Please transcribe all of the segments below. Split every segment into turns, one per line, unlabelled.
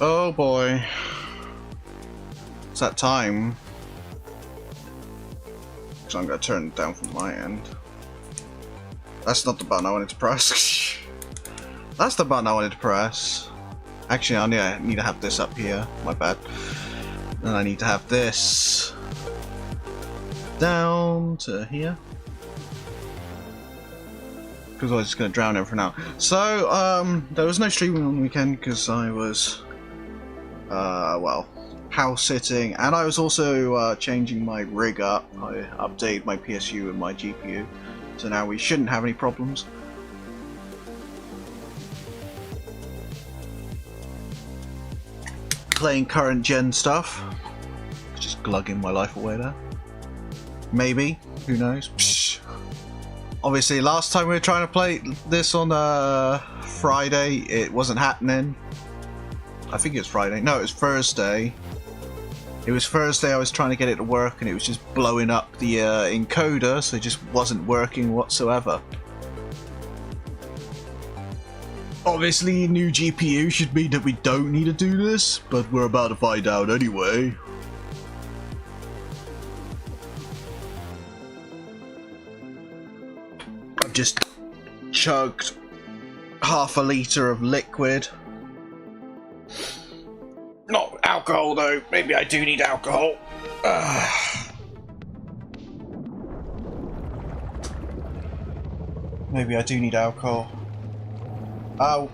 Oh boy. It's that time. So I'm going to turn it down from my end. That's not the button I wanted to press. That's the button I wanted to press. Actually, I need to have this up here. My bad. And I need to have this down to here. Because I was just going to drown him for now. So, there was no streaming on the weekend because I was, well, house sitting, and I was also changing my rig up. I updated my PSU and my GPU, so now we shouldn't have any problems. Playing current gen stuff, just glugging my life away there. Maybe, who knows? Psh. Obviously, last time we were trying to play this on Friday, it wasn't happening. I think it was Friday. No, it was Thursday. It was Thursday. I was trying to get it to work, and it was just blowing up the encoder, so it just wasn't working whatsoever. Obviously, new GPU should mean that we don't need to do this, but we're about to find out anyway. I've just chugged half a litre of liquid. Not alcohol though, maybe I do need alcohol. Maybe I do need alcohol. Oh,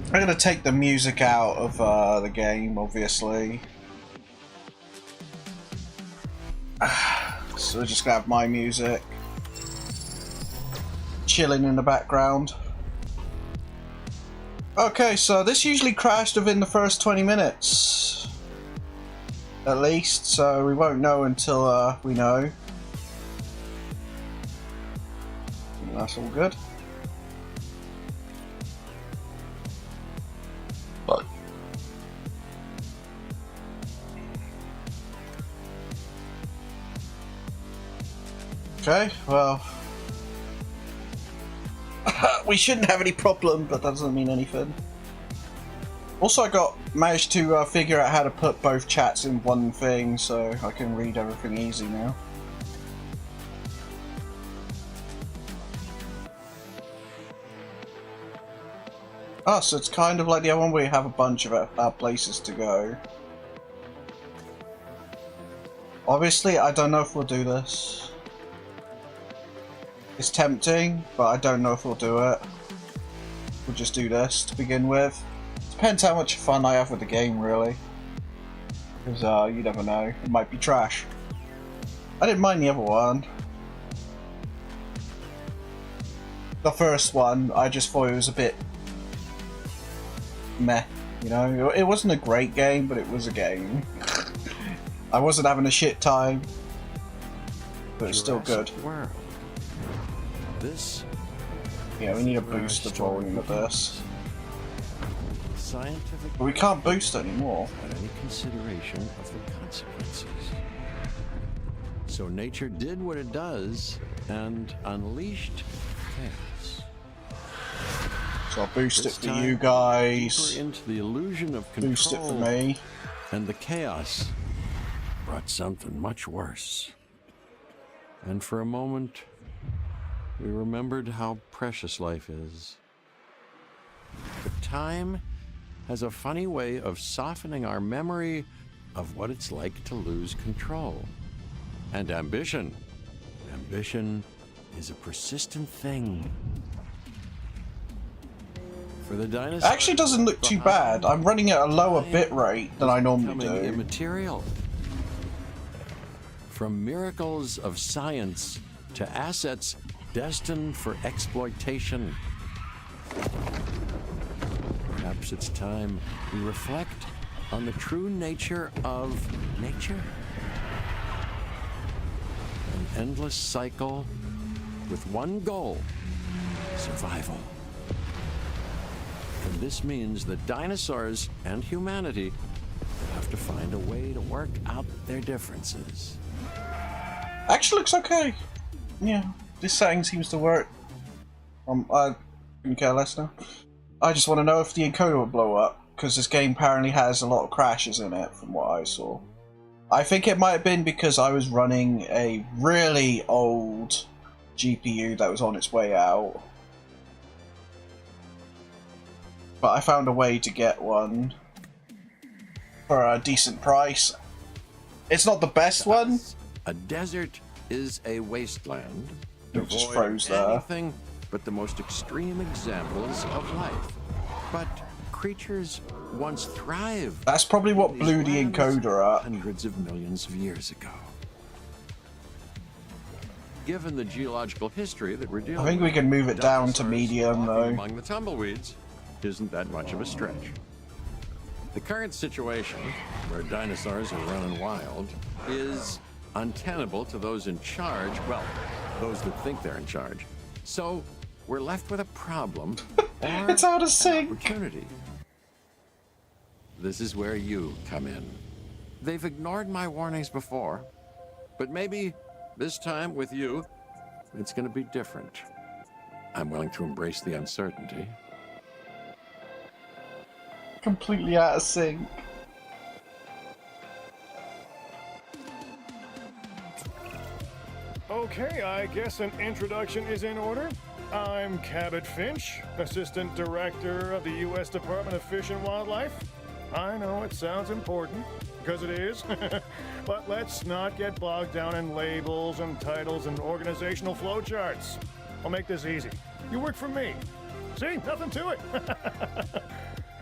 I'm gonna take the music out of the game, obviously. So we're just gonna have my music chilling in the background. Okay, so this usually crashed within the first 20 minutes. At least, so we won't know until we know. That's all good. But okay, well, we shouldn't have any problem, but that doesn't mean anything. Also, I managed to figure out how to put both chats in one thing, so I can read everything easy now. Oh, so it's kind of like the other one where you have a bunch of places to go. Obviously, I don't know if we'll do this. It's tempting, but I don't know if we'll do it. We'll just do this to begin with. Depends how much fun I have with the game, really. Because you never know, it might be trash. I didn't mind the other one. The first one, I just thought it was a bit meh, you know? It wasn't a great game, but it was a game. I wasn't having a shit time, but it's still good.
World. This,
yeah, we need to boost the volume of this.
Scientific,
but we can't boost anymore.
without any consideration of the consequences. So nature did what it does and unleashed chaos.
So I'll boost
This
it for
time,
you guys.
deeper into the illusion of control,
Boost it for me.
and the chaos brought something much worse. And for a moment, we remembered how precious life is. But time has a funny way of softening our memory of what it's like to lose control. And ambition. Ambition is a persistent thing. For the dinosaurs,
Actually doesn't look too bad. I'm running at a lower bit rate than I normally
becoming
do.
immaterial. From miracles of science to assets destined for exploitation. Perhaps it's time we reflect on the true nature of nature. An endless cycle with one goal: survival. And this means that dinosaurs and humanity have to find a way to work out their differences.
Actually looks okay. Yeah, this setting seems to work. I couldn't care less now. I just want to know if the encoder will blow up, because this game apparently has a lot of crashes in it from what I saw. I think it might have been because I was running a really old GPU that was on its way out. But I found a way to get one for a decent price. It's not the best one.
A desert is a wasteland.
It just
devoid
froze
of
there.
anything but the most extreme examples of life. But creatures once thrived.
That's probably what
in
blew
these
the
lands
encoder up.
hundreds of millions of years ago. Given the geological history that we're dealing
I think we
with,
can move it down to
dinosaurs
medium,
walking
though.
Among the tumbleweeds isn't that much of a stretch. The current situation, where dinosaurs are running wild, is untenable to those in charge, well, those that think they're in charge. So we're left with a problem or
It's out of
an
sync.
opportunity. This is where you come in. They've ignored my warnings before, but maybe this time with you, it's going to be different. I'm willing to embrace the uncertainty.
Completely out of sync.
Okay, I guess an introduction is in order. I'm Cabot Finch, Assistant Director of the U.S. Department of Fish and Wildlife. I know it sounds important, because it is, but let's not get bogged down in labels and titles and organizational flowcharts. I'll make this easy. You work for me. See, nothing to it.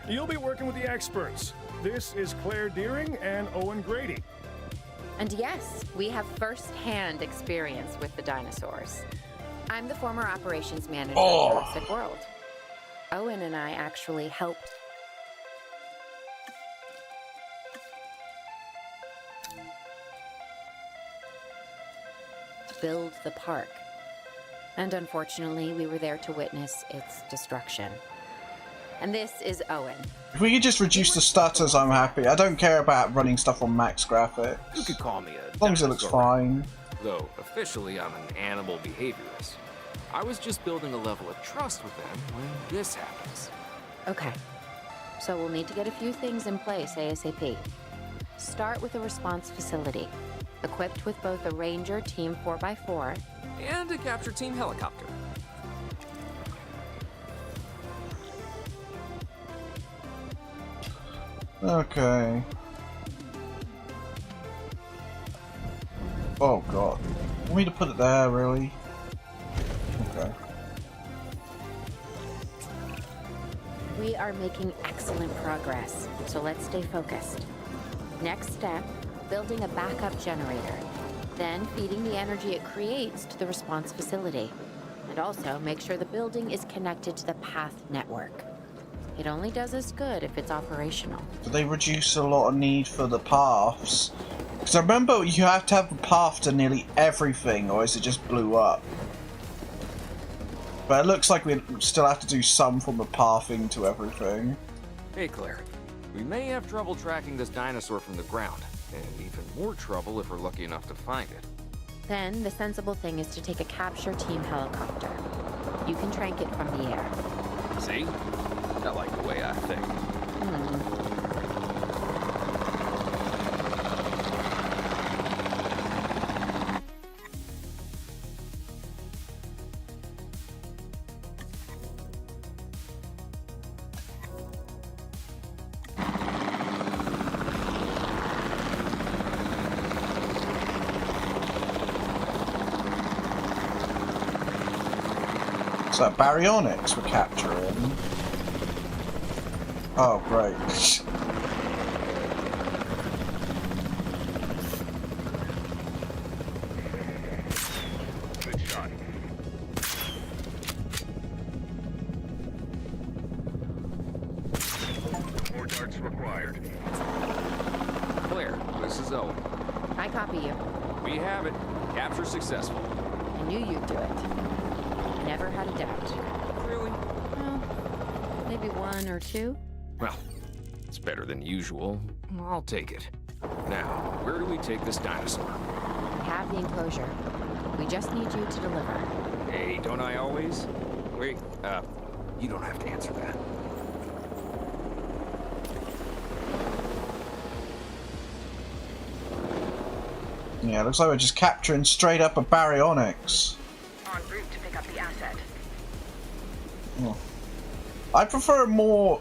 You'll be working with the experts. This is Claire Deering and Owen Grady.
And yes, we have first-hand experience with the dinosaurs. I'm the former operations manager of Jurassic World. Owen and I actually helped build the park. And unfortunately, we were there to witness its destruction. And this is Owen.
If we could just reduce the stutters, I'm happy. I don't care about running stuff on max graphics.
You could call me a
As long as it looks
dinosaur,
fine.
though officially I'm an animal behaviorist. I was just building a level of trust with them when this happens.
Okay, so we'll need to get a few things in place ASAP. Start with a response facility, equipped with both a Ranger Team 4x4
And a capture team helicopter.
Okay. Oh god. Want me to put it there, really? Okay.
We are making excellent progress, so let's stay focused. Next step, building a backup generator. Then feeding the energy it creates to the response facility. And also make sure the building is connected to the path network. It only does us good if it's operational.
Do they reduce a lot of need for the paths? Because I remember you have to have a path to nearly everything, or is it just blew up? But it looks like we still have to do some form of pathing to everything.
Hey Claire, we may have trouble tracking this dinosaur from the ground, and even more trouble if we're lucky enough to find it.
Then the sensible thing is to take a capture team helicopter. You can trank it from the air.
See? I like the way I think.
So baryonyx we're capturing. Oh great.
Good shot. More darts required.
Claire, this is Owen.
I copy you.
We have it. Capture successful.
I knew you'd do it. Never had a doubt.
Really?
Well, maybe one or two.
Well, it's better than usual. I'll take it. Now, where do we take this dinosaur?
We have the enclosure. We just need you to deliver.
Hey, don't I always? Wait, you don't have to answer that.
Yeah, looks like we're just capturing straight up a baryonyx.
En route to pick up the asset.
Oh. I prefer more,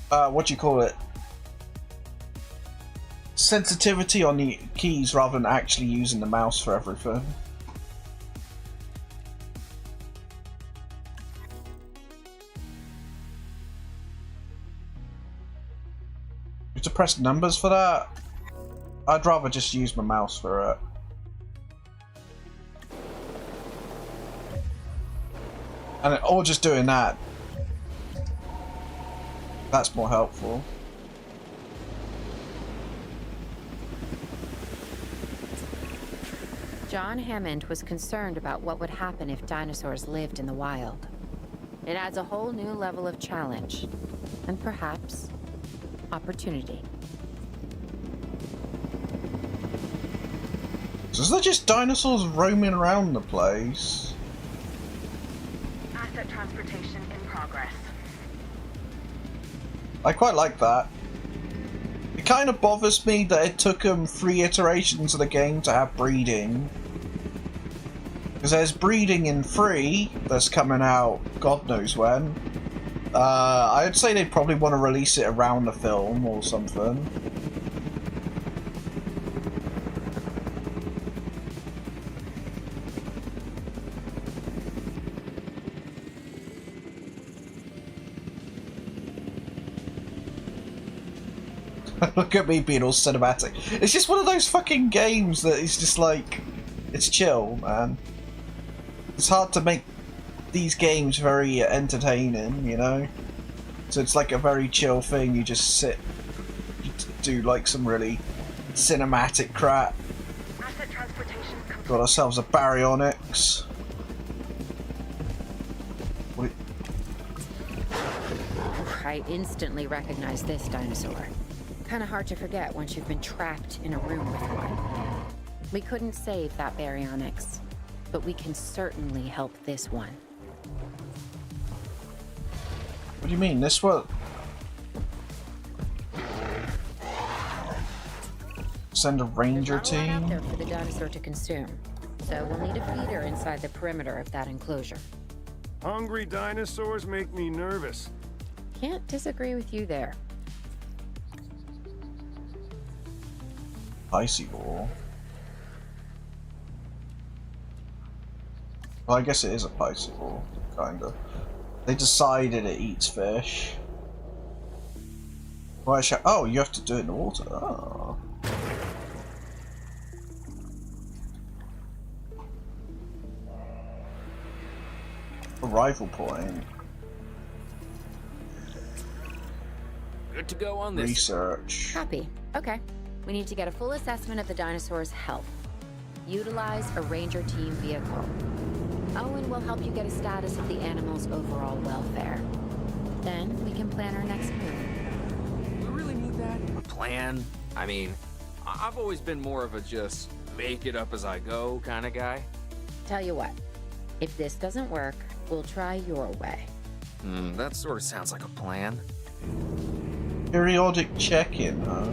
what do you call it? Sensitivity on the keys rather than actually using the mouse for everything. You have to press numbers for that? I'd rather just use my mouse for it. Or just doing that. That's more helpful.
John Hammond was concerned about what would happen if dinosaurs lived in the wild. It adds a whole new level of challenge, and perhaps opportunity.
So is there just dinosaurs roaming around the place?
Asset transportation in progress.
I quite like that. It kind of bothers me that it took them 3 iterations of the game to have breeding. Because there's breeding in 3 that's coming out God knows when. I'd say they'd probably want to release it around the film or something. Look at me being all cinematic. It's just one of those fucking games that is just like, it's chill, man. It's hard to make these games very entertaining, you know? So it's like a very chill thing, you just sit, you do like some really cinematic crap.
Asset transportation complete.
Got ourselves a baryonyx. What
I instantly recognized this dinosaur. Kind of hard to forget once you've been trapped in a room with one. We couldn't save that baryonyx, but we can certainly help this one.
do you mean, this one? Send a ranger
There's not a lot
team?
out there for the dinosaur to consume, so we'll need a feeder inside the perimeter of that enclosure.
Hungry dinosaurs make me nervous.
Can't disagree with you there.
Icy ball. Well, I guess it is a piscicle, kinda. They decided it eats fish. Why oh, you have to do it in the water. Oh. Arrival point.
Good to go on this.
Research.
Copy. Okay. We need to get a full assessment of the dinosaur's health. Utilize a ranger team vehicle. Owen will help you get a status of the animal's overall welfare. Then we can plan our next move.
We really need that? A plan? I mean, I've always been more of a just make it up as I go kind of guy.
Tell you what, if this doesn't work, we'll try your way.
That sort of sounds like a plan.
Periodic check-in, huh?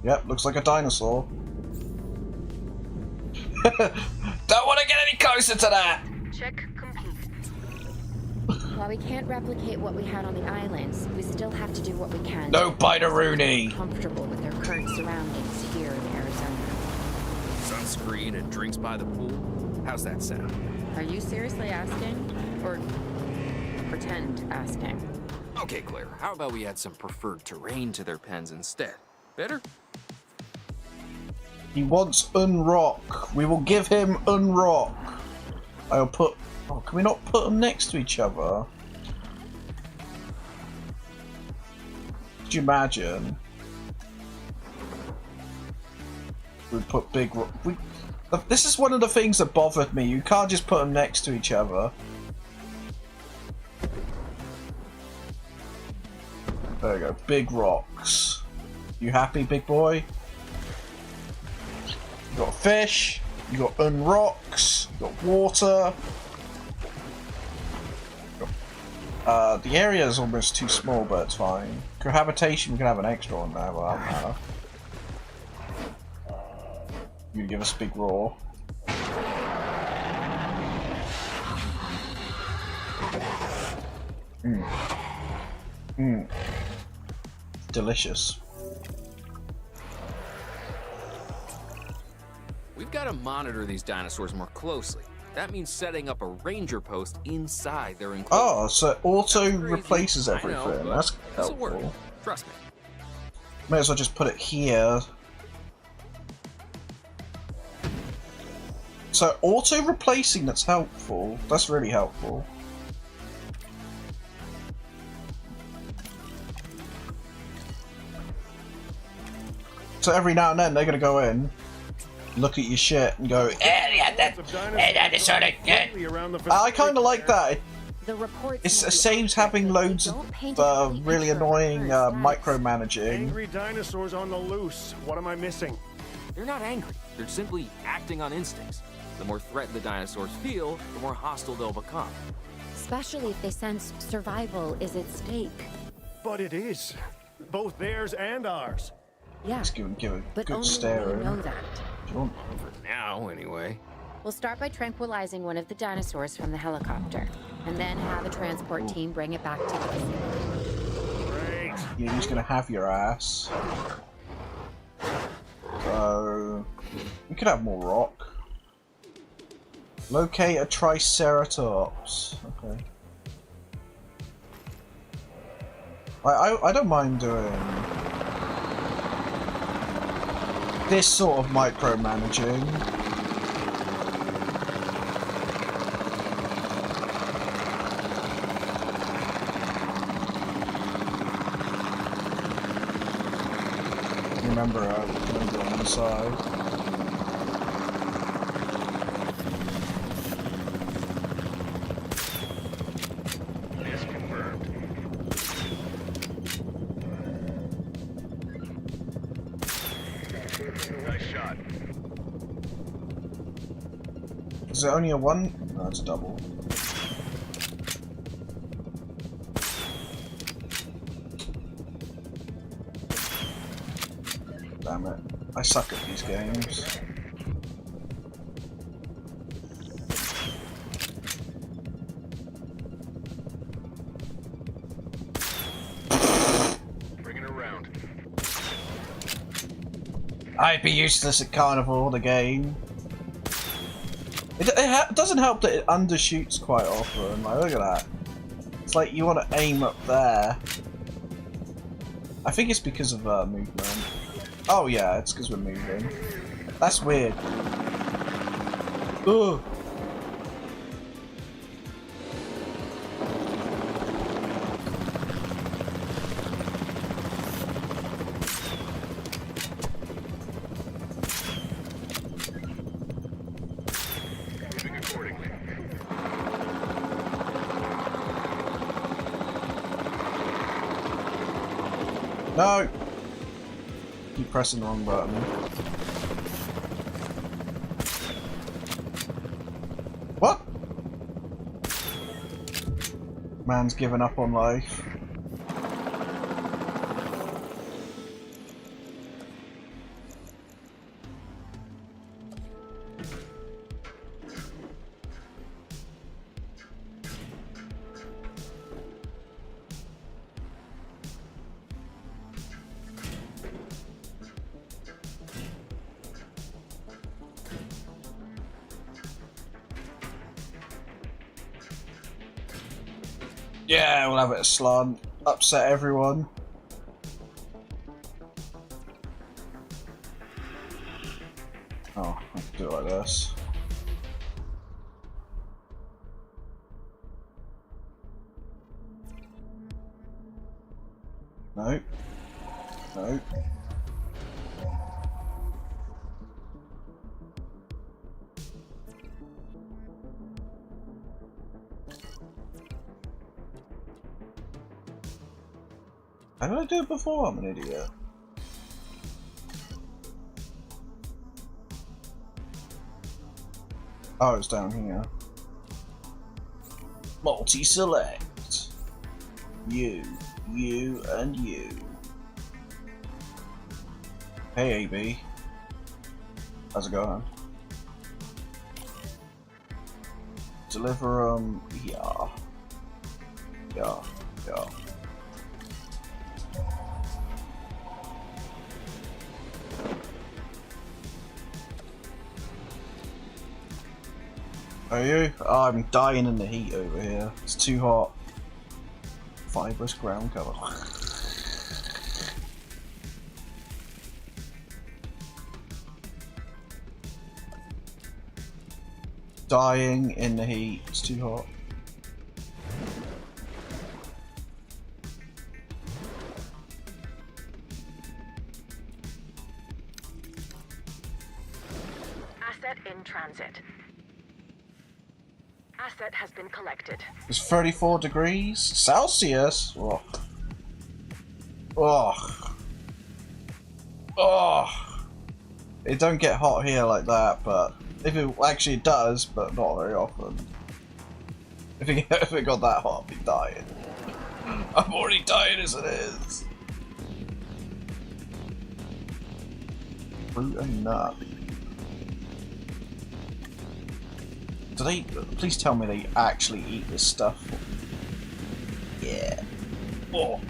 Yep, looks like a dinosaur. Don't want to get any closer to that!
Check complete.
While we can't replicate what we had on the islands, we still have to do what we can.
No
to
bite-a-rooney!
comfortable with their current surroundings here in Arizona.
Sunscreen and drinks by the pool? How's that sound?
Are you seriously asking? Or pretend asking?
Okay, Claire, how about we add some preferred terrain to their pens instead? Better?
He wants unrock. We will give him unrock. I'll put... Oh, can we not put them next to each other? Could you imagine? We'd put big... This is one of the things that bothered me. You can't just put them next to each other. There we go. Big rocks. You happy, big boy? You got a fish. You got unrocks, you got water. The area is almost too small, but it's fine. Cohabitation, we can have an extra one there, but that matter. You give us a big roar. Delicious.
We've got to monitor these dinosaurs more closely. That means setting up a ranger post inside their enclosure.
Oh, so it auto
That's crazy.
replaces
I
everything.
know, but
That's
this'll work.
helpful.
Trust me.
May as well just put it here. So auto replacing, that's helpful. That's really helpful. So every now and then they're gonna go in, look at your shit, and go, I kind of like that.
The reports
It
may be
saves
accurate,
having
but they
loads
don't paint
of
a complete
really
picture of our
annoying
current status.
micromanaging.
Angry dinosaurs on the loose. What am I missing?
They're not angry. They're simply acting on instincts. The more threatened the dinosaurs feel, the more hostile they'll become.
Especially if they sense survival is at stake.
But it is. Both theirs and ours.
Yeah,
Just give a
but
good
only
stare
we
in.
know that.
For now, anyway.
We'll start by tranquilizing one of the dinosaurs from the helicopter, and then have a transport team bring it back to us.
Great.
Yeah, he's gonna have your ass. So we could have more rock. Locate a Triceratops. Okay. I don't mind doing this sort of micromanaging. Remember, I'm going to go on the side.
Is confirmed. Nice shot.
Is it only a one? No, it's a double. Damn it. I suck at these games.
Bring it around.
I'd be useless at Carnival, the game. It doesn't help that it undershoots quite often. Like, look at that. It's like you want to aim up there. I think it's because of movement. Oh yeah, it's because we're moving. That's weird. Ugh.
Moving accordingly.
No! Keep pressing the wrong button. What? Man's given up on life. Yeah, we'll have it a slant. Upset everyone. Oh, I can do it like this. No. No. How did I do it before? I'm an idiot. Oh, it's down here. Multi-select. You, and you. Hey, AB. How's it going? Deliver yeah. Yeah. Are you? Oh, I'm dying in the heat over here. It's too hot. Fibrous ground cover. Dying in the heat. It's too hot.
Asset in transit. Asset has been collected.
It's 34 degrees Celsius. Oh. Oh. Oh. It don't get hot here like that, but if it actually does, but not very often. If it got that hot, I'd be dying. I'm already dying as it is. Fruit and nut. Do they? Please tell me they actually eat this stuff. Yeah. Oh.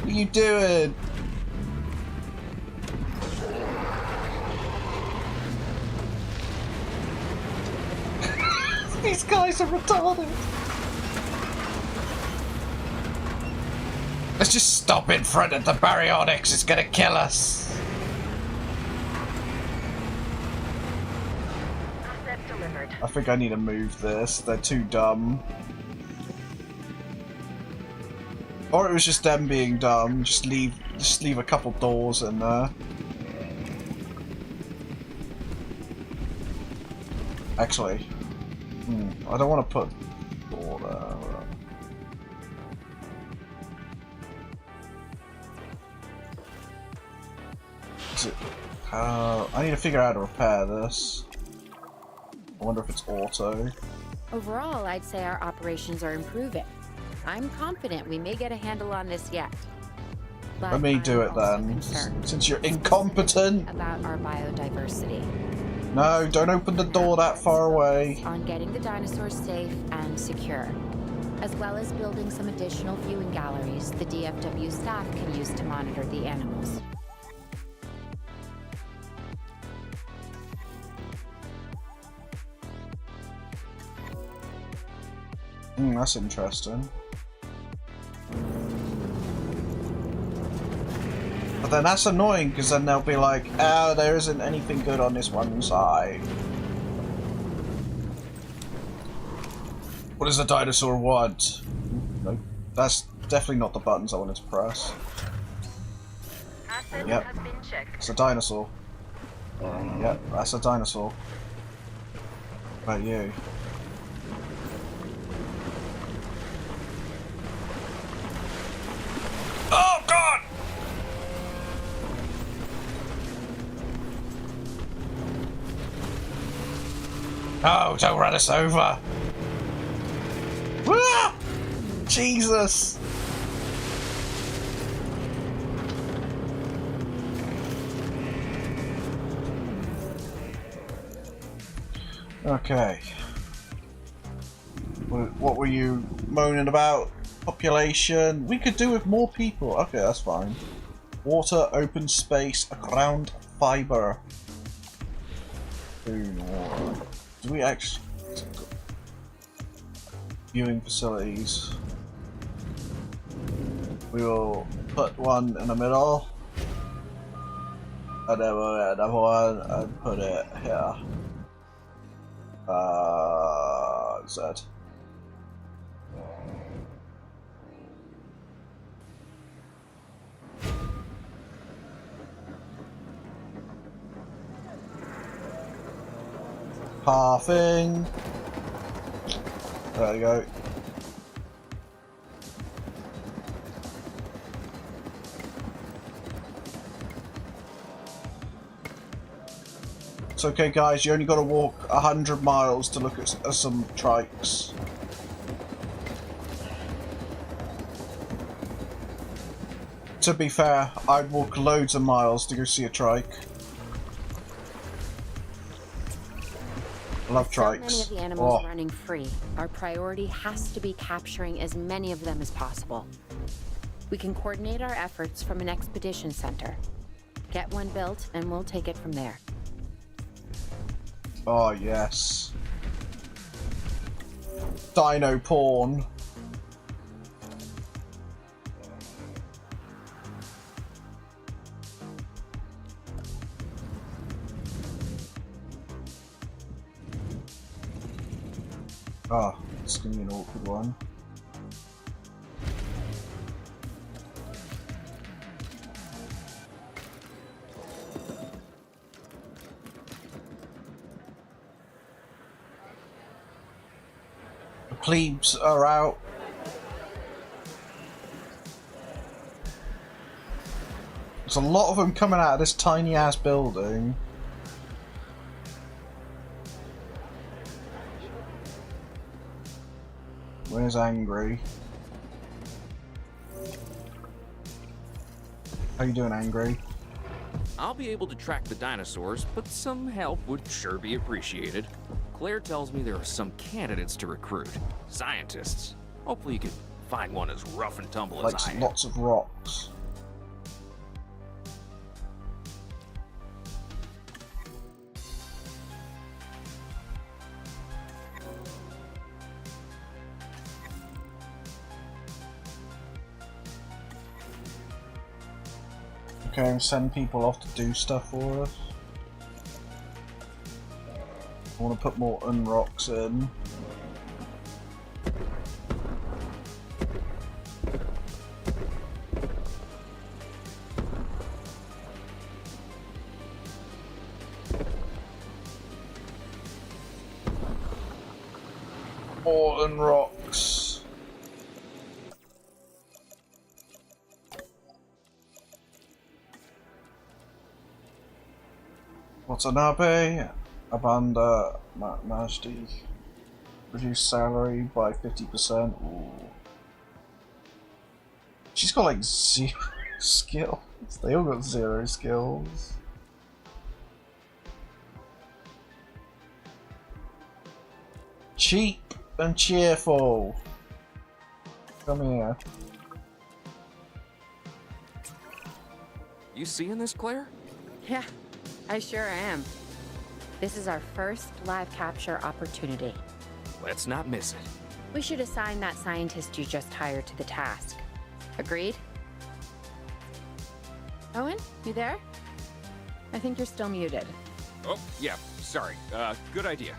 What are you doing? These guys are retarded. Let's just stop in front of the baryonyx. It's gonna kill us.
Asset delivered.
I think I need to move this. They're too dumb. Or it was just them being dumb. Just leave a couple doors in there. Actually, I don't want to put a door there. Is it? I need to figure out how to repair this. I wonder if it's auto.
Overall, I'd say our operations are improving. I'm confident we may get a handle on this yet. But
Let me do
I'm
it
also
then,
concerned
since you're incompetent.
about our biodiversity.
No, don't open the door that far away.
On getting the dinosaurs safe and secure, as well as building some additional viewing galleries the DFW staff can use to monitor the animals.
That's interesting. But then that's annoying, because then they'll be like, oh, there isn't anything good on this one side. What does the dinosaur want? Nope. That's definitely not the buttons I wanted to press.
Asset
Yep.
has been checked.
It's a dinosaur. Yep, that's a dinosaur. About you. Oh god! Oh, don't run us over! Ah! Jesus! Okay. What were you moaning about? Population. We could do with more people. Okay, that's fine. Water, open space, ground fiber. Food, water. Do we actually... Viewing facilities. We will put one in the middle. And then we'll get another one and put it here. Z. Halving. There we go. It's okay, guys. You only got to walk 100 miles to look at some trikes. To be fair, I'd walk loads of miles to go see a trike. I love trikes.
So many of the animals running free. Our priority has to be capturing as many of them as possible. We can coordinate our efforts from an expedition center. Get one built, and we'll take it from there.
Oh, yes. Dino porn. Oh, it's gonna be an awkward one. The plebes are out. There's a lot of them coming out of this tiny ass building. Where's Angry? How you doing, Angry?
I'll be able to track the dinosaurs, but some help would sure be appreciated. Claire tells me there are some candidates to recruit. Scientists. Hopefully you can find one as rough and tumble as I am.
Like lots of rocks. Okay, send people off to do stuff for us. I want to put more unrocks in. More unrocks. What's an abe? Abanda Majdi. Reduce salary by 50%. Ooh. She's got like 0 skills. They all got 0 skills. Cheap and cheerful. Come here.
You seeing this, Claire?
Yeah, I sure am. This is our first live capture opportunity.
Let's not miss it.
We should assign that scientist you just hired to the task. Agreed? Owen, you there? I think you're still muted.
Oh, yeah, sorry. Good idea.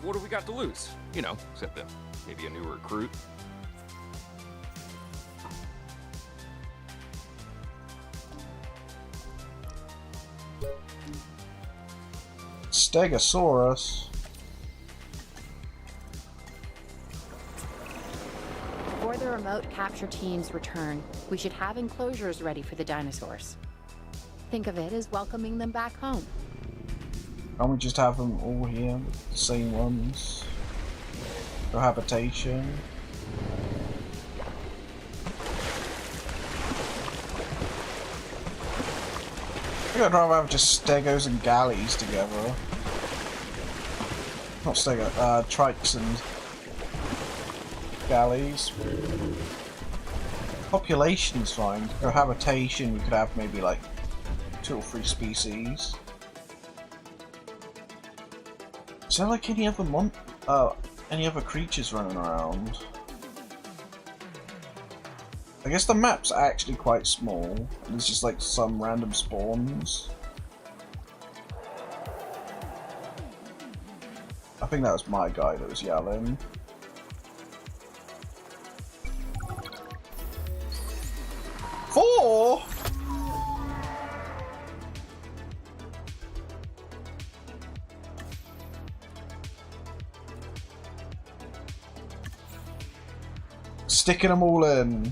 What do we got to lose? You know, except maybe a new recruit.
Stegosaurus.
Before the remote capture teams return, we should have enclosures ready for the dinosaurs. Think of it as welcoming them back home.
Can't we just have them all here? The same ones? For habitation? I'd rather have just stegos and galleys together. Not stego, trikes and galleys. Population's fine. For habitation, we could have maybe like 2 or 3 species. Is there like any other creatures running around? I guess the map's actually quite small. There's just like some random spawns. I think that was my guy that was yelling. Four? Sticking them all in.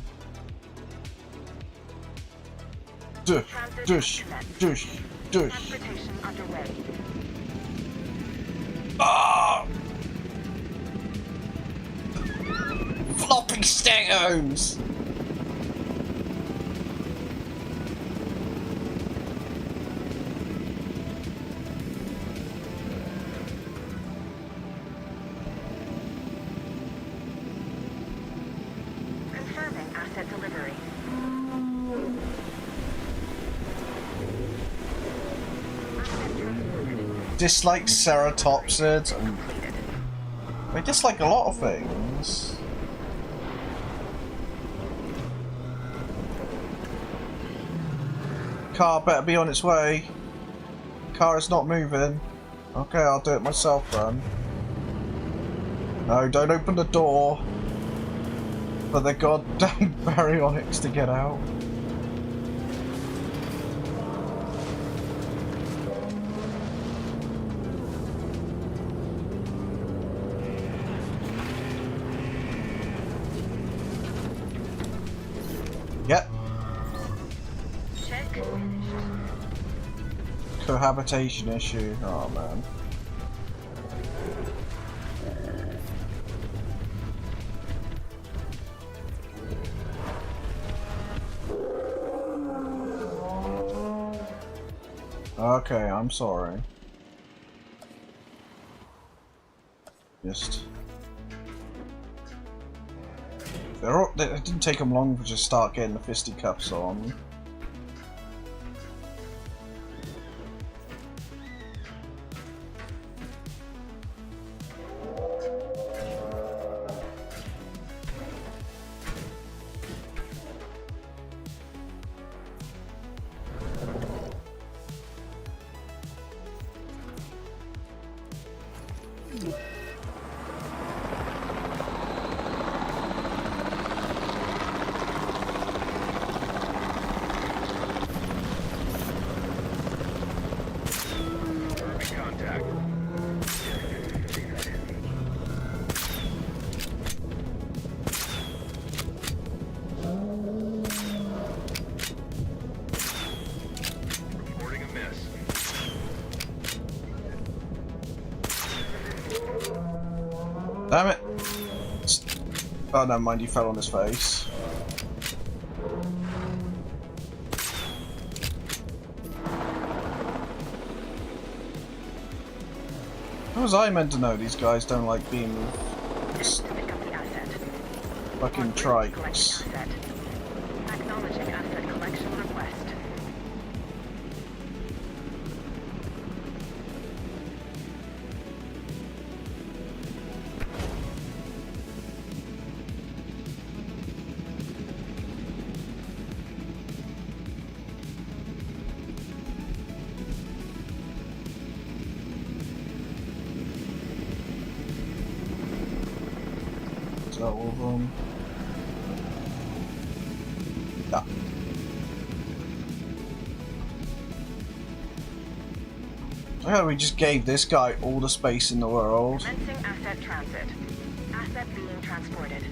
Dush, dush, dush, dush.
Transportation underway.
Stones!
Confirming asset delivery.
Dislike ceratopsids. I dislike a lot of things. Car better be on its way. Car is not moving. Okay, I'll do it myself then. No, don't open the door for the goddamn baryonyx to get out. Yep.
Check finished.
Cohabitation issue. Oh man. Okay, I'm sorry. Just... It didn't take them long to just start getting the fisticuffs on. Damn it! Oh, never mind, he fell on his face. How was I meant to know these guys don't like being
Next to pick up the asset.
fucking
Collecting
trikes?
asset. Acknowledging asset collection request.
Is that all of them? Yeah. Yeah, we just gave this guy all the space in the world.
Commencing asset transit. Asset being transported.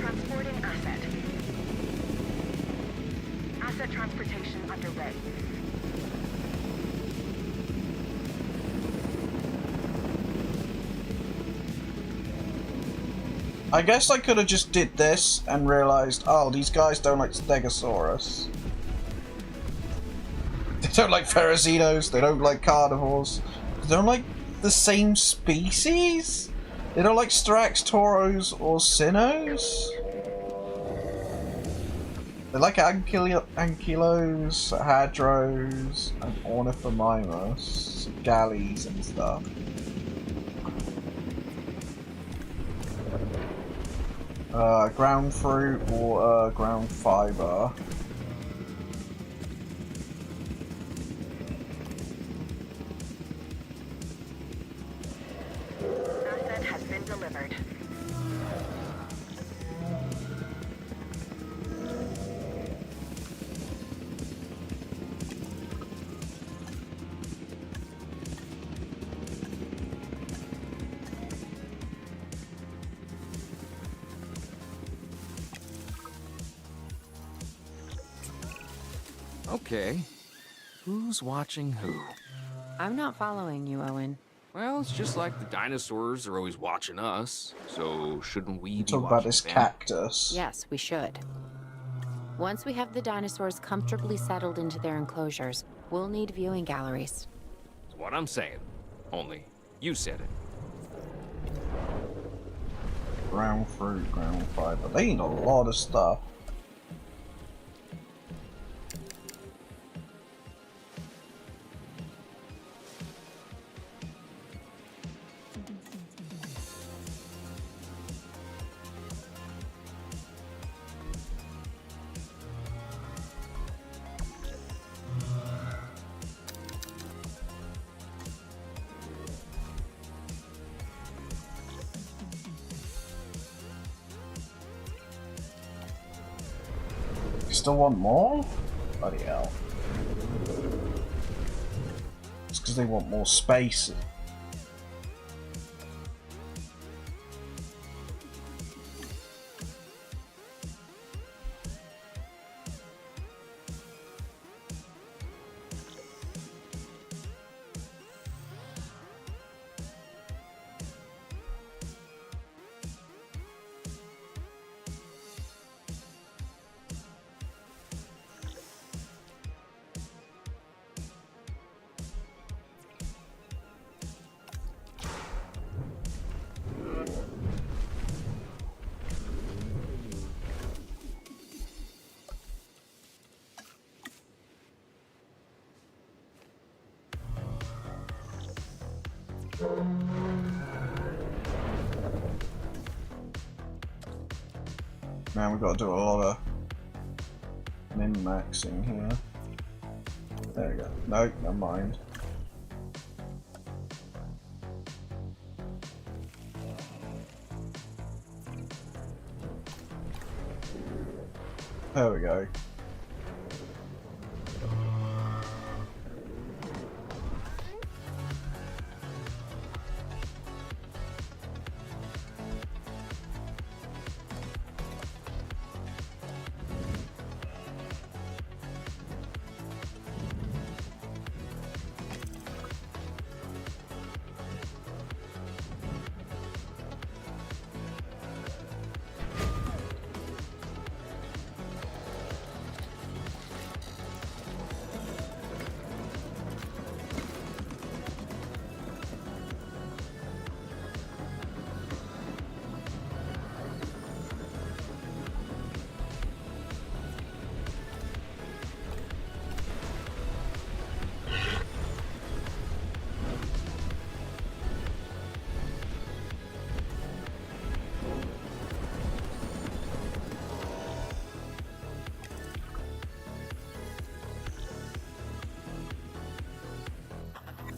Transporting asset. Asset transportation underway.
I guess I could have just did this and realized, oh, these guys don't like Stegosaurus. They don't like Ferrozinos, they don't like carnivores. They don't like the same species? They don't like Strax, Tauros, or Sinos? They like Ankylos, Hadros, and Ornithomimus, Galleys and stuff. Ground fruit or ground fiber.
Asset has been delivered.
Okay. Who's watching who?
I'm not following you, Owen.
Well, it's just like the dinosaurs are always watching us, so shouldn't we be
Talk about
watching
this
them?
cactus.
Yes, we should. Once we have the dinosaurs comfortably settled into their enclosures, we'll need viewing galleries.
That's what I'm saying. Only, you said it.
Ground fruit, ground fiber. They need a lot of stuff. Still want more? Bloody hell. It's because they want more space. Man, we've got to do a lot of min-maxing here. There we go. No, never mind. There we go.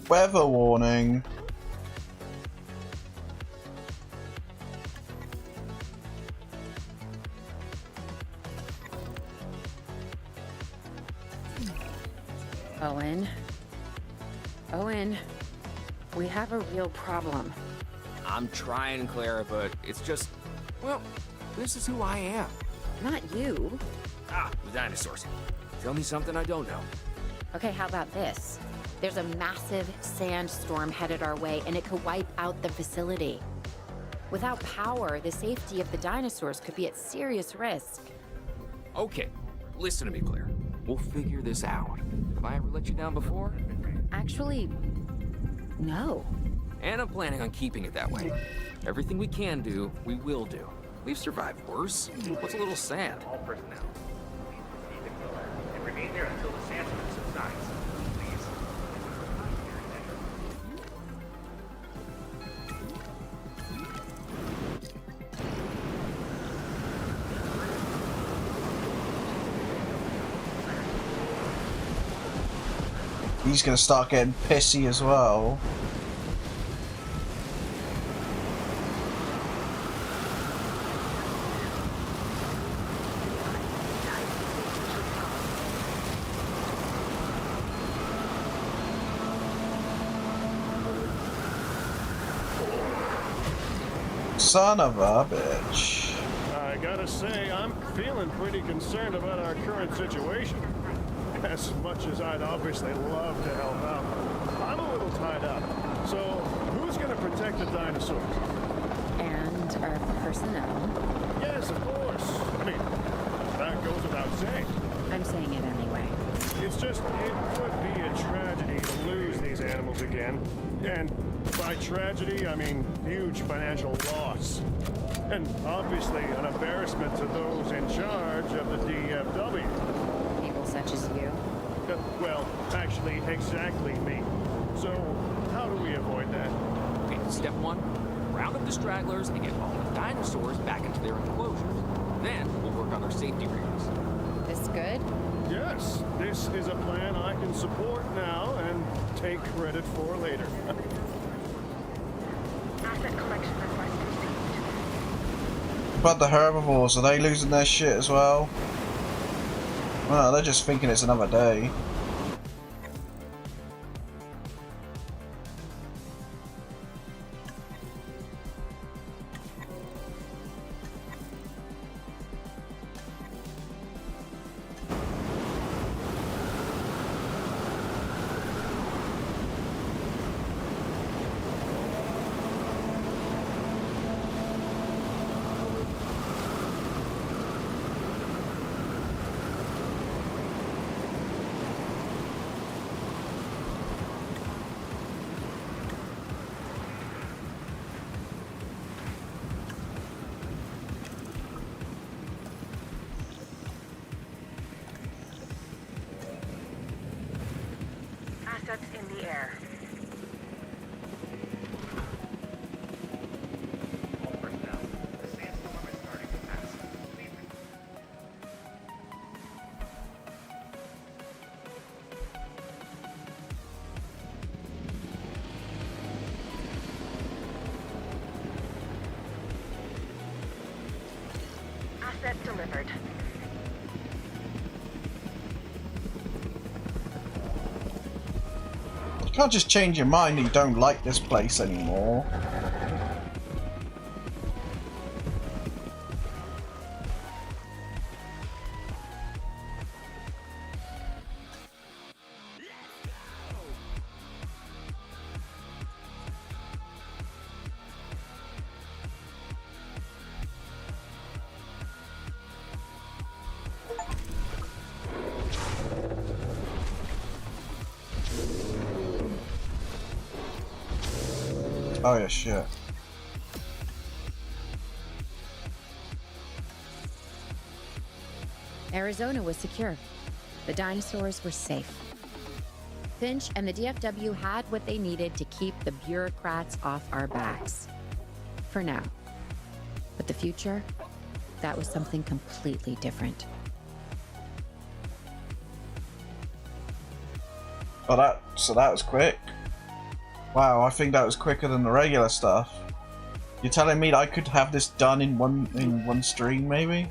Weather warning.
Owen, we have a real problem.
I'm trying, Clara, but it's just, well, this is who I am.
Not you.
Ah, the dinosaurs. Tell me something I don't know.
Okay, how about this? There's a massive sandstorm headed our way, and it could wipe out the facility. Without power, the safety of the dinosaurs could be at serious risk.
Okay, listen to me, Claire. We'll figure this out. Have I ever let you down before?
Actually, no.
And I'm planning on keeping it that way. Everything we can do, we will do. We've survived worse. What's a little sad?
All personnel, please proceed to Killer and remain there until the sandstorm subsides. Please.
He's gonna start getting pissy as well. Son of a bitch.
I gotta say, I'm feeling pretty concerned about our current situation. As much as I'd obviously love to help out, I'm a little tied up. So, protect the dinosaurs.
And our personnel.
Yes, of course. I mean, that goes without saying.
I'm saying it anyway.
It's just, it would be a tragedy to lose these animals again. And by tragedy, I mean huge financial loss. And obviously an embarrassment to those in charge of the DFW.
People such as you.
Well, actually, exactly me. So, how do we avoid that?
Okay, step 1, round up the stragglers and get all the dinosaurs back into their enclosures. Then we'll work on our safety rings.
This good?
Yes, this is a plan I can support now and take credit for later.
Asset collection request received.
But the herbivores, are they losing their shit as well? Well, they're just thinking it's another day.
Assets in the air.
All personnel, the sandstorm is starting to pass. Leave it.
Asset delivered.
You can't just change your mind that you don't like this place anymore. Oh yeah, shit.
Arizona was secure. The dinosaurs were safe. Finch and the DFW had what they needed to keep the bureaucrats off our backs. For now. But the future, that was something completely different.
Oh, so that was quick. Wow, I think that was quicker than the regular stuff. You're telling me that I could have this done in one stream, maybe?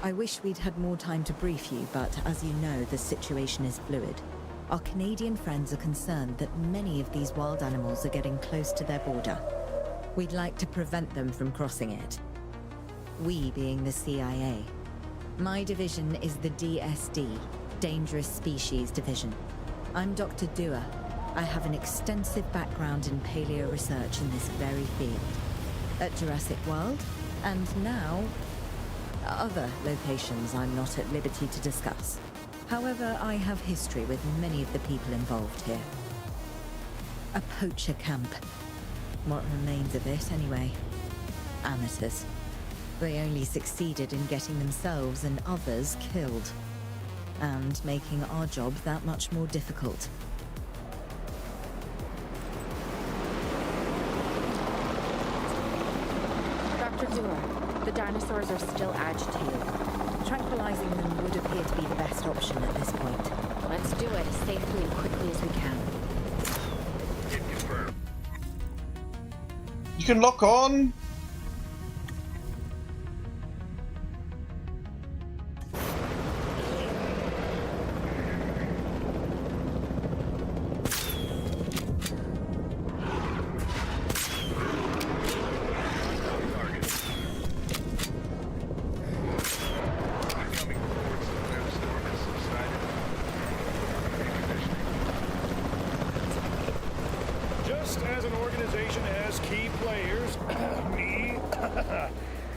I wish we'd had more time to brief you, but as you know, the situation is fluid. Our Canadian friends are concerned that many of these wild animals are getting close to their border. We'd like to prevent them from crossing it. We being the CIA. My division is the DSD, Dangerous Species Division. I'm Dr. Dua. I have an extensive background in paleo research in this very field. At Jurassic World, and now other locations I'm not at liberty to discuss. However, I have history with many of the people involved here. A poacher camp. What remains of it, anyway. Amateurs. They only succeeded in getting themselves and others killed. And making our job that much more difficult.
Dr. Dua, the dinosaurs are still agitated.
Tranquilizing them would appear to be the best option at this point.
Let's do it as safely and quickly as we can.
Hit confirmed.
You can lock on.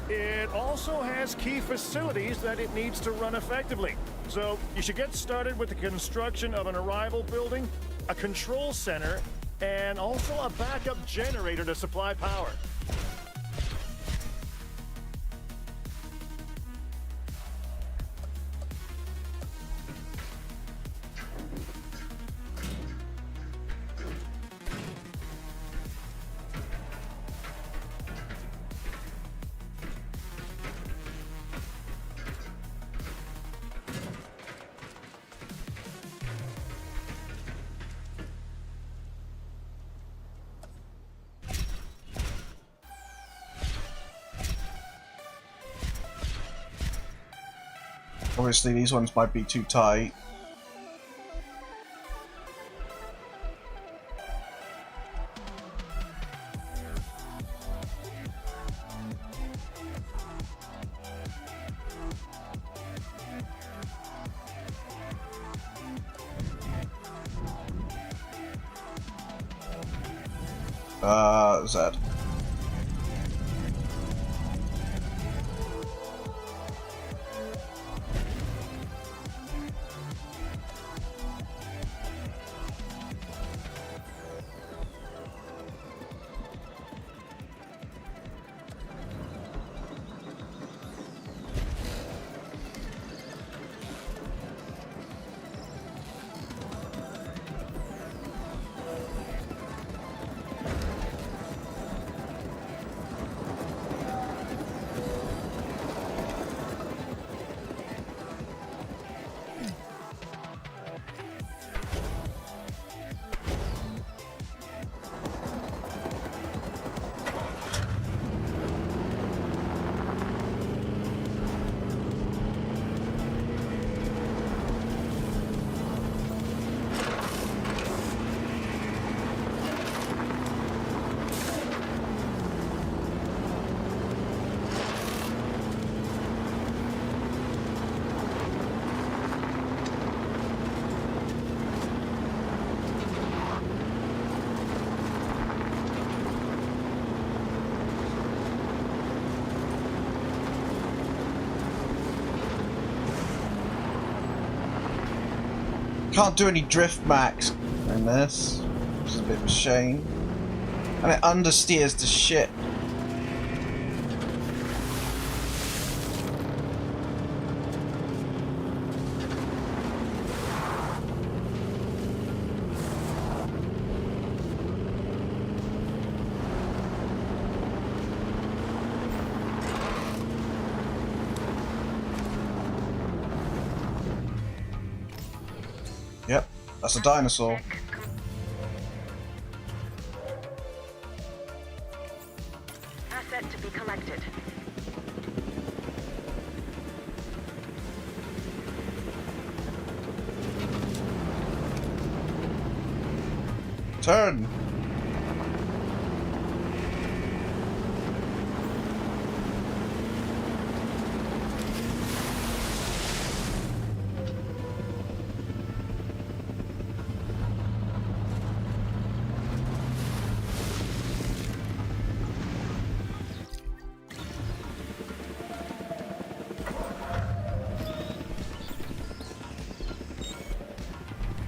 It also has key facilities that it needs to run effectively. So you should get started with the construction of an arrival building, a control center, and also a backup generator to supply power.
Obviously, these ones might be too tight. Z. Can't do any drift max in this, which is a bit of a shame. And it understeers to shit. Yep, that's a dinosaur.
Asset to be collected.
Turn!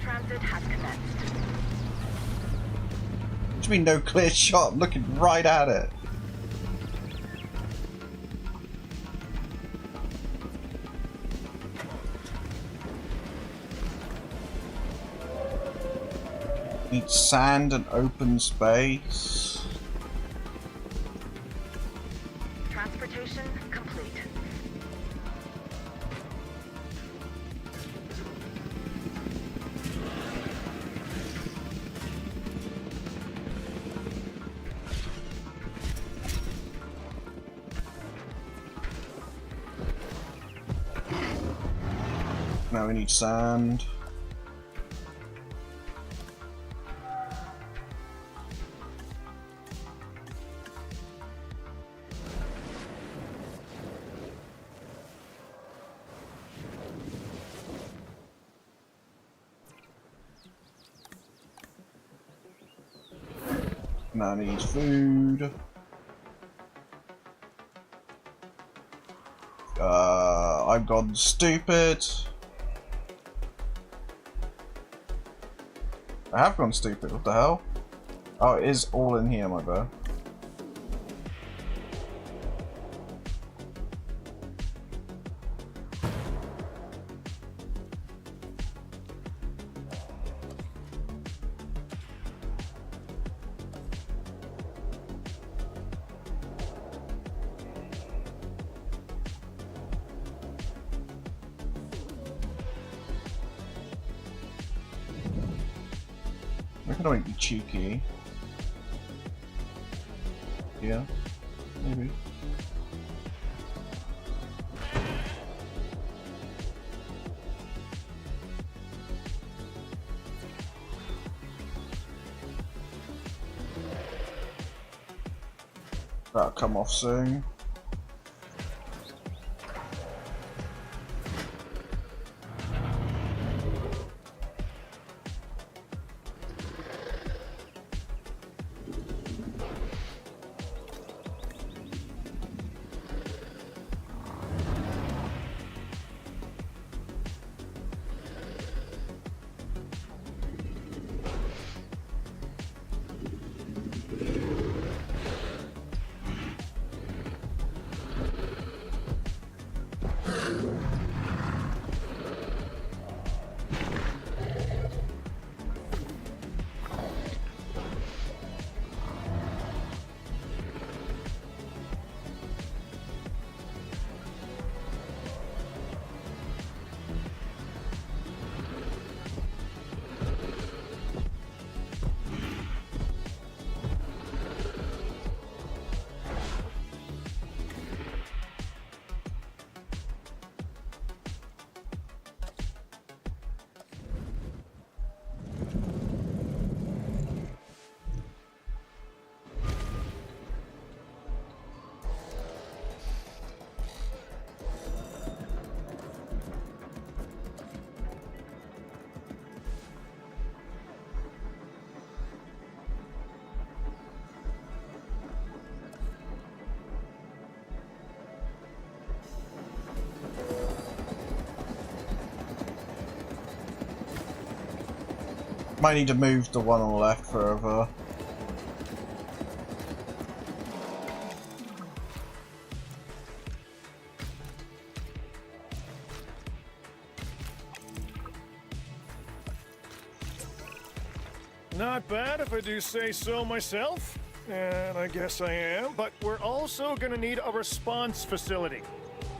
Transit has commenced.
What do you mean no clear shot? I'm looking right at it. Need sand and open space.
Transportation complete.
Now we need sand. Now I need food. I've gone stupid. I have gone stupid, what the hell? Oh, it is all in here, my bad. I'm gonna make you cheeky. Yeah, maybe. That'll come off soon. Might need to move the one on the left further.
Not bad if I do say so myself. And I guess I am, but we're also gonna need a response facility.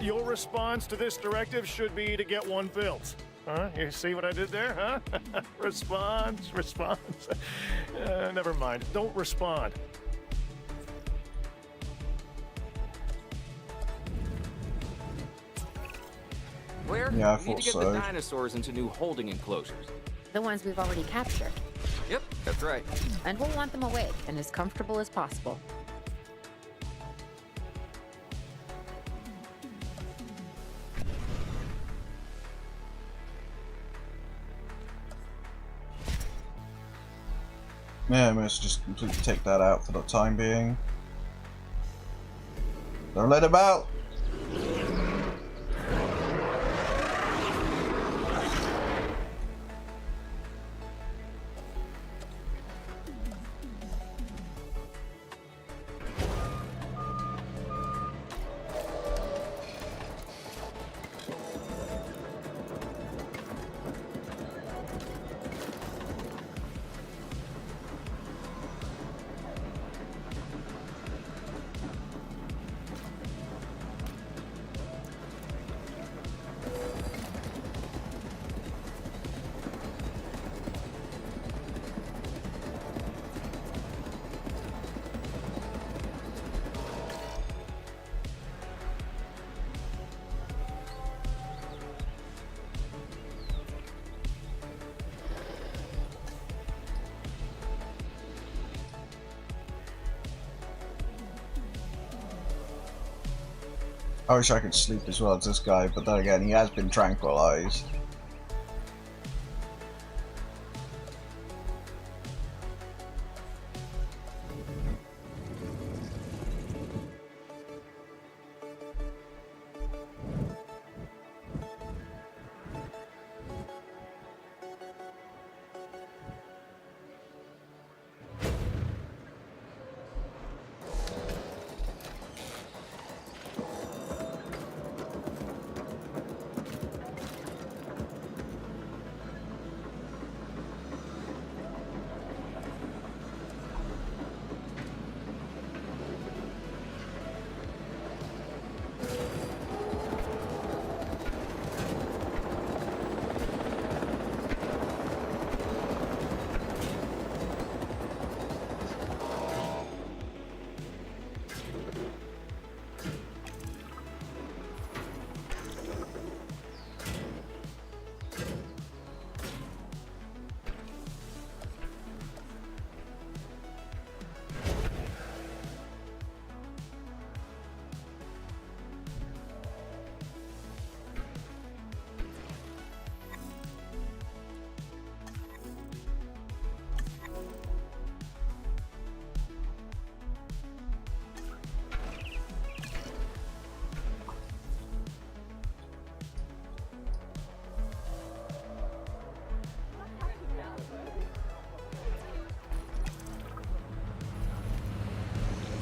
Your response to this directive should be to get one built. Huh? You see what I did there, huh? Response. Never mind. Don't respond.
Claire,
Yeah, I
we need to get
thought so.
the dinosaurs into new holding enclosures.
The ones we've already captured.
Yep, that's right.
And we'll want them awake and as comfortable as possible.
Yeah, let's just completely take that out for the time being. Don't let him out! I wish I could sleep as well as this guy, but then again, he has been tranquilized.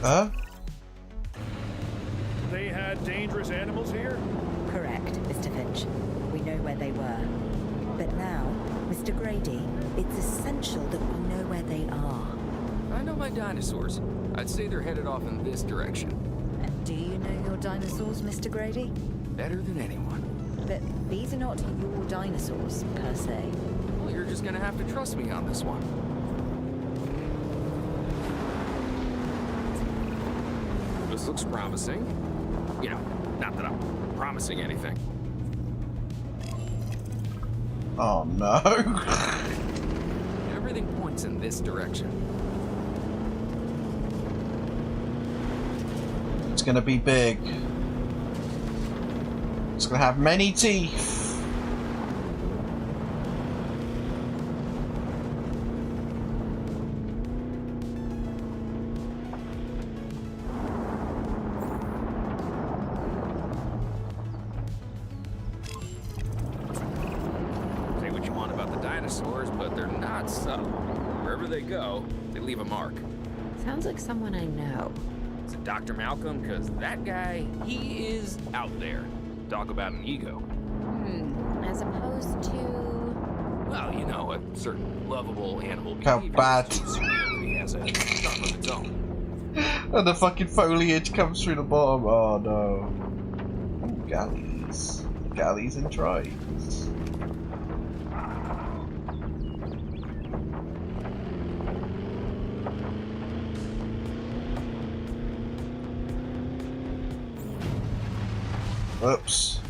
Huh?
They had dangerous animals here?
Correct, Mr. Finch. We know where they were. But now, Mr. Grady, it's essential that we know where they are.
I know my dinosaurs. I'd say they're headed off in this direction.
And do you know your dinosaurs, Mr. Grady?
Better than anyone.
But these are not your dinosaurs, per se.
Well, you're just gonna have to trust me on this one. This looks promising. You know, not that I'm promising anything.
Oh no.
Everything points in this direction.
It's gonna be big. It's gonna have many teeth.
Say what you want about the dinosaurs, but they're not subtle. Wherever they go, they leave a mark.
Sounds like someone I know.
Is it Dr. Malcolm? Because that guy, he is out there. Talk about an ego.
As opposed to...
Well, you know, a certain lovable animal
How
behavior
bad.
really has a charm of its own.
And the fucking foliage comes through the bottom. Oh no. Ooh, galleys. Galleys and tribes. Oops.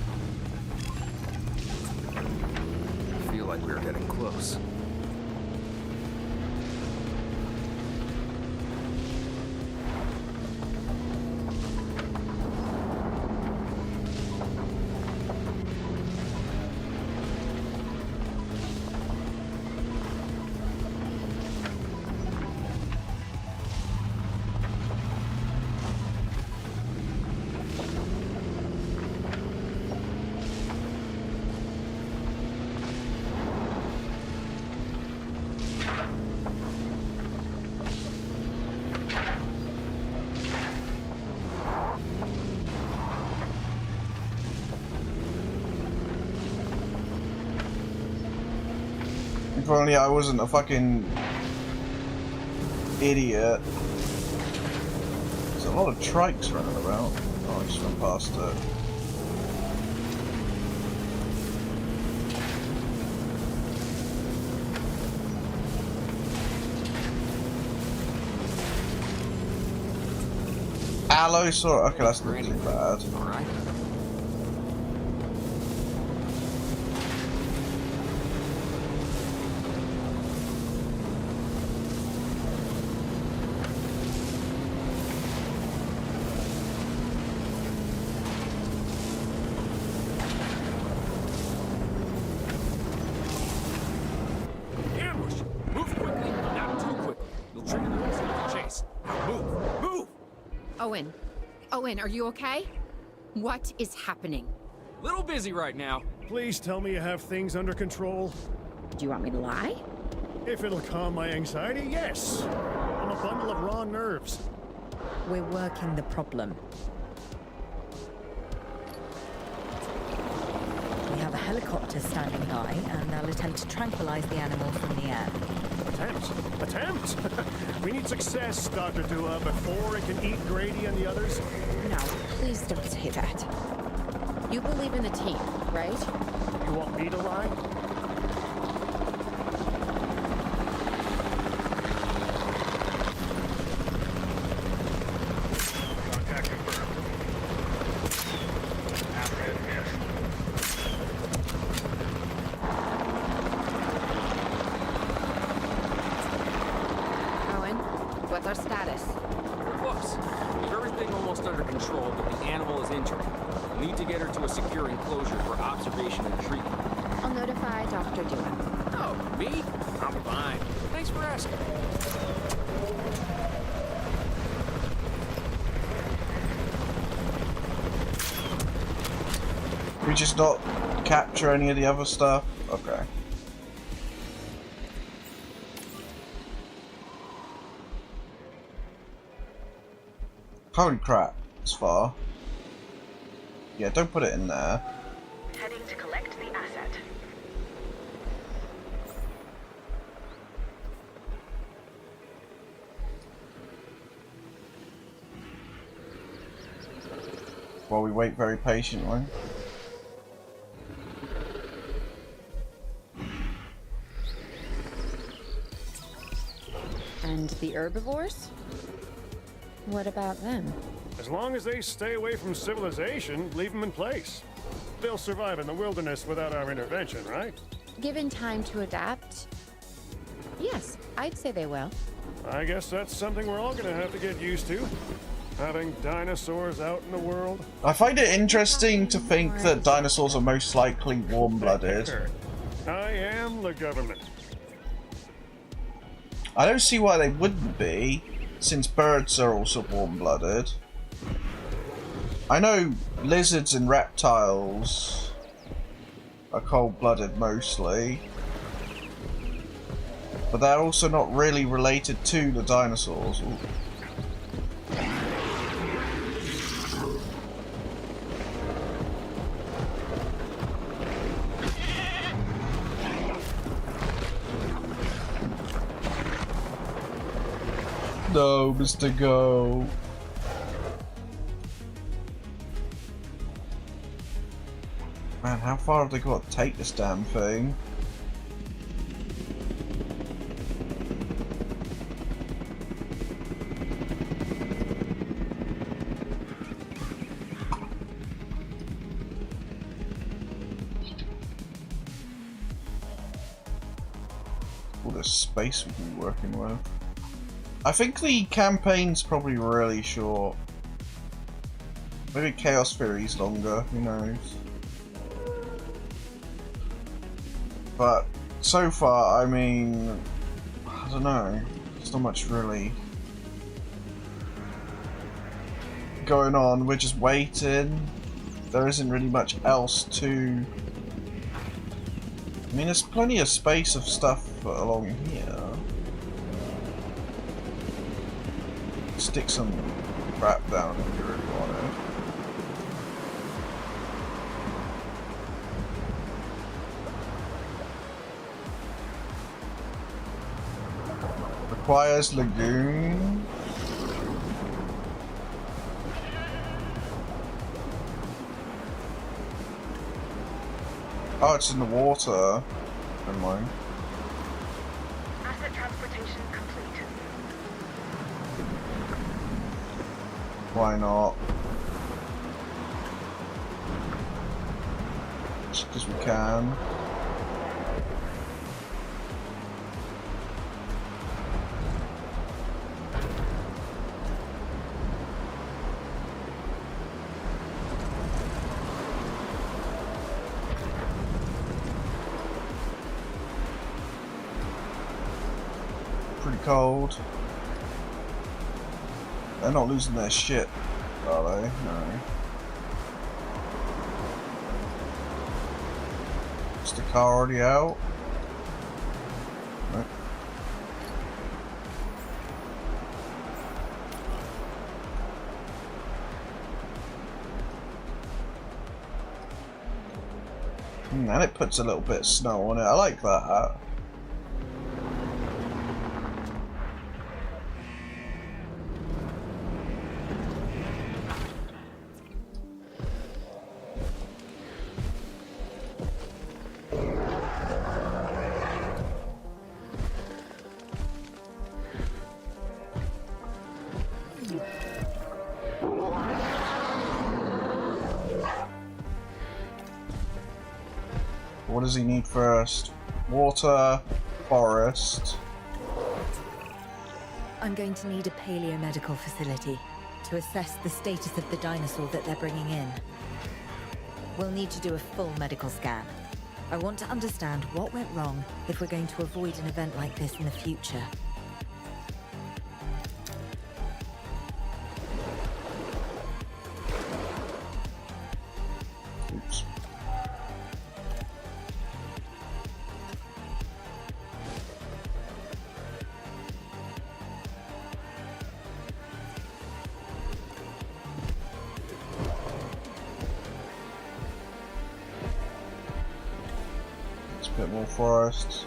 I feel like we're getting close.
If only I wasn't a fucking idiot. There's a lot of trikes running around. Oh, I just went past it. Allosaur. Okay, that's not too bad.
All right. Ambush! Move quickly, not too quick. You'll trigger the rest of the chase. Now move! Move!
Owen. Owen, are you okay? What is happening?
Little busy right now.
Please tell me you have things under control.
Do you want me to lie?
If it'll calm my anxiety, yes. I'm a bundle of raw nerves.
We're working the problem. We have a helicopter standing by, and they'll attempt to tranquilize the animal from the air.
Attempt? We need success, Dr. Dua, before it can eat Grady and the others.
No, please don't say that. You believe in the team, right?
You want me to lie?
Contact confirmed. Apparatus missed.
Owen, what's our status?
We're close. We've everything almost under control, but the animal is injured. We need to get her to a secure enclosure for observation and treatment.
I'll notify Dr. Dua.
Oh, me? I'm fine. Thanks for asking.
We just not capture any of the other stuff? Okay. Holy crap, it's far. Yeah, don't put it in there.
Heading to collect the asset.
While we wait very patiently.
And the herbivores? What about them?
As long as they stay away from civilization, leave them in place. They'll survive in the wilderness without our intervention, right?
Given time to adapt? Yes, I'd say they will.
I guess that's something we're all gonna have to get used to. Having dinosaurs out in the world.
I find it interesting to think that dinosaurs are most likely warm-blooded.
I am the government.
I don't see why they wouldn't be, since birds are also warm-blooded. I know lizards and reptiles are cold-blooded mostly, but they're also not really related to the dinosaurs. Ooh. No, Mr. Go. Man, how far have they got to take this damn thing? All this space we've been working with. I think the campaign's probably really short. Maybe Chaos Fury's longer, who knows. But so far, I mean, I don't know. There's not much really going on. We're just waiting. There isn't really much else to... I mean, there's plenty of space of stuff along here. Stick some crap down if you really want it. Requires lagoon. Oh, it's in the water. Never mind.
Asset transportation complete.
Why not? Just because we can. Pretty cold. They're not losing their shit, are they? No. Is the car already out? No. And it puts a little bit of snow on it. I like that. What does he need first? Water, forest.
I'm going to need a paleomedical facility to assess the status of the dinosaur that they're bringing in. We'll need to do a full medical scan. I want to understand what went wrong if we're going to avoid an event like this in the future.
Oops. bit more forest.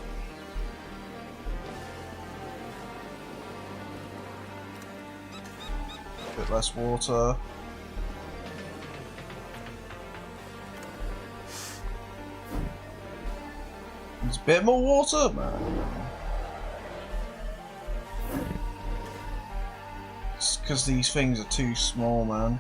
A bit less water. There's a bit more water, man. It's because these things are too small, man.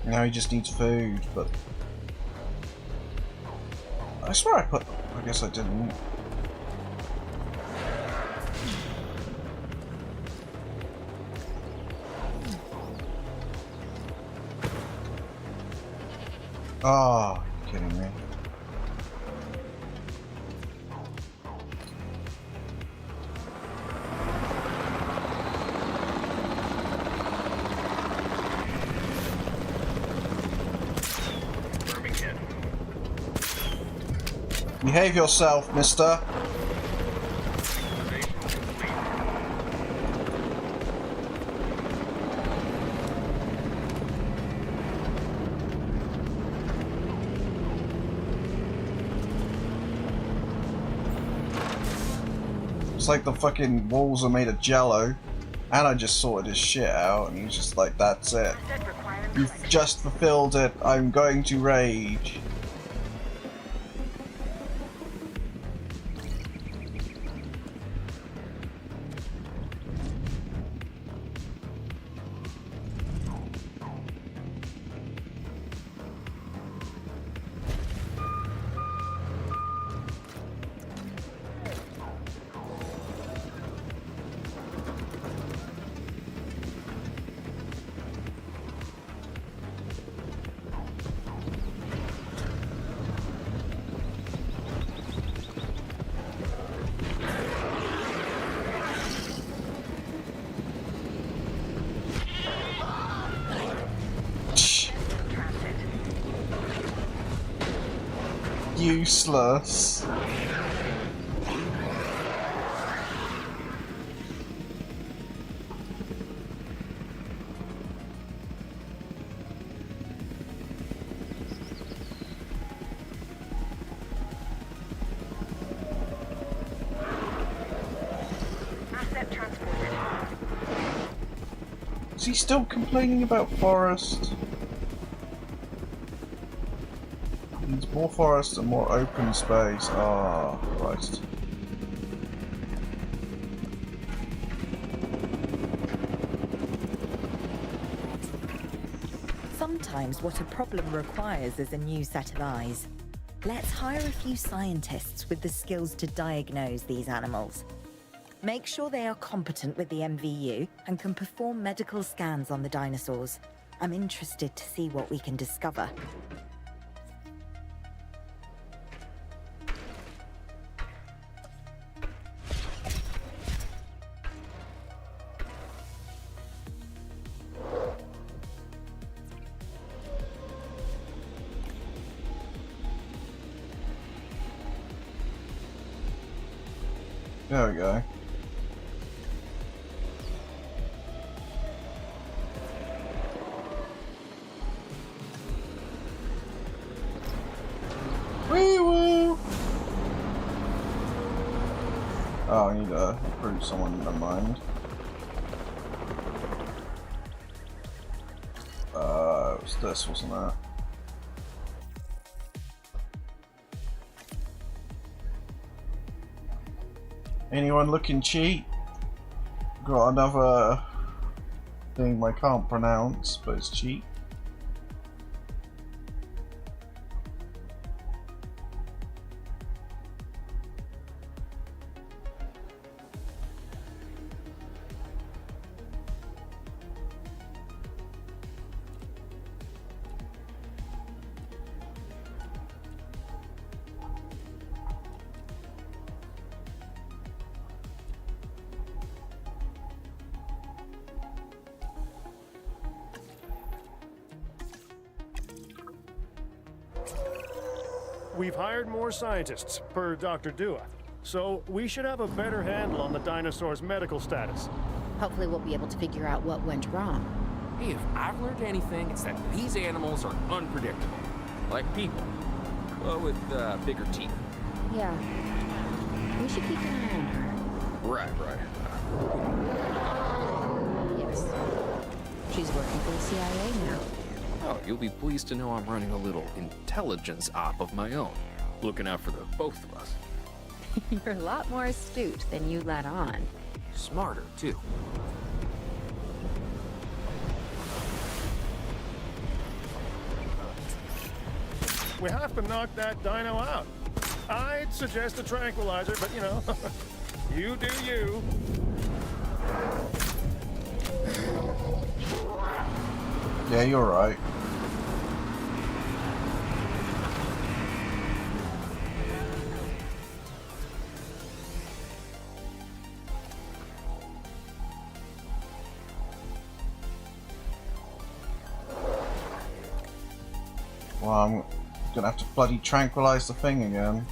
Now he just needs food, but I swear I guess I didn't. Oh, you're kidding me. Behave yourself, mister. It's like the fucking walls are made of jello, and I just sorted his shit out, and he's just like, that's it. You've just fulfilled it, I'm going to rage. Useless.
Asset transported.
Is he still complaining about forest? Needs more forest and more open space. Ah, Christ.
Sometimes what a problem requires is a new set of eyes. Let's hire a few scientists with the skills to diagnose these animals. Make sure they are competent with the MVU and can perform medical scans on the dinosaurs. I'm interested to see what we can discover.
There we go. Wee-woo! Oh, I need to recruit someone, never mind. It was this, wasn't it? Anyone looking cheap? Got another thing I can't pronounce, but it's cheap.
We've hired more scientists, per Dr. Dua, so we should have a better handle on the dinosaur's medical status.
Hopefully we'll be able to figure out what went wrong.
Hey, if I've learned anything, it's that these animals are unpredictable. Like people. But with bigger teeth.
Yeah. We should keep an eye on her.
Right.
Yes. She's working for the CIA now.
Oh, you'll be pleased to know I'm running a little intelligence op of my own. Looking out for the both of us.
You're a lot more astute than you let on.
Smarter, too.
We have to knock that dino out. I'd suggest a tranquilizer, but you know, you do you.
Yeah, you're right. Well, I'm gonna have to bloody tranquilize the thing again.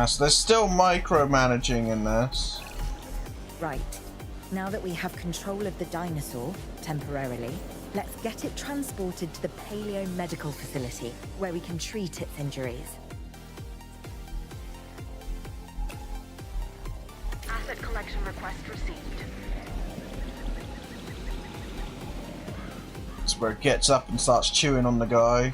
So there's still micromanaging in this.
Right. Now that we have control of the dinosaur, temporarily, let's get it transported to the Paleo Medical Facility, where we can treat its injuries.
Asset collection request received.
It's where it gets up and starts chewing on the guy.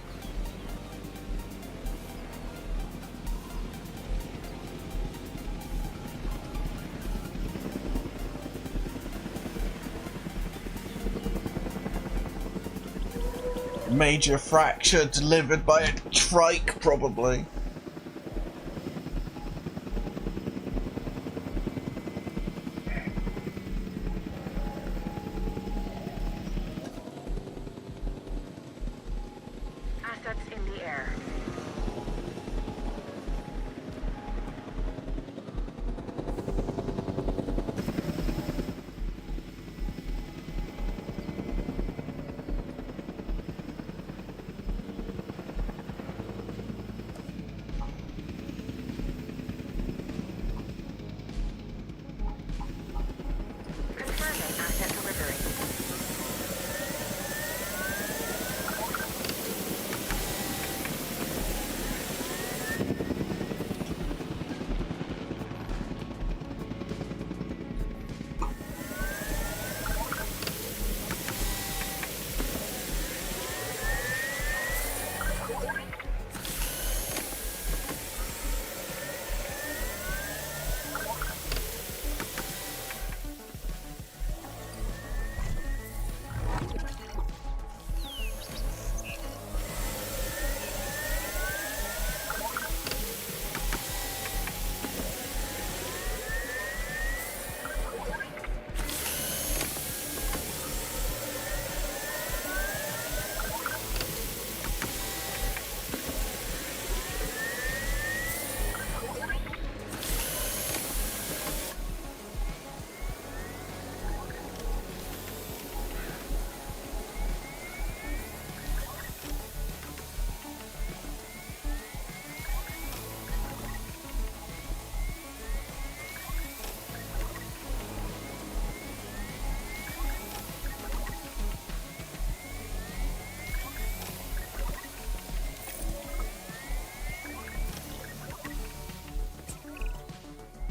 Major fracture delivered by a trike, probably.
Assets in the air.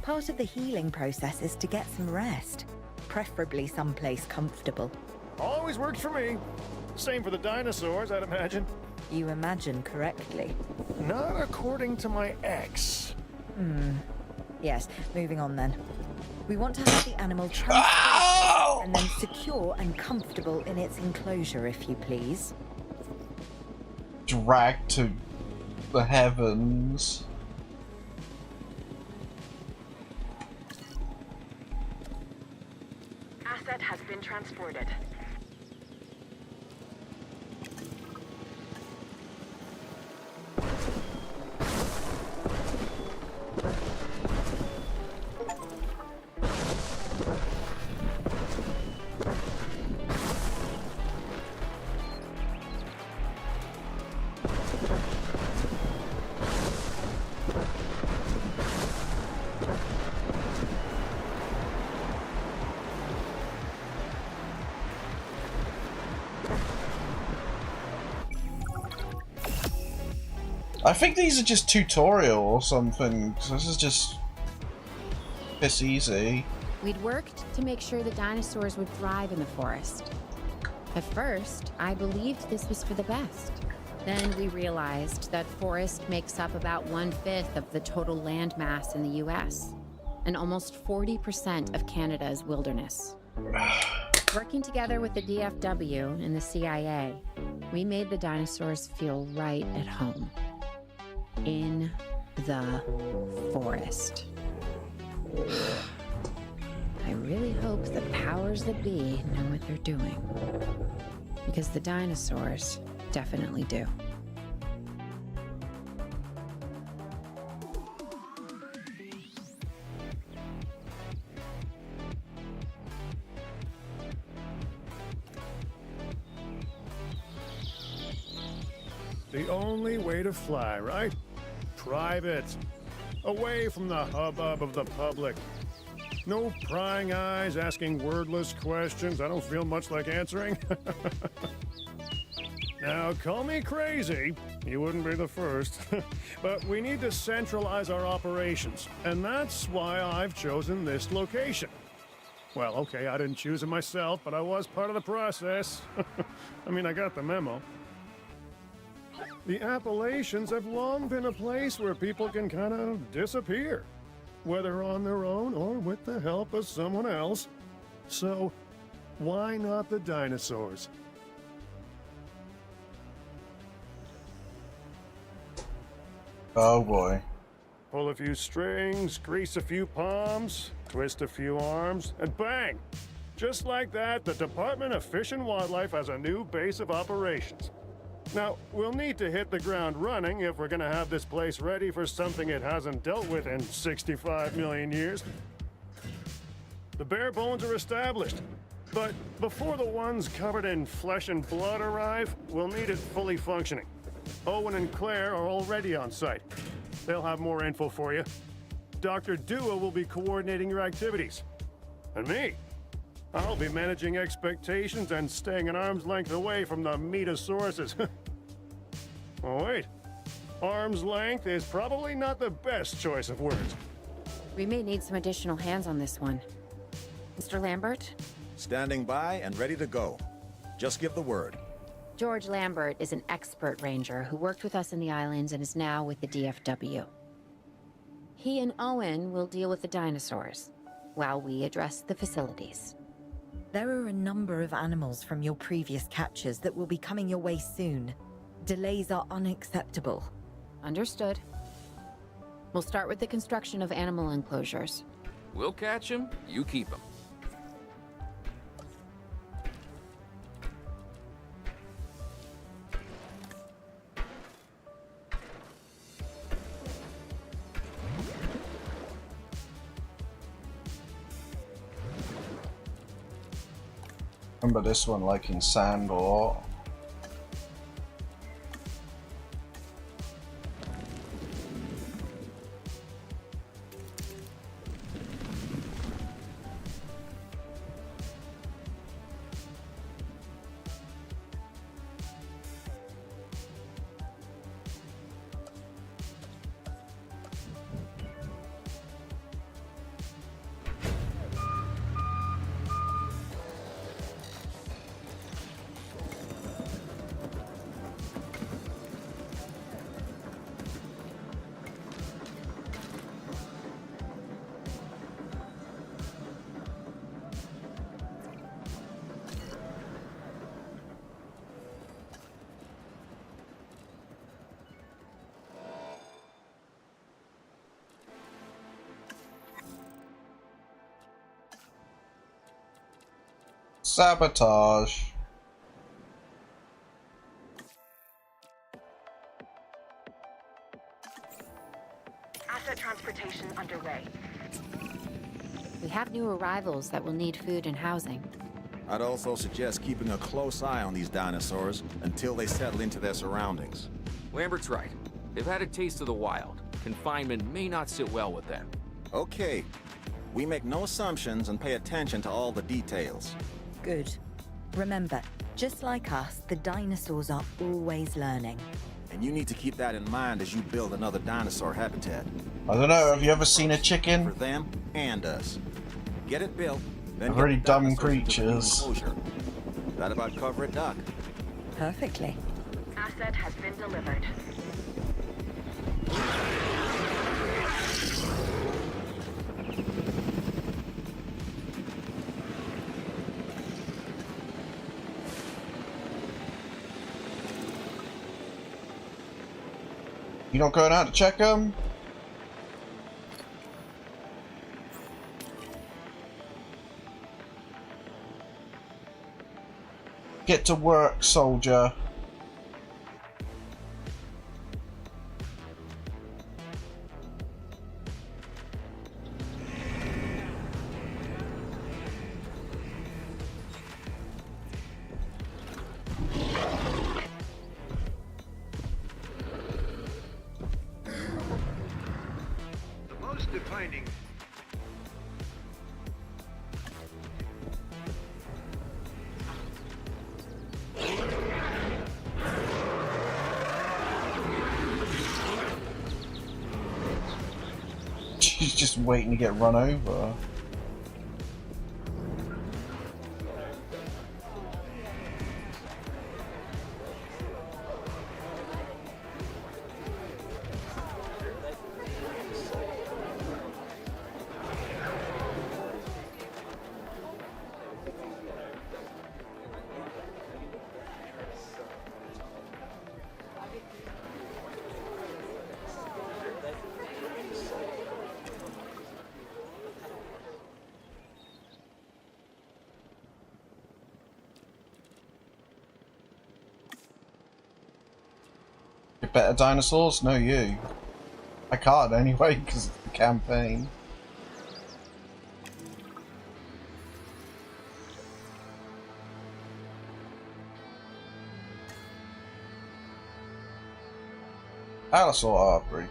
Part of the healing process is to get some rest, preferably someplace comfortable.
Always works for me. Same for the dinosaurs, I'd imagine.
You imagine correctly.
Not according to my ex.
Yes, moving on then. We want to have the animal transported and then secure and comfortable in its enclosure, if you please.
Dragged to the heavens.
Asset has been transported.
I think these are just tutorial or something. So this is just piss easy.
We'd worked to make sure the dinosaurs would thrive in the forest. At first, I believed this was for the best. Then we realized that forest makes up about 1/5 of the total land mass in the US, and almost 40% of Canada's wilderness. Working together with the DFW and the CIA, we made the dinosaurs feel right at home. In the forest. I really hope the powers that be know what they're doing. Because the dinosaurs definitely do.
The only way to fly, right? Private. Away from the hubbub of the public. No prying eyes asking wordless questions I don't feel much like answering. Now, call me crazy. You wouldn't be the first. But we need to centralize our operations. And that's why I've chosen this location. Well, okay, I didn't choose it myself, but I was part of the process. I mean, I got the memo. The Appalachians have long been a place where people can kind of disappear, whether on their own or with the help of someone else. So, why not the dinosaurs?
Oh boy.
Pull a few strings, grease a few palms, twist a few arms, and bang! Just like that, the Department of Fish and Wildlife has a new base of operations. Now, we'll need to hit the ground running if we're gonna have this place ready for something it hasn't dealt with in 65 million years. The bare bones are established, but before the ones covered in flesh and blood arrive, we'll need it fully functioning. Owen and Claire are already on site. They'll have more info for you. Dr. Dua will be coordinating your activities. And me, I'll be managing expectations and staying an arm's length away from the meatosauruses. Oh wait, arm's length is probably not the best choice of words.
We may need some additional hands on this one. Mr. Lambert?
Standing by and ready to go. Just give the word.
George Lambert is an expert ranger who worked with us in the islands and is now with the DFW. He and Owen will deal with the dinosaurs, while we address the facilities.
There are a number of animals from your previous catches that will be coming your way soon. Delays are unacceptable.
Understood. We'll start with the construction of animal enclosures.
We'll catch 'em, you keep 'em.
Remember this one like in sand or... Sabotage.
Asset transportation underway.
We have new arrivals that will need food and housing.
I'd also suggest keeping a close eye on these dinosaurs until they settle into their surroundings.
Lambert's right. They've had a taste of the wild. Confinement may not sit well with them.
Okay. We make no assumptions and pay attention to all the details.
Good. Remember, just like us, the dinosaurs are always learning.
And you need to keep that in mind as you build another dinosaur habitat.
I don't know, have you ever seen a chicken?
For them and us. Get it built, then
They're very
get the
dumb
dinosaurs into the
creatures.
enclosure. That about cover it, Doc?
Perfectly.
Asset has been delivered.
You not going out to check them? Get to work, soldier.
The most defining
She's just waiting to get run over. Better dinosaurs? No, you. I can't anyway because of the campaign. Allosaur artery.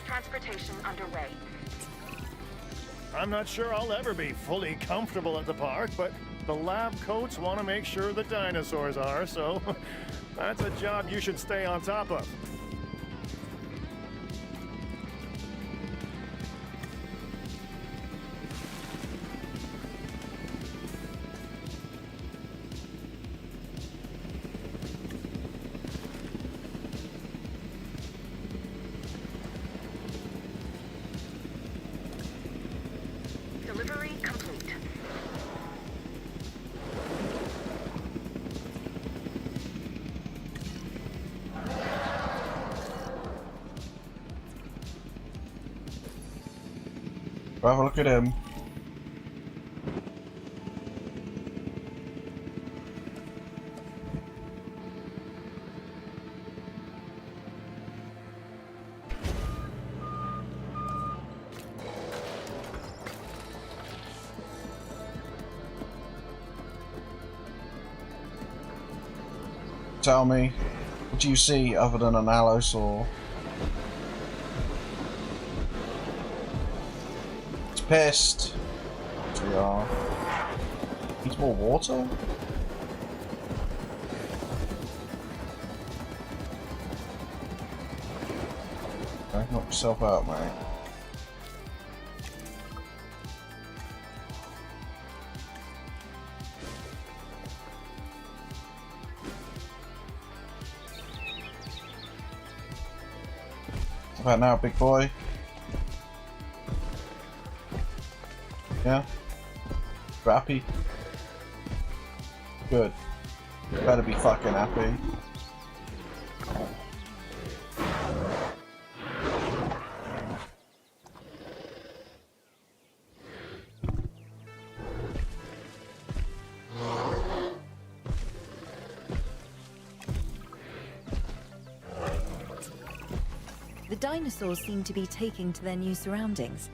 Transportation underway.
I'm not sure I'll ever be fully comfortable at the park, but the lab coats want to make sure the dinosaurs are, so that's a job you should stay on top of.
Delivery complete.
Have a look at him. Tell me, what do you see other than an allosaur? It's pissed. We are. Needs more water? Okay, knock yourself out, mate. About now, big boy. Yeah? You happy? Good. You better be fucking happy.
The dinosaurs seem to be taking to their new surroundings.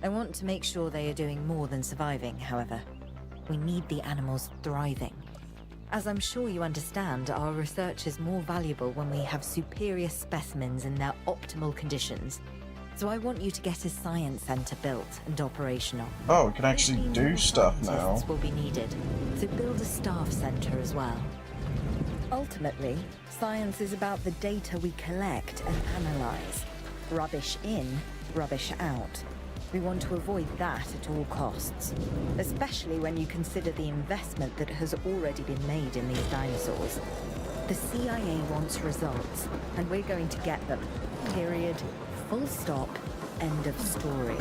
I want to make sure they are doing more than surviving, however. We need the animals thriving. As I'm sure you understand, our research is more valuable when we have superior specimens in their optimal conditions. So I want you to get a science center built and operational.
Oh, we can actually do stuff now.
Scientists will be needed, so build a staff center as well. Ultimately, science is about the data we collect and analyze. Rubbish in, rubbish out. We want to avoid that at all costs, especially when you consider the investment that has already been made in these dinosaurs. The CIA wants results, and we're going to get them. Period. Full stop. End of story.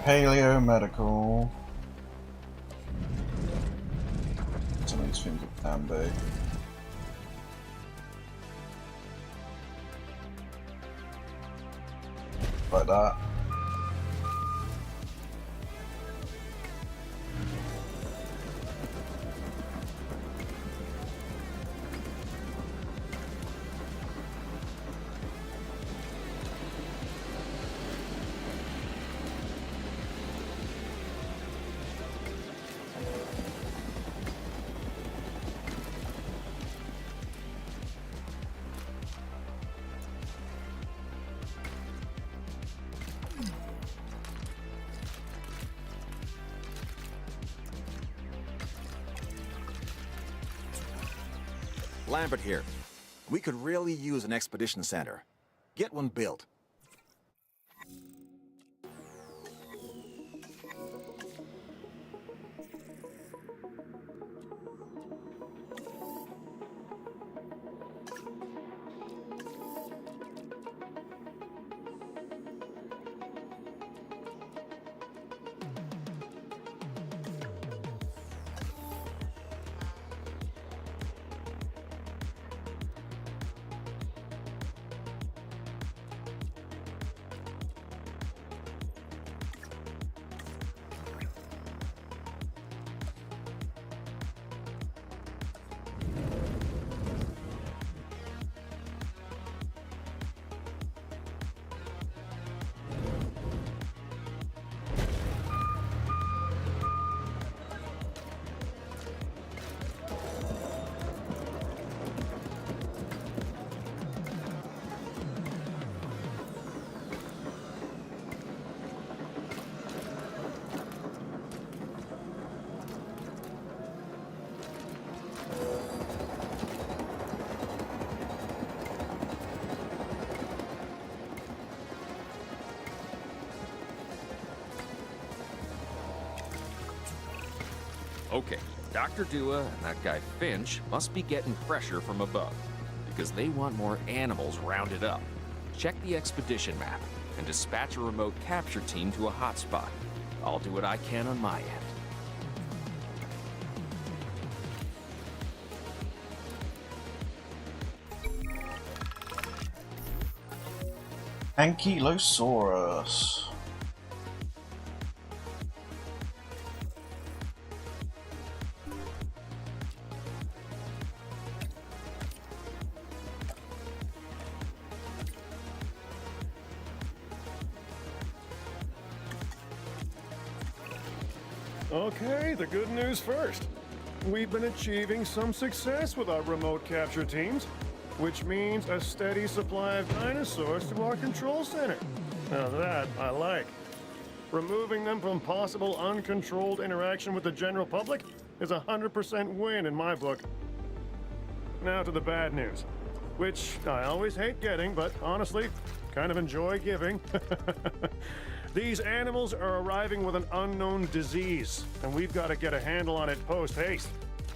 Paleo-medical. Some of these things can be. Like that.
Lambert here. We could really use an expedition center. Get one built.
Okay, Dr. Dua and that guy Finch must be getting pressure from above, because they want more animals rounded up. Check the expedition map and dispatch a remote capture team to a hotspot. I'll do what I can on my end.
Ankylosaurus.
Okay, the good news first. We've been achieving some success with our remote capture teams, which means a steady supply of dinosaurs to our control center. Now that I like. Removing them from possible uncontrolled interaction with the general public is a 100% win in my book. Now to the bad news, which I always hate getting, but honestly, kind of enjoy giving. These animals are arriving with an unknown disease, and we've got to get a handle on it post-haste.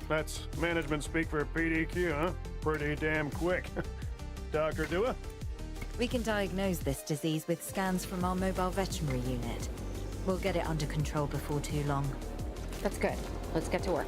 That's management speak for PDQ, huh? Pretty damn quick. Dr. Dua?
We can diagnose this disease with scans from our mobile veterinary unit. We'll get it under control before too long.
That's good. Let's get to work.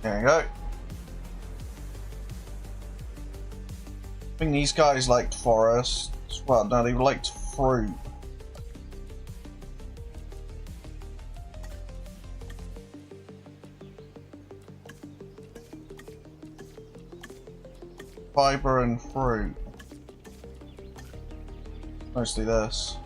There you go. I think these guys liked forests. Well, no, they liked fruit. Fiber and fruit. Mostly this.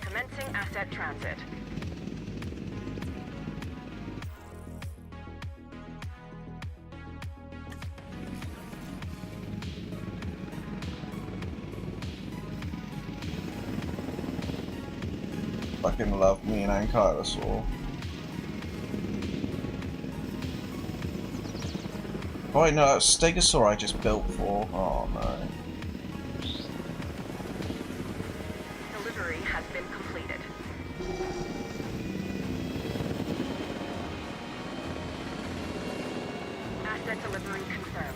Commencing asset transit.
Fucking love me an ankylosaur. Oh wait, no, that's Stegosaur I just built for. Oh no.
Delivery has been completed. Asset delivery confirmed.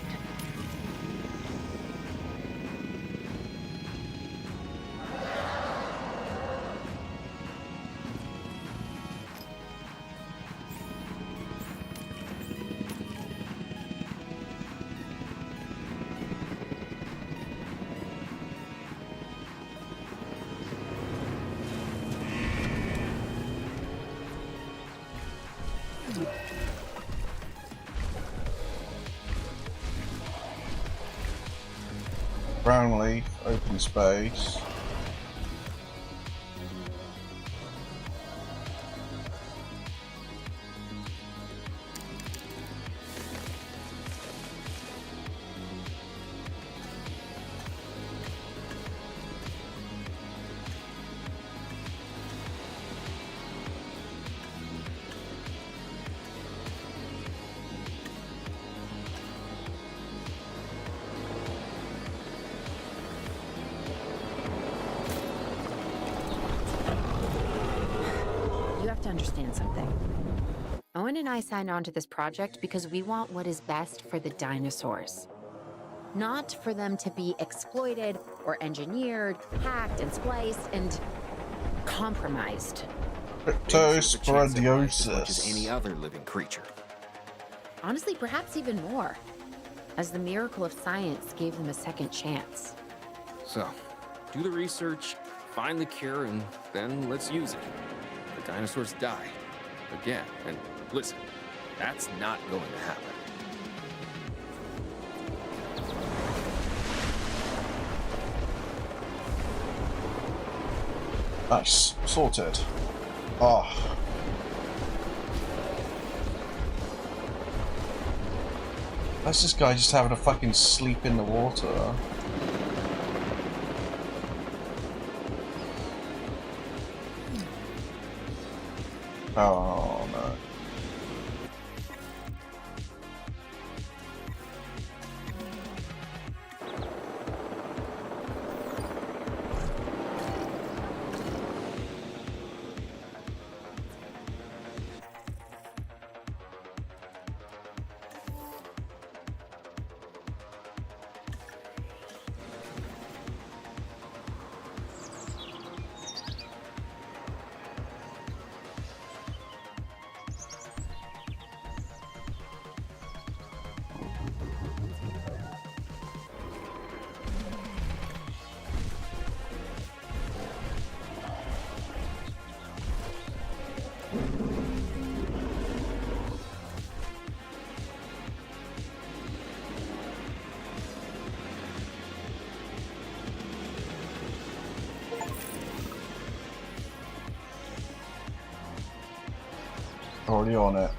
Brown leaf, open space.
To understand something. Owen and I signed on to this project because we want what is best for the dinosaurs. Not for them to be exploited or engineered, hacked and spliced and compromised.
Cryptosporidiosis.
As much as any other living creature.
Honestly, perhaps even more. as the miracle of science gave them a second chance.
So, do the research, find the cure, and then let's use it. The dinosaurs die. Again. And listen, that's not going to happen.
Nice. Sorted. Oh. That's this guy just having a fucking sleep in the water. Oh no. Already on it.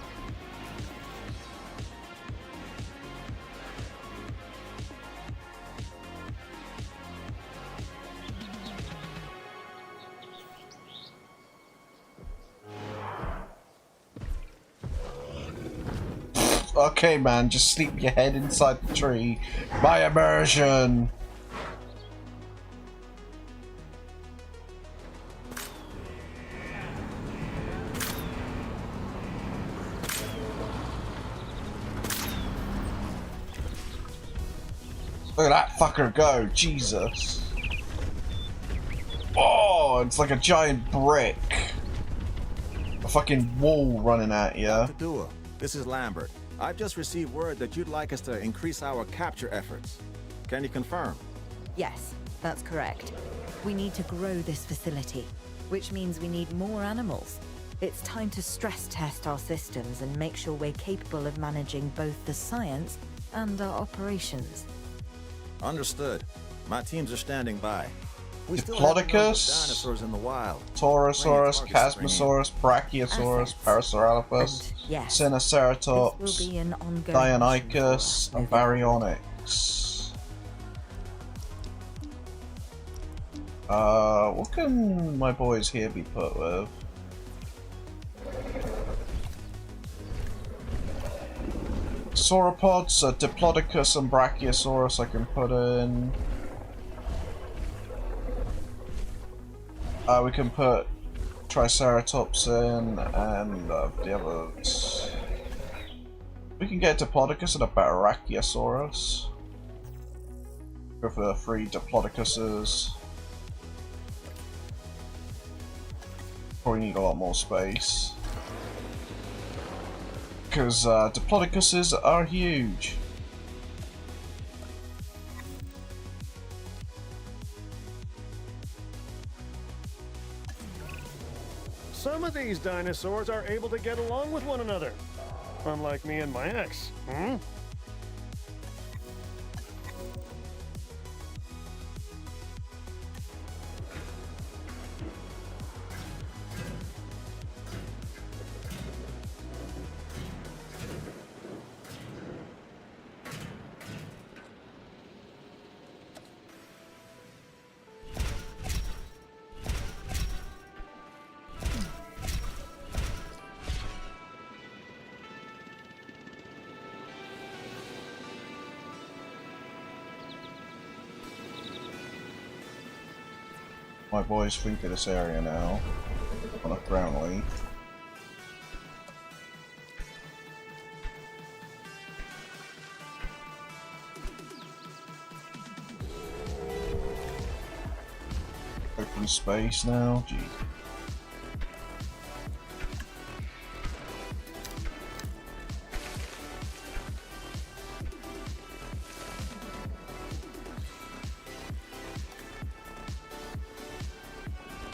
Okay, man, just sleep your head inside the tree. My immersion. Look at that fucker go, Jesus. Oh, it's like a giant brick. A fucking wall running at you.
Mon-Thur, this is Lambert. I've just received word that you'd like us to increase our capture efforts. Can you confirm?
Yes, that's correct. We need to grow this facility, which means we need more animals. It's time to stress test our systems and make sure we're capable of managing both the science and our operations.
Understood. My teams are standing by. We still
Diplodocus,
have dinosaurs in the wild.
Taurosaurus,
Plenty of targets
Chasmosaurus, Brachiosaurus, Parasaurolophus,
And yes,
Sinoceratops,
this will be an ongoing
Deinonychus,
mission
and
for us.
Baryonyx. What can my boys here be put with? Sauropods, Diplodocus and Brachiosaurus I can put in. We can put Triceratops in and the others. We can get Diplodocus and a Brachiosaurus. Go for the 3 Diplodocuses. Probably need a lot more space. Because Diplodocuses are huge.
Some of these dinosaurs are able to get along with one another. Unlike me and my ex.
My boys think of this area now on a ground leaf. Open space now, gee.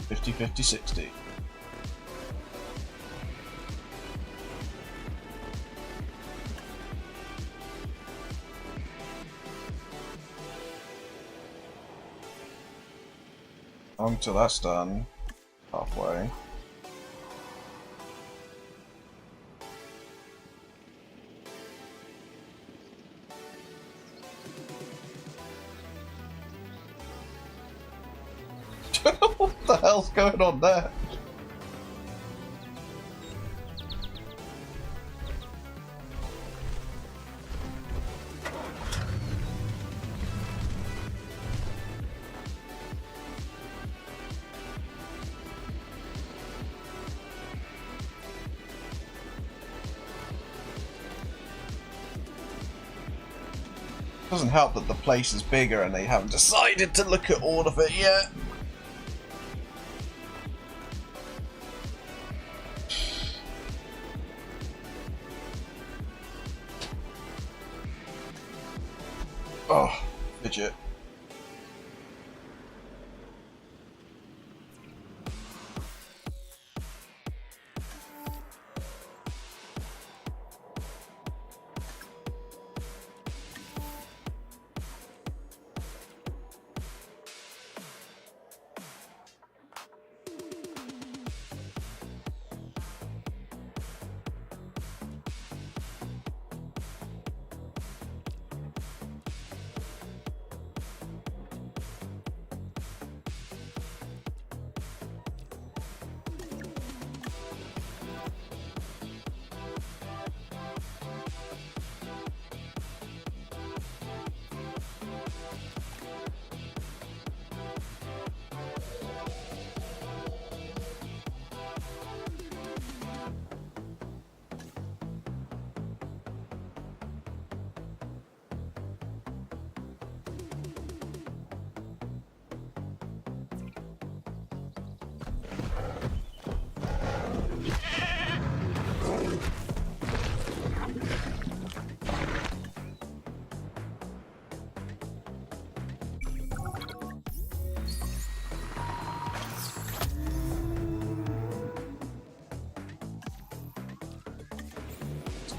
50, 50, 60. Until that's done. Halfway. What the hell's going on there? Doesn't help that the place is bigger and they haven't decided to look at all of it yet. Oh, fidget.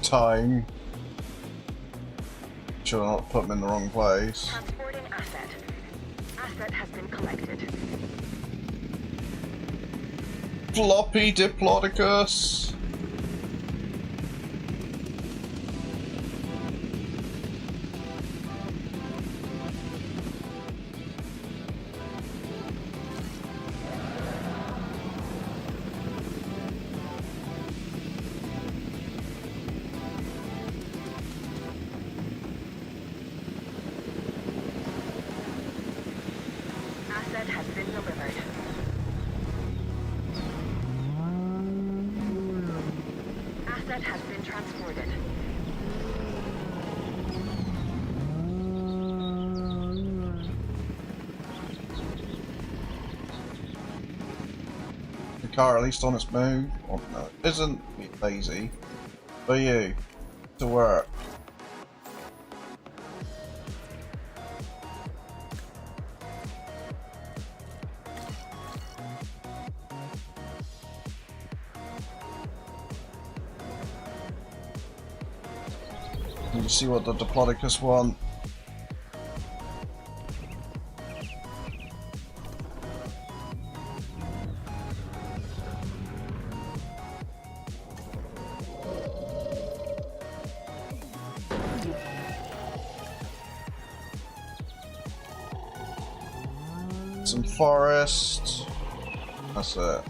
Time. Should I not put them in the wrong place?
Transporting asset. Asset has been collected.
Floppy Diplodocus.
Asset has been delivered. Asset has been transported.
The car at least on its move. Oh, no, it isn't. Be lazy. For you. To work. You see what the Diplodocus want. Some forest. That's it.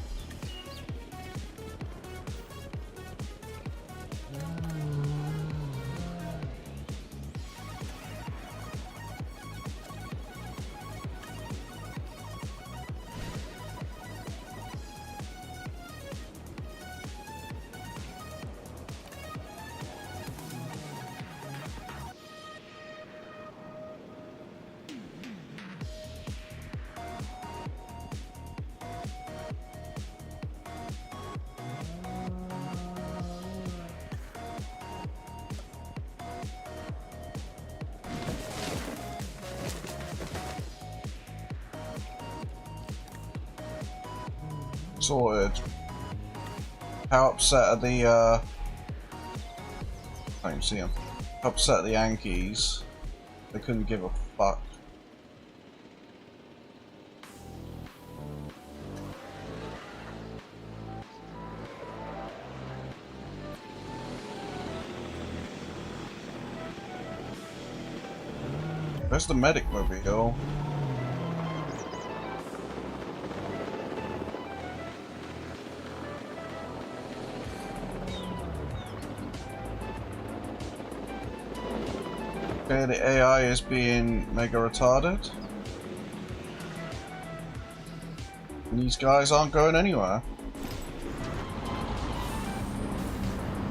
sorted. How upset are the I can't even see them. How upset are the Yankees? They couldn't give a fuck. Where's the medic mobile? Okay, the AI is being mega retarded. And these guys aren't going anywhere.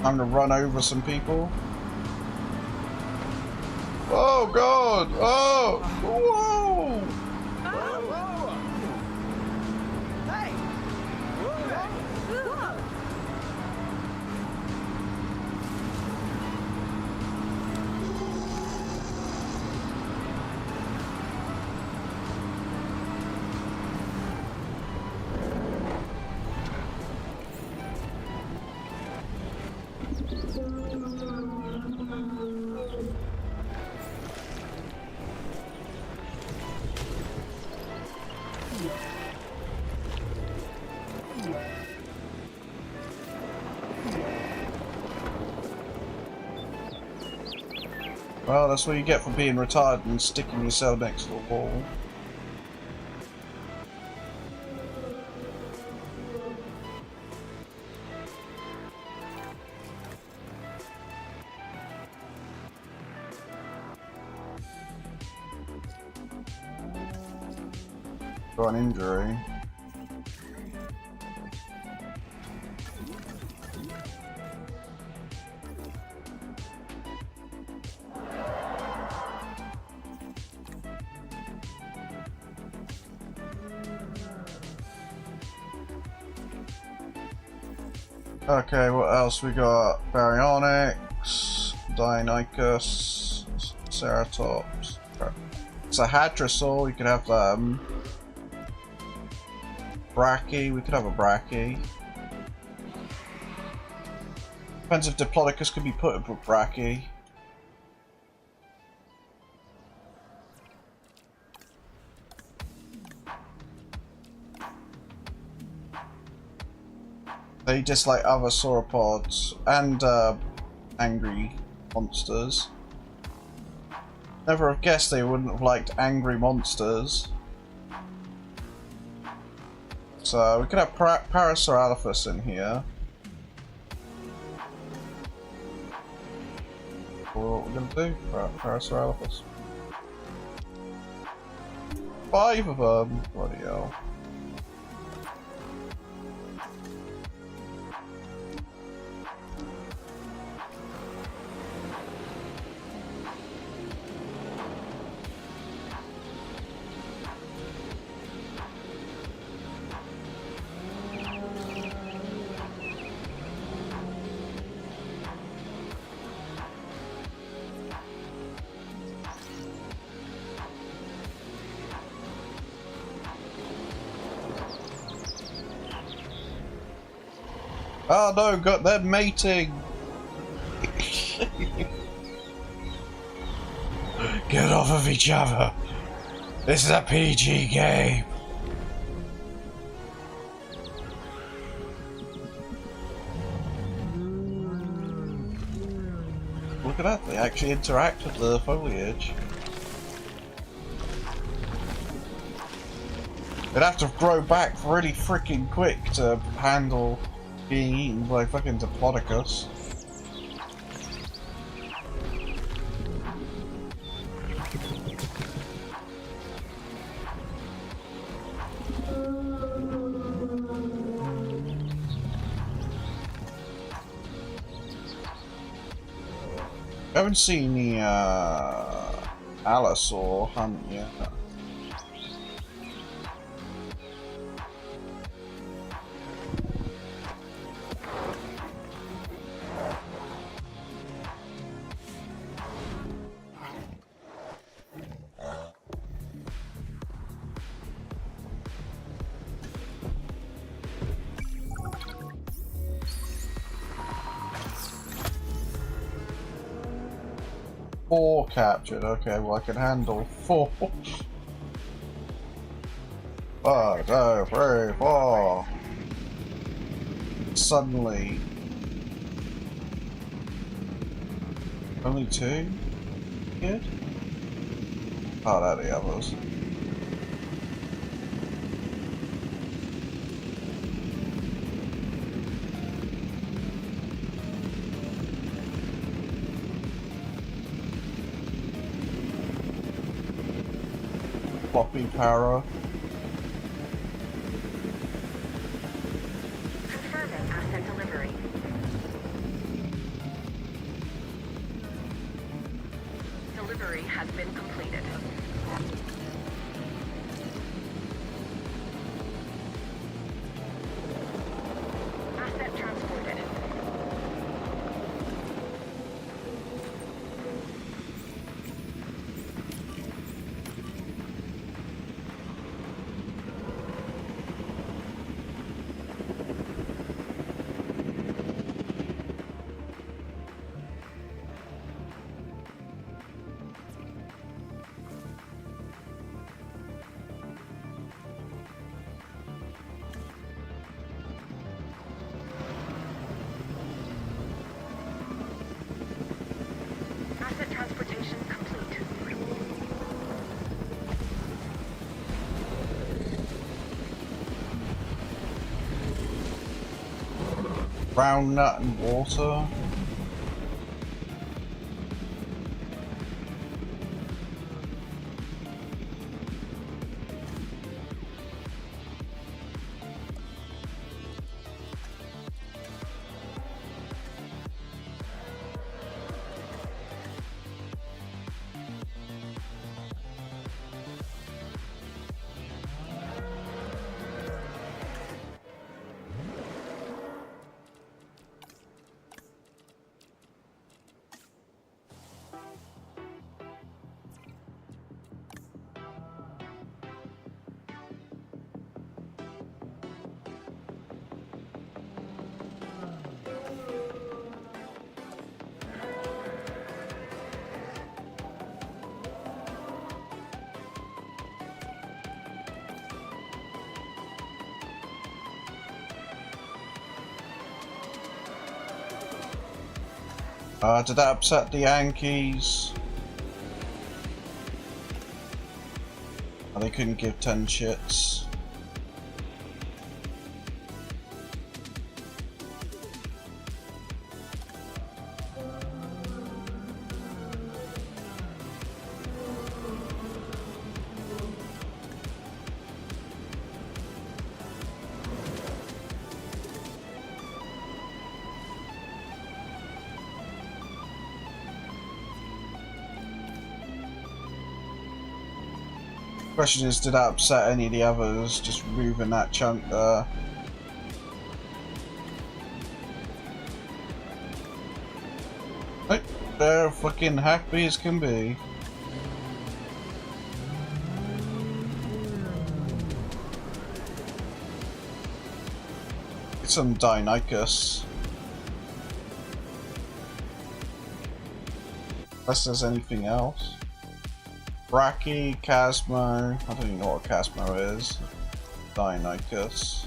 Time to run over some people. Oh god! Oh! Whoa!
Hey!
Well, that's what you get for being retarded and sticking yourself next to the wall. Got an injury. Okay, what else we got? Baryonyx, Deinonychus, Ceratops. It's a Hadrosaur, we could have Brachy, we could have a Brachy. Depends if Diplodocus could be put in with Brachy. They dislike other sauropods and angry monsters. Never have guessed they wouldn't have liked angry monsters. So we could have Parasaurolophus in here. What we're gonna do? Parasaurolophus. 5 of them. Bloody hell. Oh no, got they're mating! Get off of each other! This is a PG game! Look at that, they actually interact with the foliage. They'd have to grow back really freaking quick to handle being eaten by fucking Diplodocus. I haven't seen the Allosaur hunt yet. 4 captured. Okay, well I can handle 4. 5, 2, 3, 4. Suddenly, only 2? Good. Oh, there are the others. Floppy para.
Confirming asset delivery. Delivery has been completed. Asset transported. Asset transportation complete.
Brown nut and water. Did that upset the Yankees? Oh, they couldn't give 10 shits. Question is, did that upset any of the others? Just removing that chunk there. Nope, they're fucking happy as can be. Get some Deinonychus. Unless there's anything else. Brachy, Casmo, I don't even know what Casmo is. Deinonychus.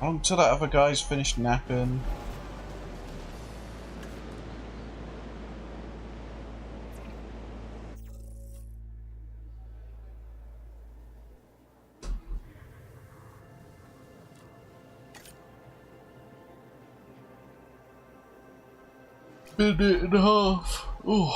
Until that other guy's finished napping. Minute and a half. Ooh.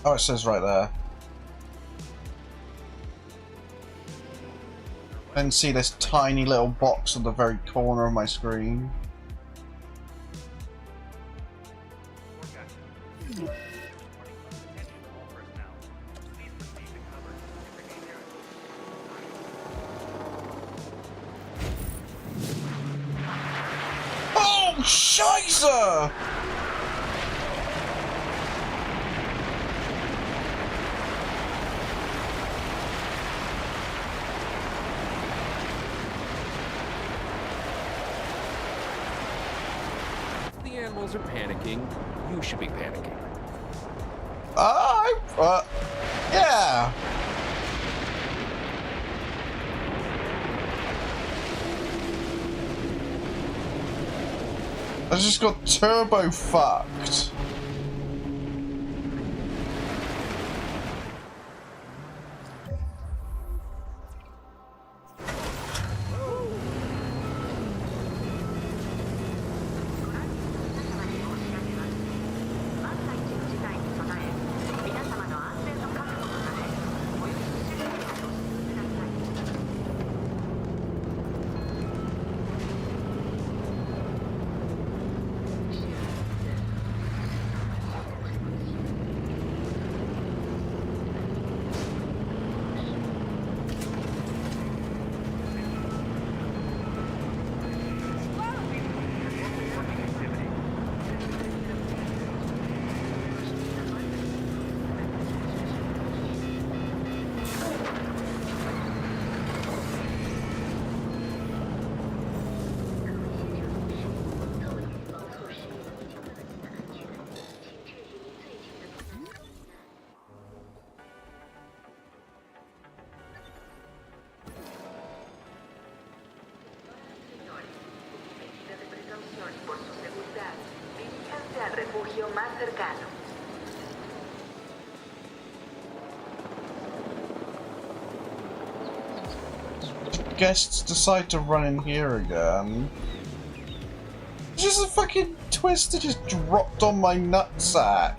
Oh, it says right there. I can see this tiny little box on the very corner of my screen. Oh, Scheiße!
The animals are panicking. You should be panicking.
Yeah. I just got turbo fucked. Guests decide to run in here again. It's just a fucking twister just dropped on my nutsack.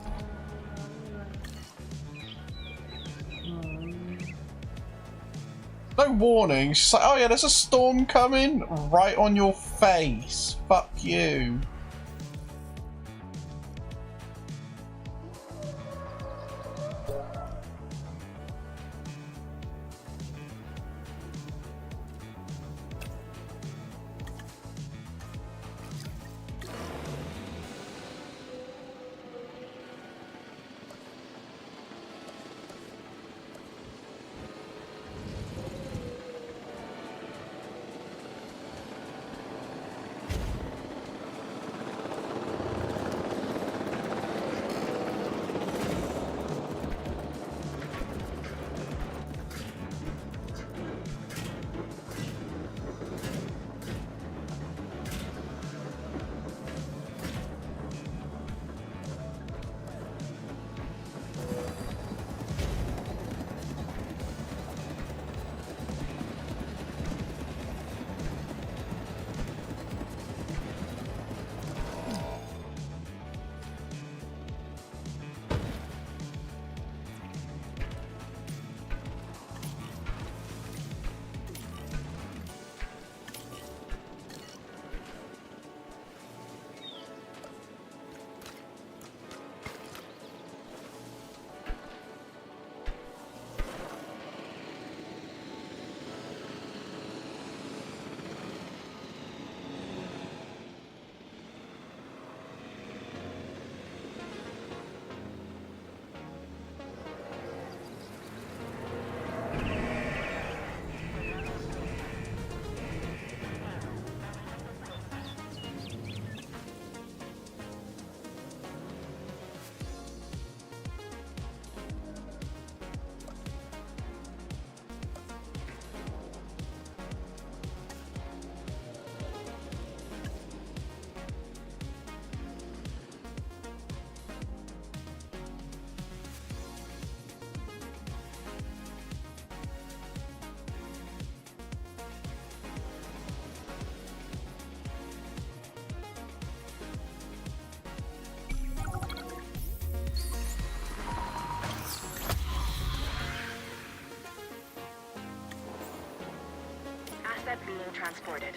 No warning. She's like, oh yeah, there's a storm coming right on your face. Fuck you.
transported.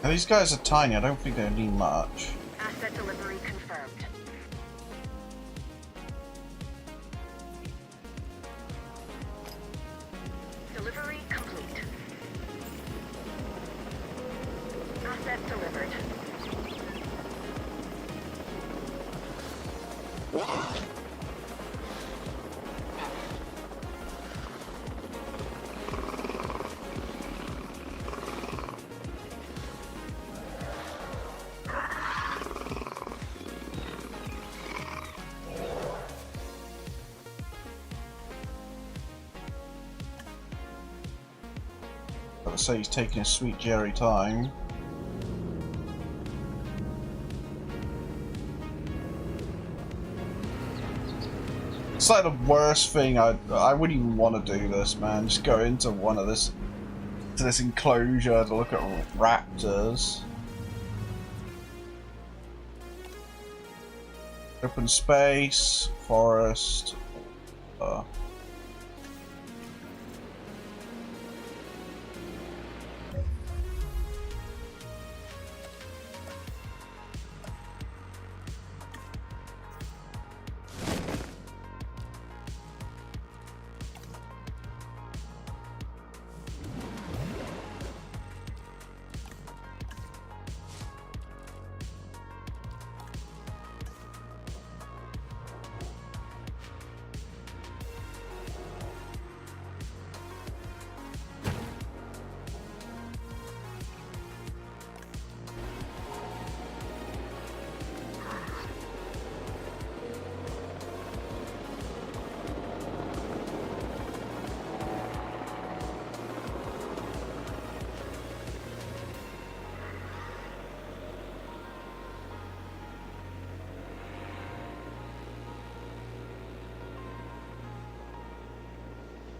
Now, these guys are tiny, I don't think they need much.
Asset delivery confirmed. Delivery complete. Asset delivered.
I'd say he's taking his sweet Jerry time. It's like the worst thing. I wouldn't even want to do this, man. Just go into this enclosure to look at raptors. Open space, forest.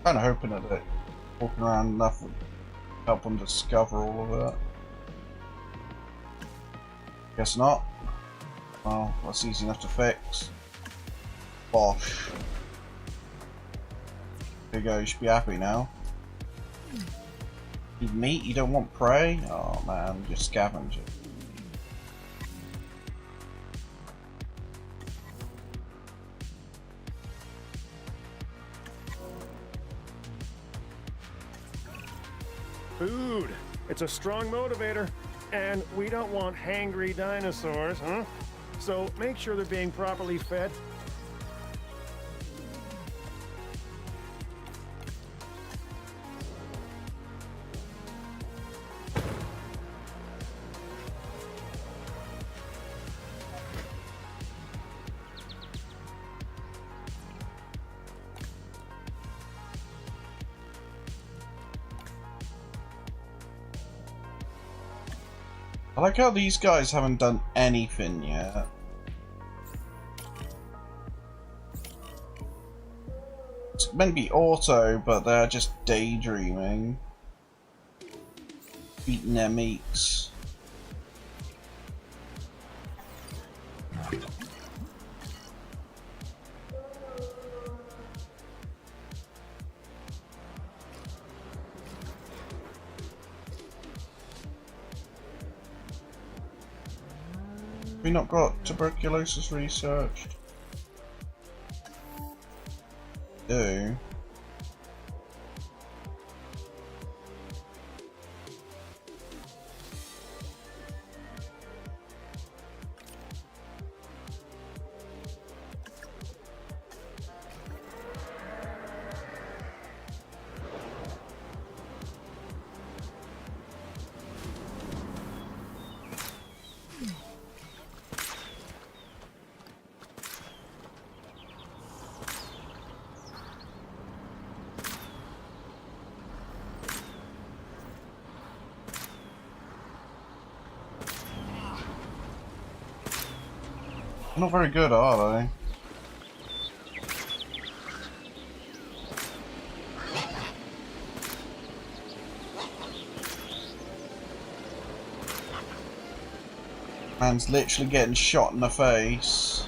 Kind of hoping that walking around enough would help them discover all of that. Guess not. Well, that's easy enough to fix. Bosh. There you go, you should be happy now. Need meat? You don't want prey? Oh man, you're scavenging.
Food. It's a strong motivator. And we don't want hangry dinosaurs, huh? So make sure they're being properly fed.
I like how these guys haven't done anything yet. It's meant to be auto, but they're just daydreaming. Beating their meats. We not got tuberculosis researched? Do. Not very good, are they? Man's literally getting shot in the face.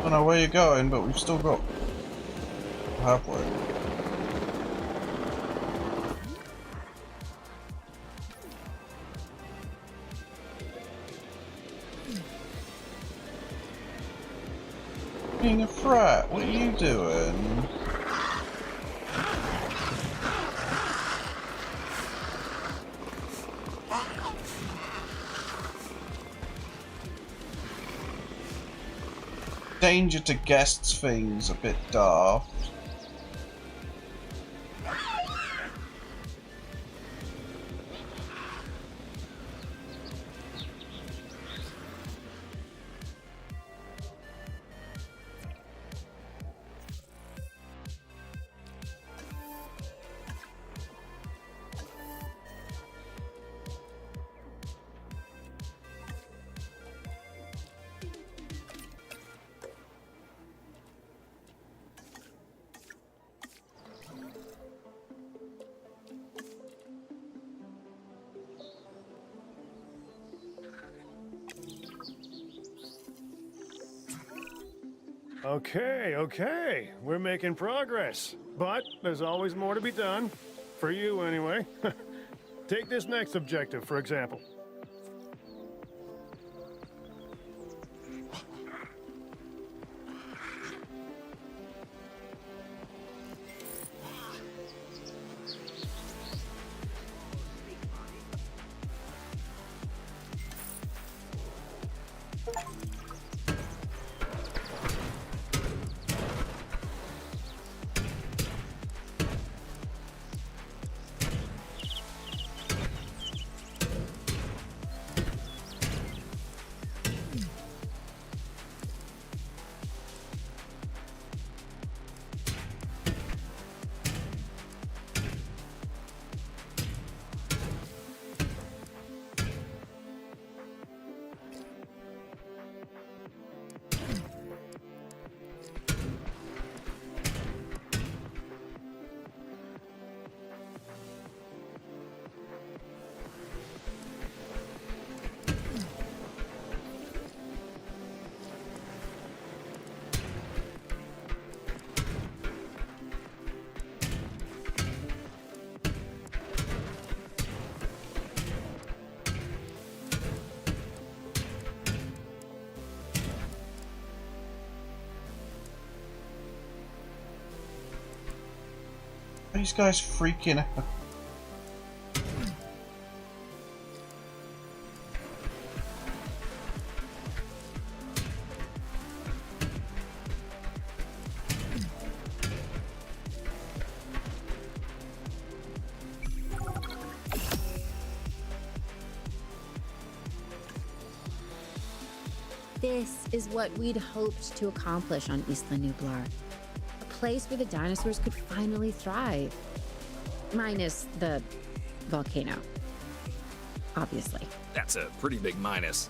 don't know where you're going, but we've still got halfway. Being a frat, what are you doing? Danger to guests thing's a bit daft.
Okay, we're making progress. But there's always more to be done. For you, anyway. Take this next objective, for example.
These guys freaking out.
This is what we'd hoped to accomplish on Isla Nublar. A place where the dinosaurs could finally thrive. Minus the volcano. Obviously.
That's a pretty big minus.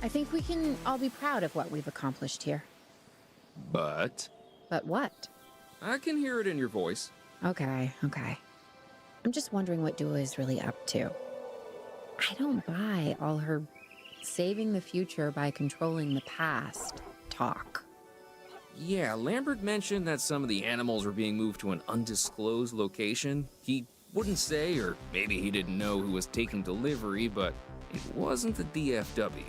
I think we can all be proud of what we've accomplished here.
But
what?
I can hear it in your voice.
Okay. I'm just wondering what Dua is really up to. I don't buy all her saving the future by controlling the past talk.
Yeah, Lambert mentioned that some of the animals were being moved to an undisclosed location. He wouldn't say, or maybe he didn't know who was taking delivery, but it wasn't the DFW.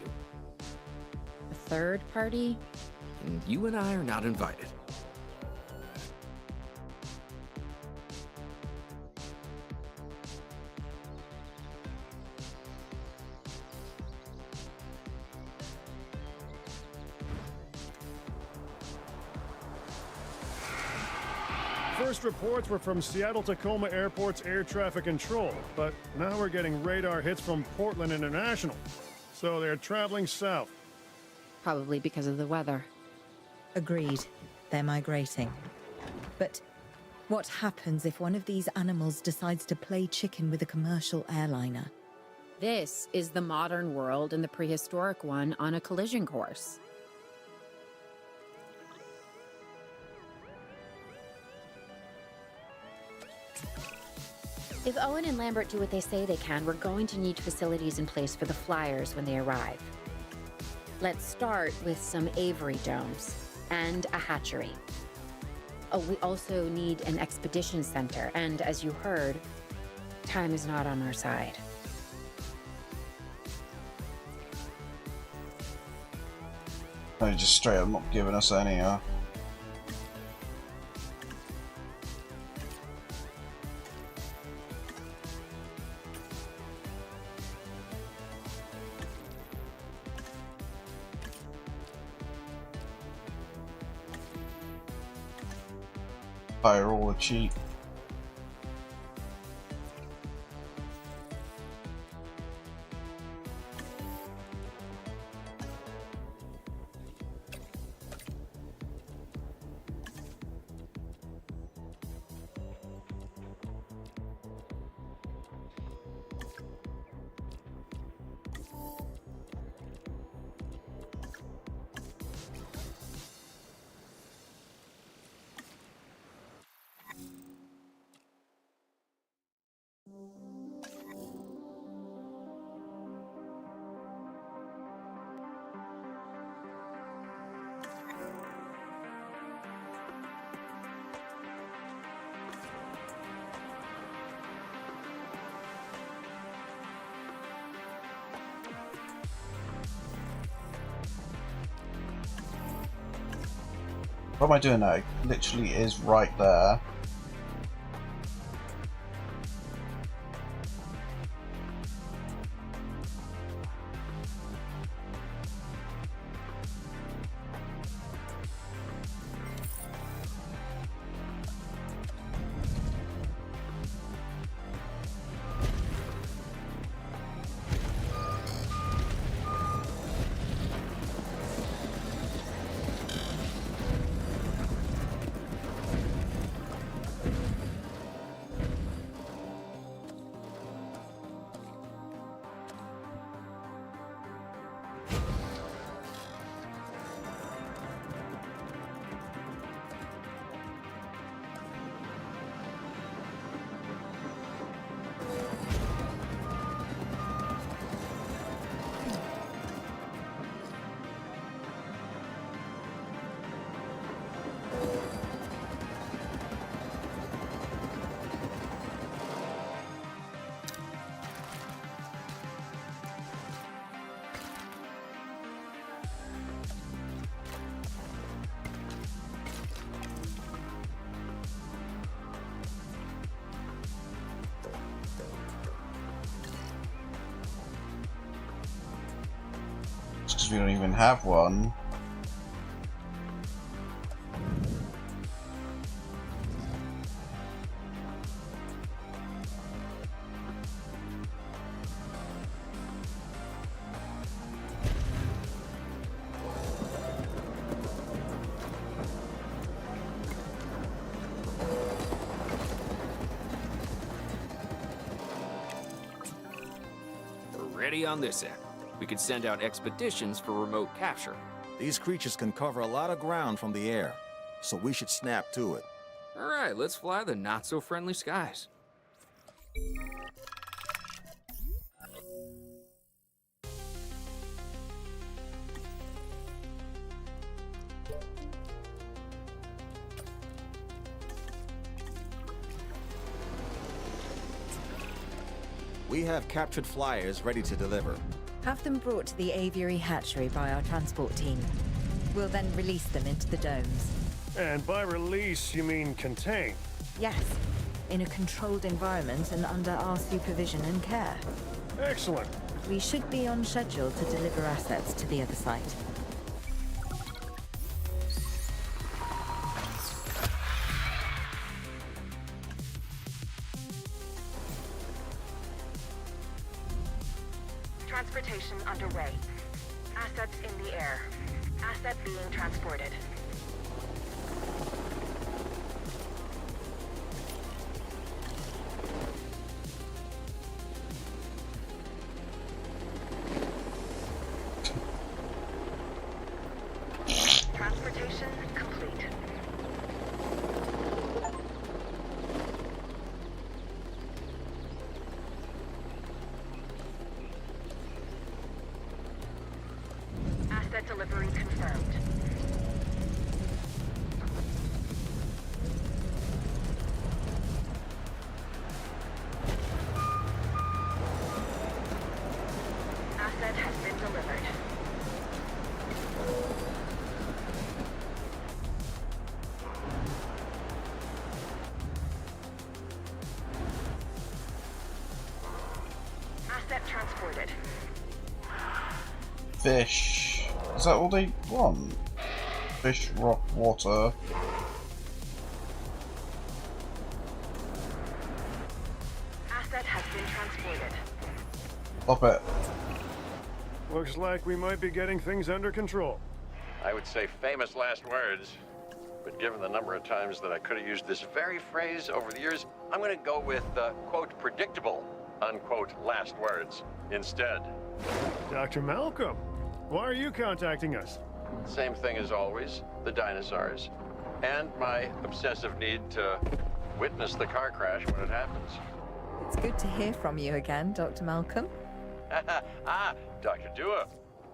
A third party?
And you and I are not invited.
First reports were from Seattle-Tacoma Airport's air traffic control, but now we're getting radar hits from Portland International. So they're traveling south.
Probably because of the weather.
Agreed. They're migrating. But what happens if one of these animals decides to play chicken with a commercial airliner?
This is the modern world and the prehistoric one on a collision course. If Owen and Lambert do what they say they can, we're going to need facilities in place for the flyers when they arrive. Let's start with some Avery domes. and a hatchery. Oh, we also need an expedition center, and as you heard, time is not on our side.
They're just straight up not giving us any, Fire all the cheap. What am I doing now? It literally is right there. Because we don't even have one.
We're ready on this end. We could send out expeditions for remote capture.
These creatures can cover a lot of ground from the air, so we should snap to it.
All right, let's fly the not-so-friendly skies.
We have captured flyers ready to deliver.
Have them brought to the aviary hatchery by our transport team. We'll then release them into the domes.
And by release, you mean contain?
Yes, in a controlled environment and under our supervision and care.
Excellent.
We should be on schedule to deliver assets to the other site.
Transportation underway. Assets in the air. Asset being transported. Transportation complete. Asset delivery confirmed.
fish. Is that all they want? Fish, rock, water.
Asset has been transported.
Stop it.
Looks like we might be getting things under control.
I would say famous last words, but given the number of times that I could have used this very phrase over the years, I'm going to go with, quote, predictable, unquote, last words instead.
Dr. Malcolm, why are you contacting us?
Same thing as always, the dinosaurs, and my obsessive need to witness the car crash when it happens.
It's good to hear from you again, Dr. Malcolm.
Dr. Dua,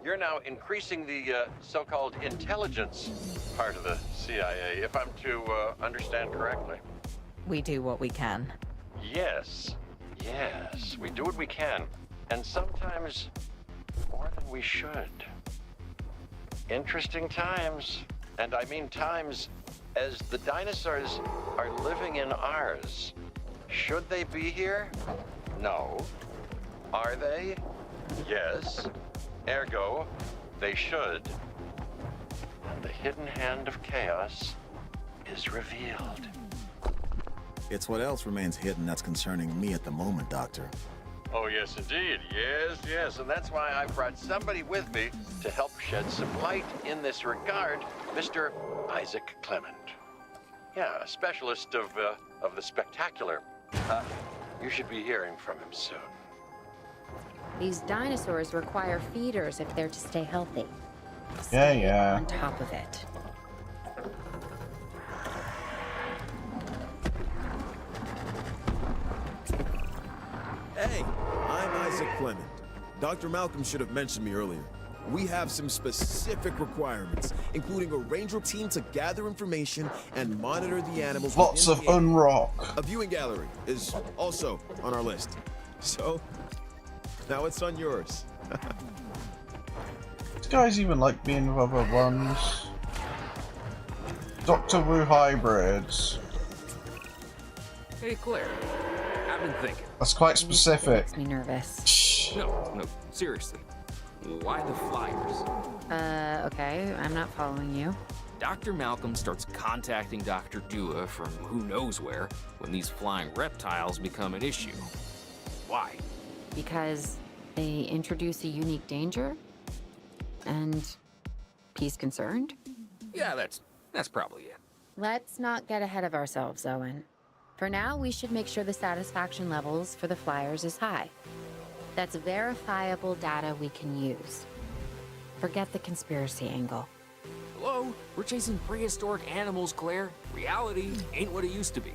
you're now increasing the so-called intelligence part of the CIA, if I'm to understand correctly.
We do what we can.
Yes, we do what we can, and sometimes more than we should. Interesting times, and I mean times as the dinosaurs are living in ours. Should they be here? No. Are they? Yes. Ergo, they should. And the hidden hand of chaos is revealed.
It's what else remains hidden that's concerning me at the moment, Doctor.
Oh, yes, indeed. Yes. And that's why I brought somebody with me to help shed some light in this regard, Mr. Isaac Clement. Yeah, a specialist of the spectacular. You should be hearing from him soon.
These dinosaurs require feeders if they're to stay healthy. Stay
Yeah.
on top of it.
Hey, I'm Isaac Clement. Dr. Malcolm should have mentioned me earlier. We have some specific requirements, including a ranger team to gather information and monitor the animals.
Lots of unrock.
A viewing gallery is also on our list. So, now it's on yours.
These guys even like being with other ones. Doctor Wu hybrids.
Hey, Claire. I've been thinking.
That's quite specific.
Makes me nervous.
No, seriously. Why the flyers?
Okay, I'm not following you.
Dr. Malcolm starts contacting Dr. Dua from who knows where when these flying reptiles become an issue. Why?
Because they introduce a unique danger? And he's concerned?
Yeah, that's probably it.
Let's not get ahead of ourselves, Owen. For now, we should make sure the satisfaction levels for the flyers is high. That's verifiable data we can use. Forget the conspiracy angle.
Hello? We're chasing prehistoric animals, Claire. Reality ain't what it used to be.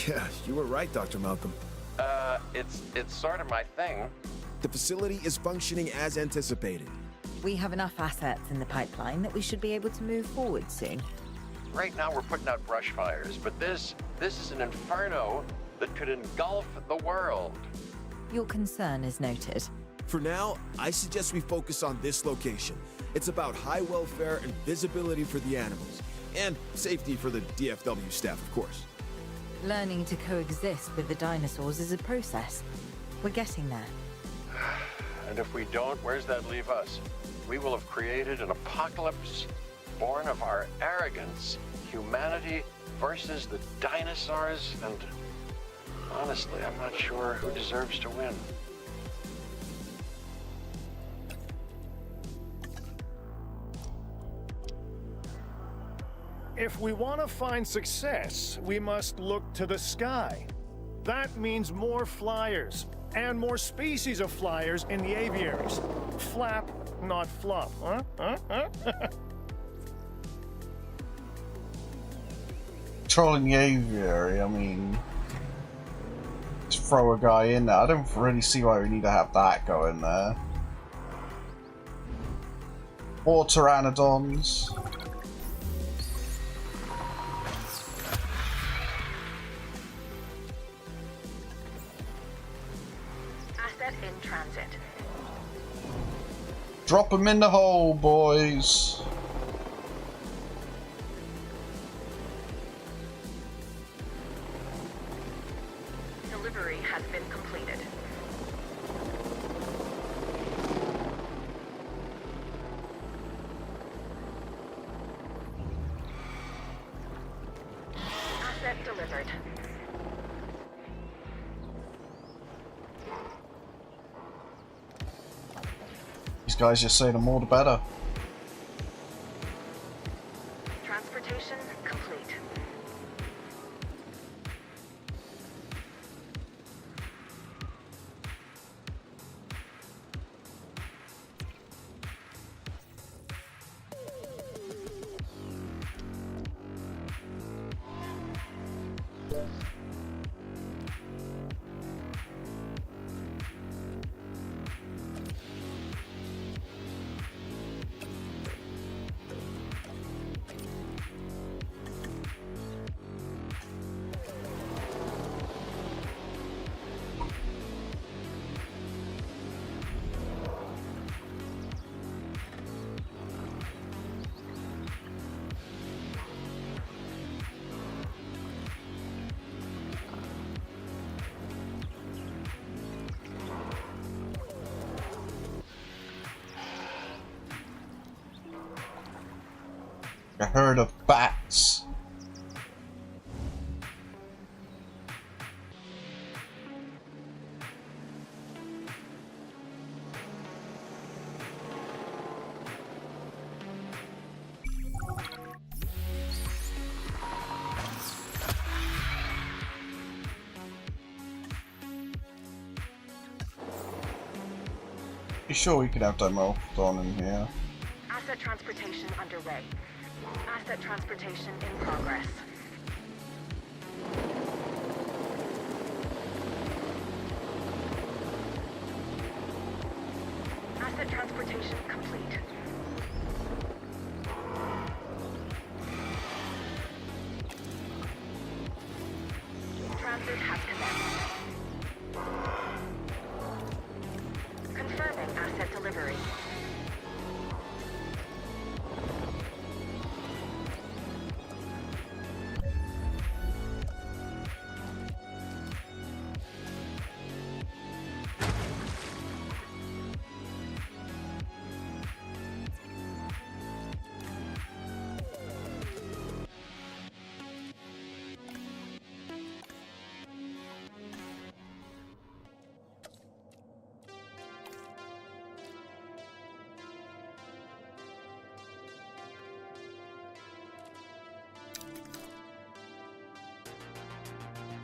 Yeah, you were right, Dr. Malcolm.
It's sort of my thing.
The facility is functioning as anticipated.
We have enough assets in the pipeline that we should be able to move forward soon.
Right now we're putting out brush fires, but this is an inferno that could engulf the world.
Your concern is noted.
For now, I suggest we focus on this location. It's about high welfare and visibility for the animals, and safety for the DFW staff, of course.
Learning to coexist with the dinosaurs is a process. We're getting there.
And if we don't, where's that leave us? We will have created an apocalypse born of our arrogance, humanity versus the dinosaurs, and honestly, I'm not sure who deserves to win.
If we want to find success, we must look to the sky. That means more flyers, and more species of flyers in the aviaries. Flap, not flop, huh?
Trolling the aviary, I mean... Just throw a guy in there. I don't really see why we need to have that go in there. More pteranodons.
Asset in transit.
Drop them in the hole, boys.
delivery has been completed. Asset delivered.
These guys just say the more the better.
Transportation complete.
A herd of bats. You sure we could have that marathon in here?
Asset transportation underway. Asset transportation in progress. Asset transportation complete. Transit has commenced. Confirming asset delivery.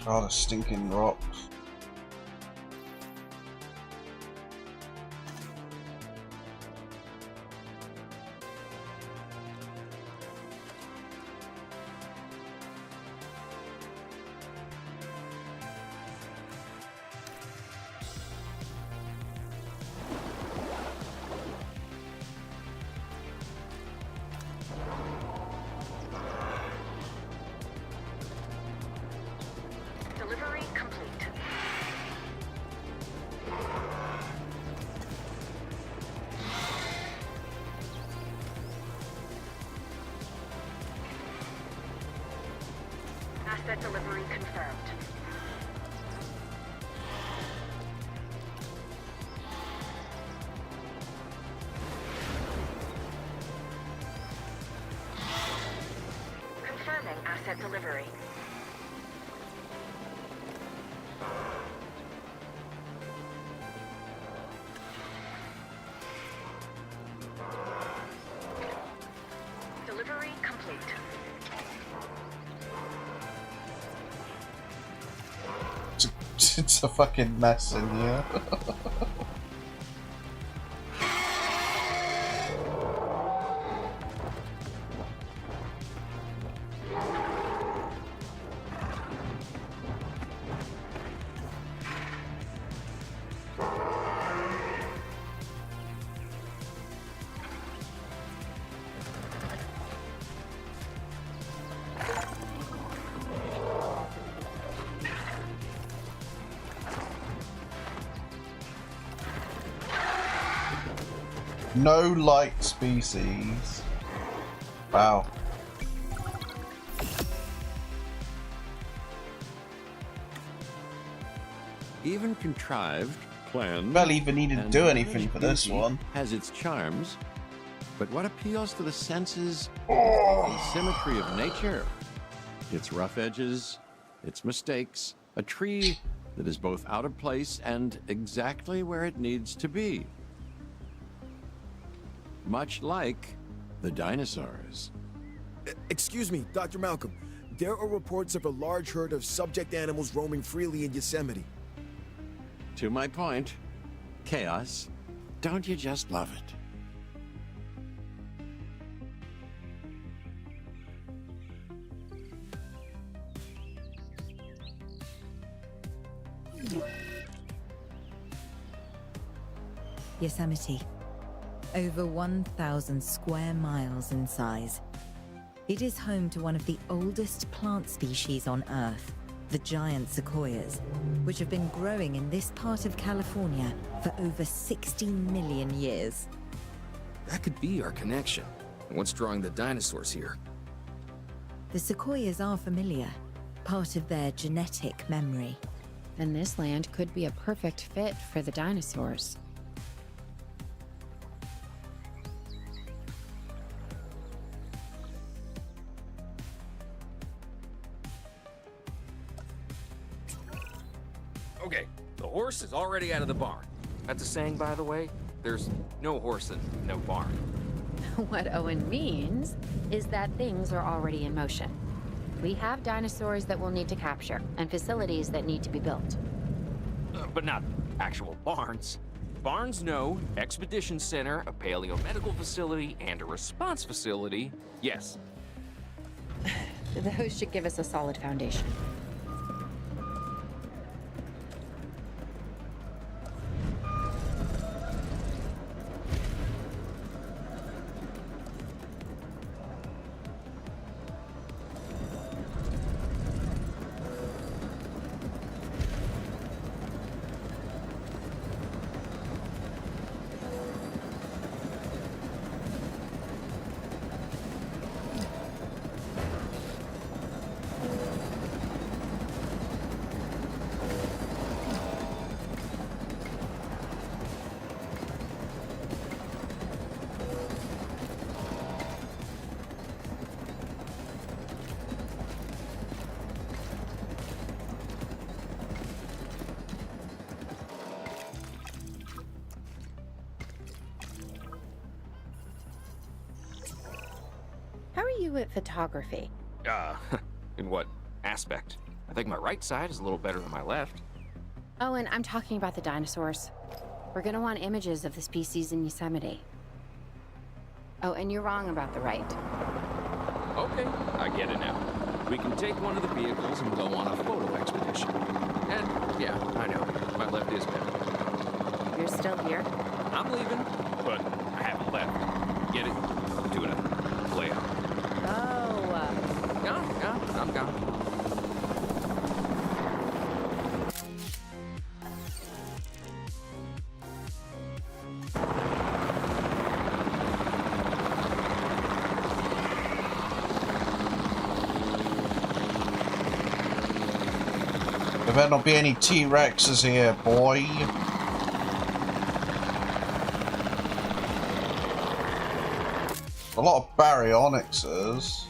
Oh, the stinking rocks.
Delivery complete. Asset delivery confirmed. Confirming asset delivery. Delivery complete.
It's a fucking mess in here. No light species. Wow.
even contrived, planned.
Barely even needed to
and
do anything for this
beauty
one.
Has its charms, but what appeals to the senses is the asymmetry of nature. Its rough edges, its mistakes, a tree that is both out of place and exactly where it needs to be. Much like the dinosaurs.
Excuse me, Dr. Malcolm. There are reports of a large herd of subject animals roaming freely in Yosemite.
To my point, chaos, don't you just love it?
Yosemite. Over 1,000 square miles in size. It is home to one of the oldest plant species on Earth, the giant sequoias, which have been growing in this part of California for over 60 million years.
That could be our connection. What's drawing the dinosaurs here?
The sequoias are familiar, part of their genetic memory.
And this land could be a perfect fit for the dinosaurs.
Okay, the horse is already out of the barn. That's a saying, by the way. There's no horse and no barn.
What Owen means is that things are already in motion. We have dinosaurs that we'll need to capture, and facilities that need to be built.
But not actual barns. Barns, no. Expedition center, a paleomedical facility, and a response facility. Yes.
Those should give us a solid foundation. How are you at photography?
In what aspect? I think my right side is a little better than my left.
Oh, and I'm talking about the dinosaurs. We're gonna want images of the species in Yosemite. Oh, and you're wrong about the right.
Okay, I get it now. We can take one of the vehicles and go on a photo expedition. And, yeah, I know, my left is better.
You're still here?
I'm leaving, but I haven't left. Get it? I'm doing a layout.
Oh.
Yeah, I'm gone.
There better not be any T-Rexes here, boy. A lot of baryonyxes.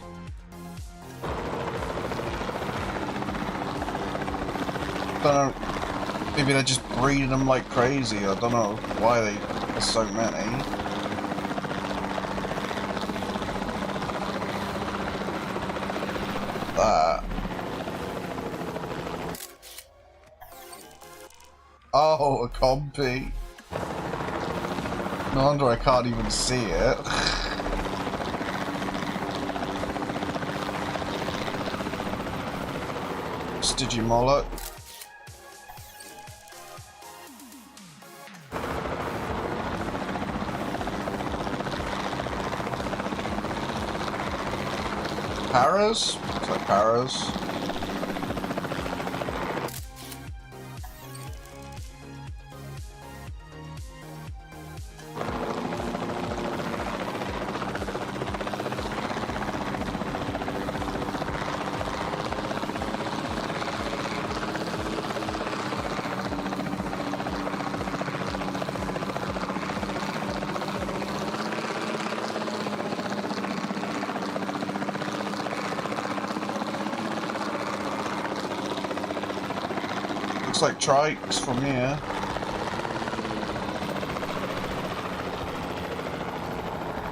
Don't know. Maybe they're just breeding them like crazy. I don't know why there's so many. That. Oh, a compy. No wonder I can't even see it. Digimollet. Paras? Looks like paras. looks like trikes from here.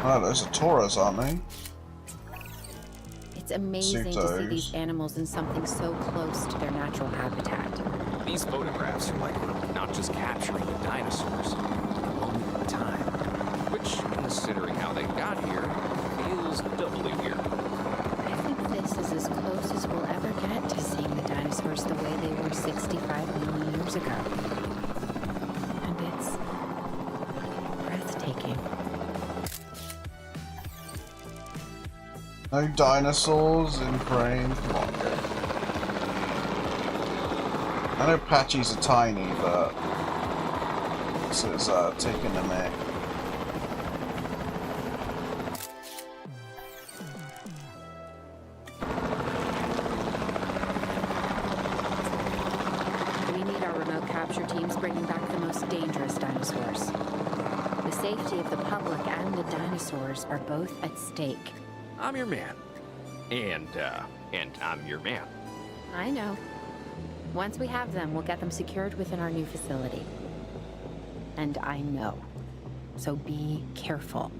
Oh, those are Tauras, aren't they?
It's amazing to see
Pseudos.
these animals in something so close to their natural habitat.
These photographs are like we're not just capturing the dinosaurs, but a moment in time. Which, considering how they got here, feels doubly weird.
I think this is as close as we'll ever get to seeing the dinosaurs the way they were 65 million years ago. And it's breathtaking.
No dinosaurs in frame. Come on, go. I know Patchies are tiny, but this is taking the neck.
We need our remote capture teams bringing back the most dangerous dinosaurs. The safety of the public and the dinosaurs are both at stake.
I'm your man. And I'm your man.
I know. Once we have them, we'll get them secured within our new facility. And I know. So be careful.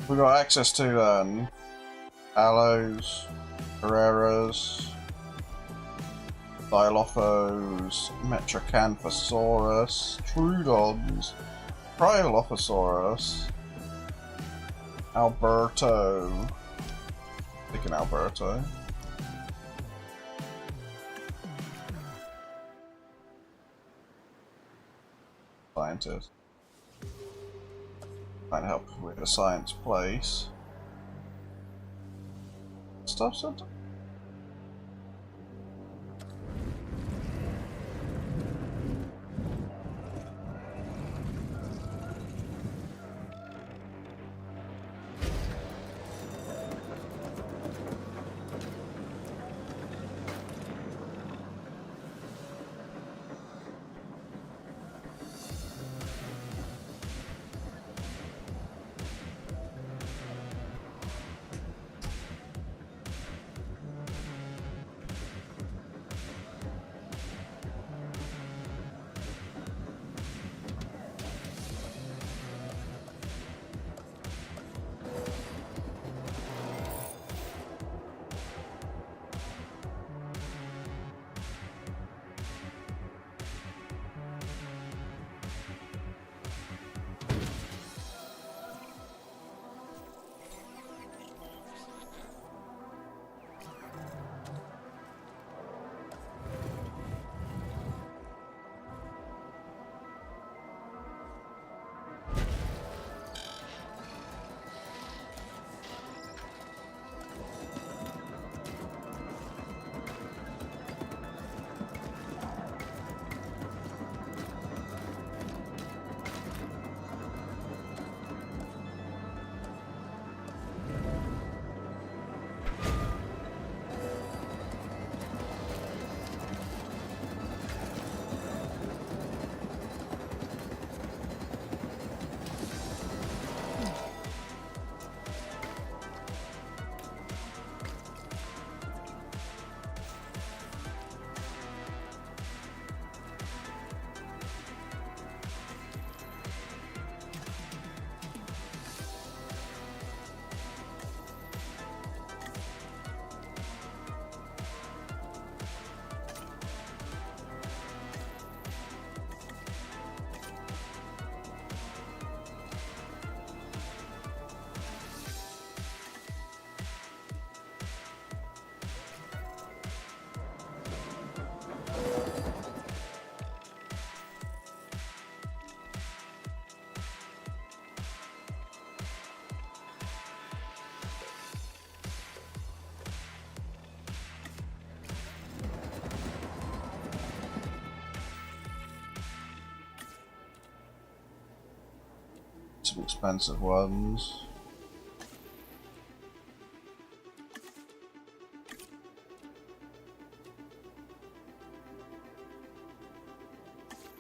We got access to Allos, Herreras, Dilophosaurus, Metracanthosaurus, Troodons, Prilophosaurus, Alberto. Thinking Alberto. Scientist. Might help with a science place. Stuff center? Some expensive ones.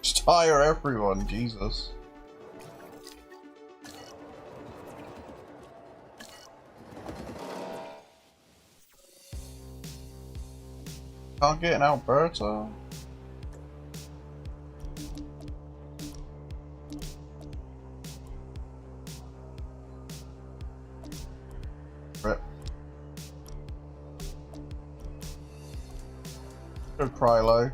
Just hire everyone, Jesus. Can't get an Alberta. Rip. Go Krylo.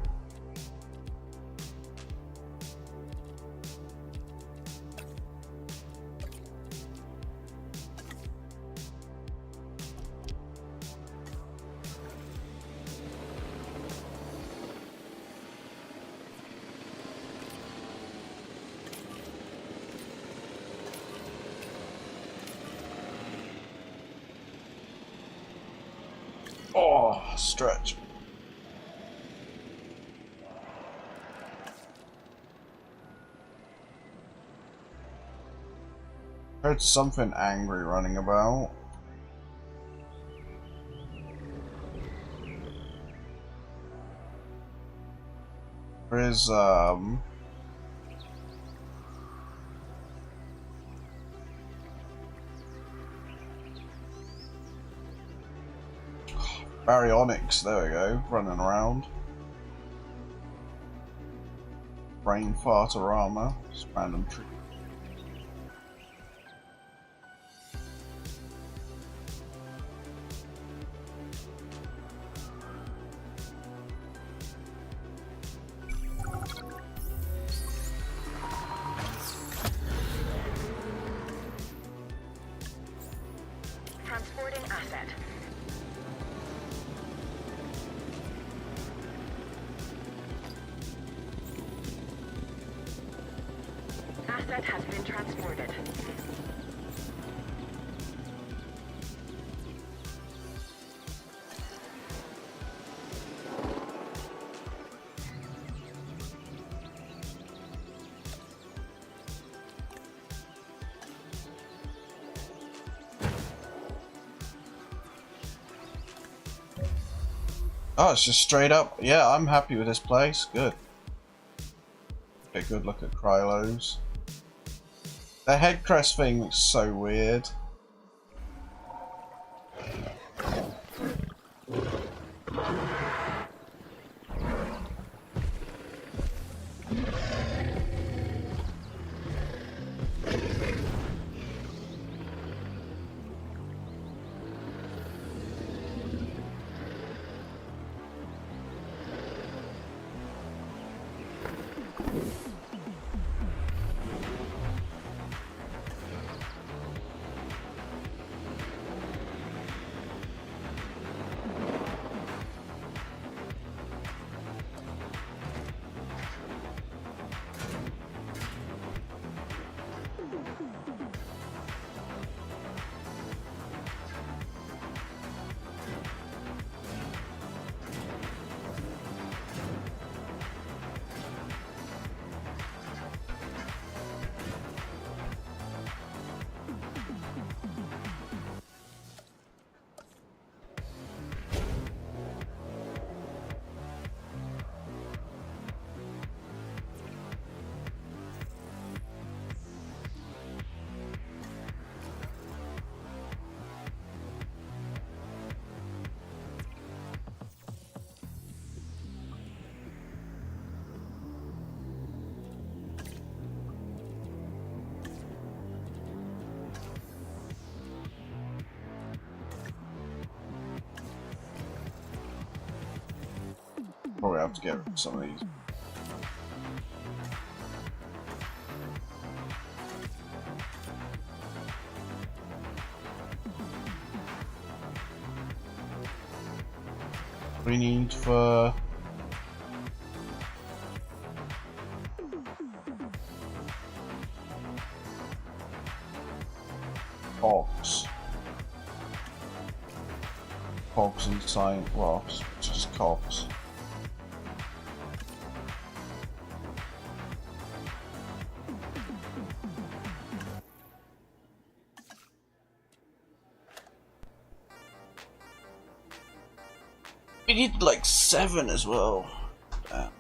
Oh, stretch. Heard something angry running about. There is Baryonyx, there we go, running around. Brain farter armor, just random tree.
Transporting asset. Asset has been transported.
Oh, it's just straight up. Yeah, I'm happy with this place. Good. Okay, good look at Krylos. The head crest thing looks so weird. Probably have to get rid of some of these. We need for cogs and science, well, just cogs. We need like 7 as well. Damn.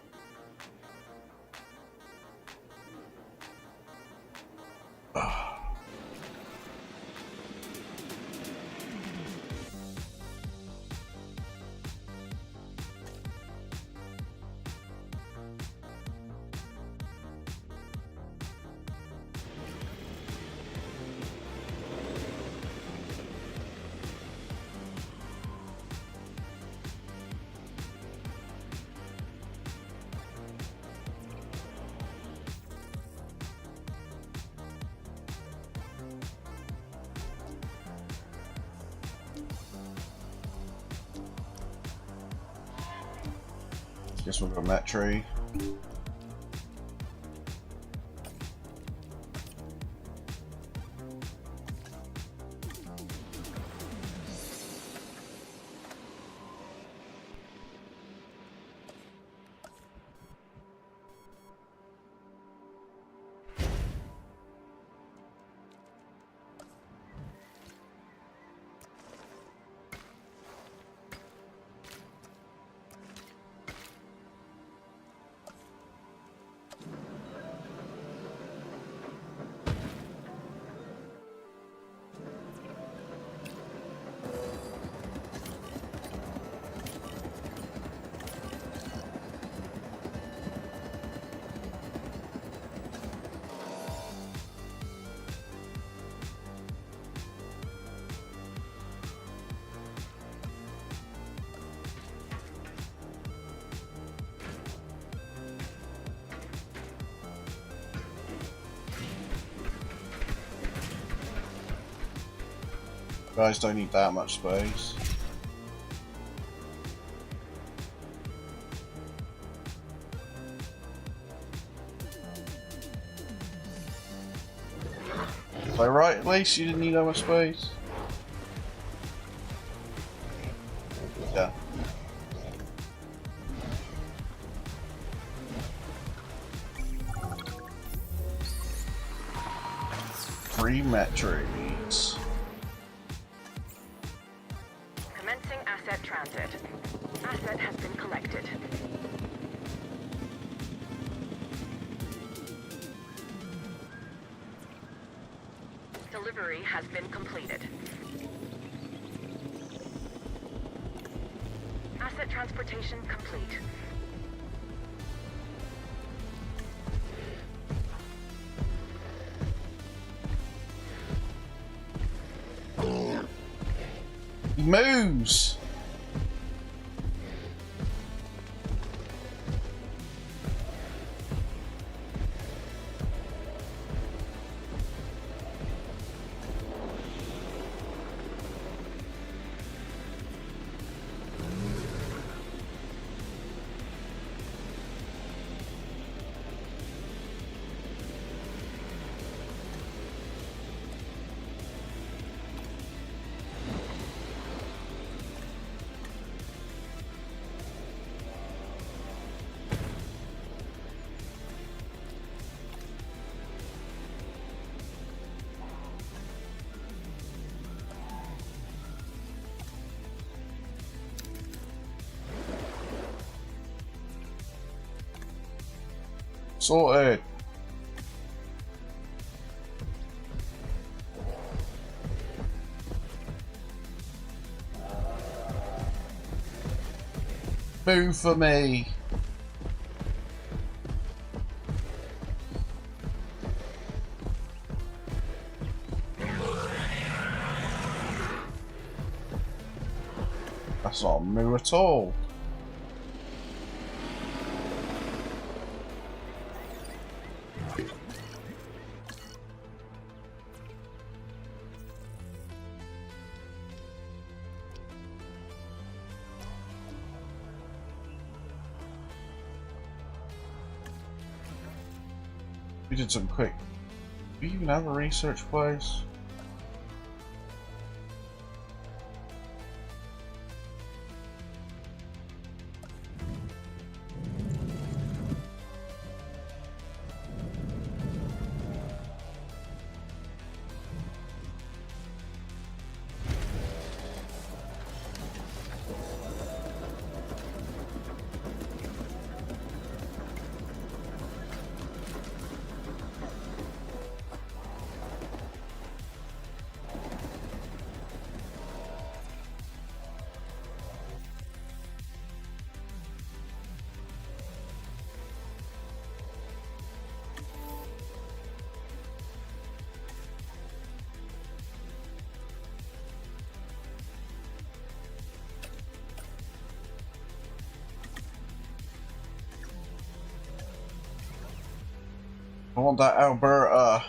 Guess we'll go Met Tree. Guys don't need that much space. Was I right, at least? You didn't need that much space? Yeah. Free metrics.
Commencing asset transit. Asset has been collected. Delivery has been completed. Asset transportation complete.
He moves! Sorted. Move for me. That's not a move at all. We did some quick. Do we even have a research place? I want that Alberta.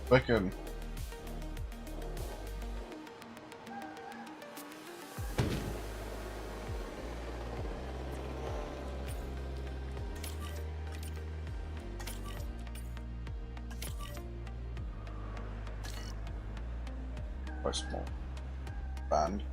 Wicked. Quite small band.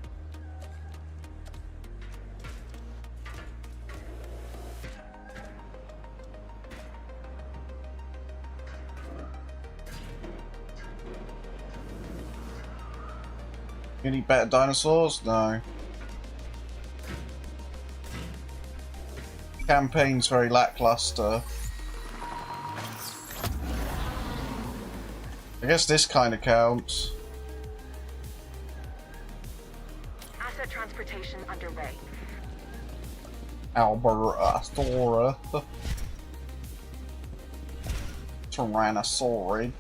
Any better dinosaurs? No. Campaign's very lackluster. I guess this kind of counts.
Asset transportation underway.
Alberta. Tyrannosaurid.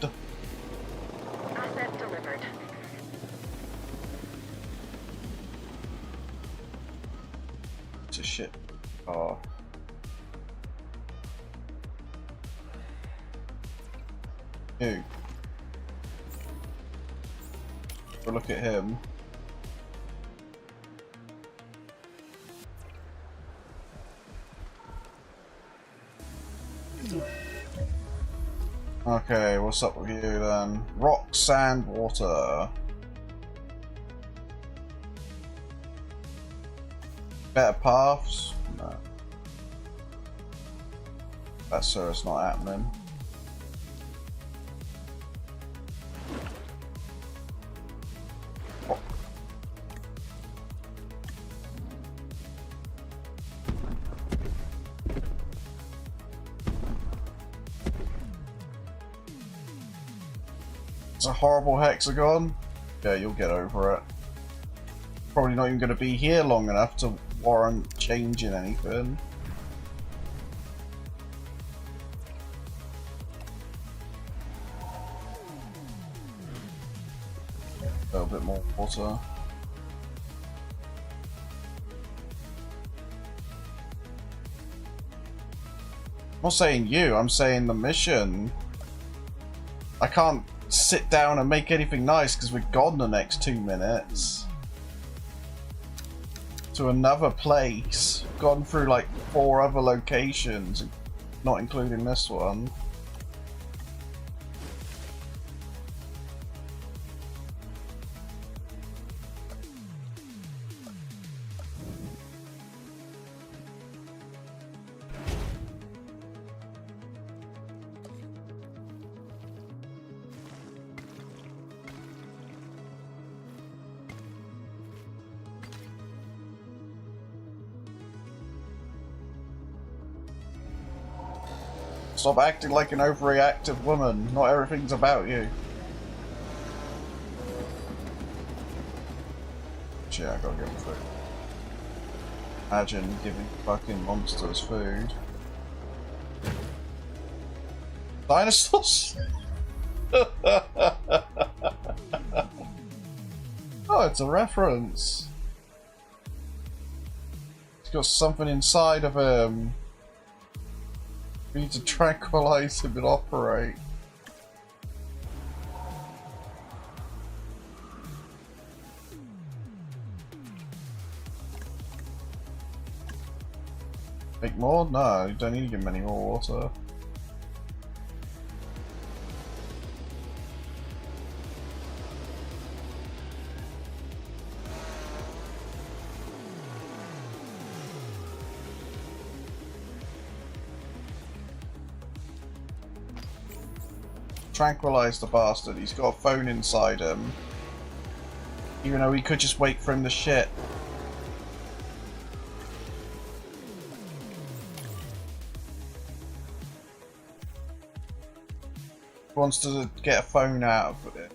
Asset delivered.
It's a shit. Oh. You. But look at him. Okay, what's up with you then? Rock, sand, water. Better paths? No. That sir is not happening. Oh. It's a horrible hexagon. Yeah, you'll get over it. Probably not even going to be here long enough to warrant changing anything. A little bit more water. I'm not saying you, I'm saying the mission. I can't sit down and make anything nice because we're gone the next 2 minutes. To another place. Gone through like 4 other locations, not including this one. Stop acting like an overreactive woman. Not everything's about you. Actually, I gotta give him food. Imagine giving fucking monsters food. Dinosaurs? Oh, it's a reference. He's got something inside of him. We need to tranquilize him and operate. Make more? No, you don't need to give him any more water. Tranquilize the bastard. He's got a phone inside him. Even though he could just wait for him to shit. Wants to get a phone out of it.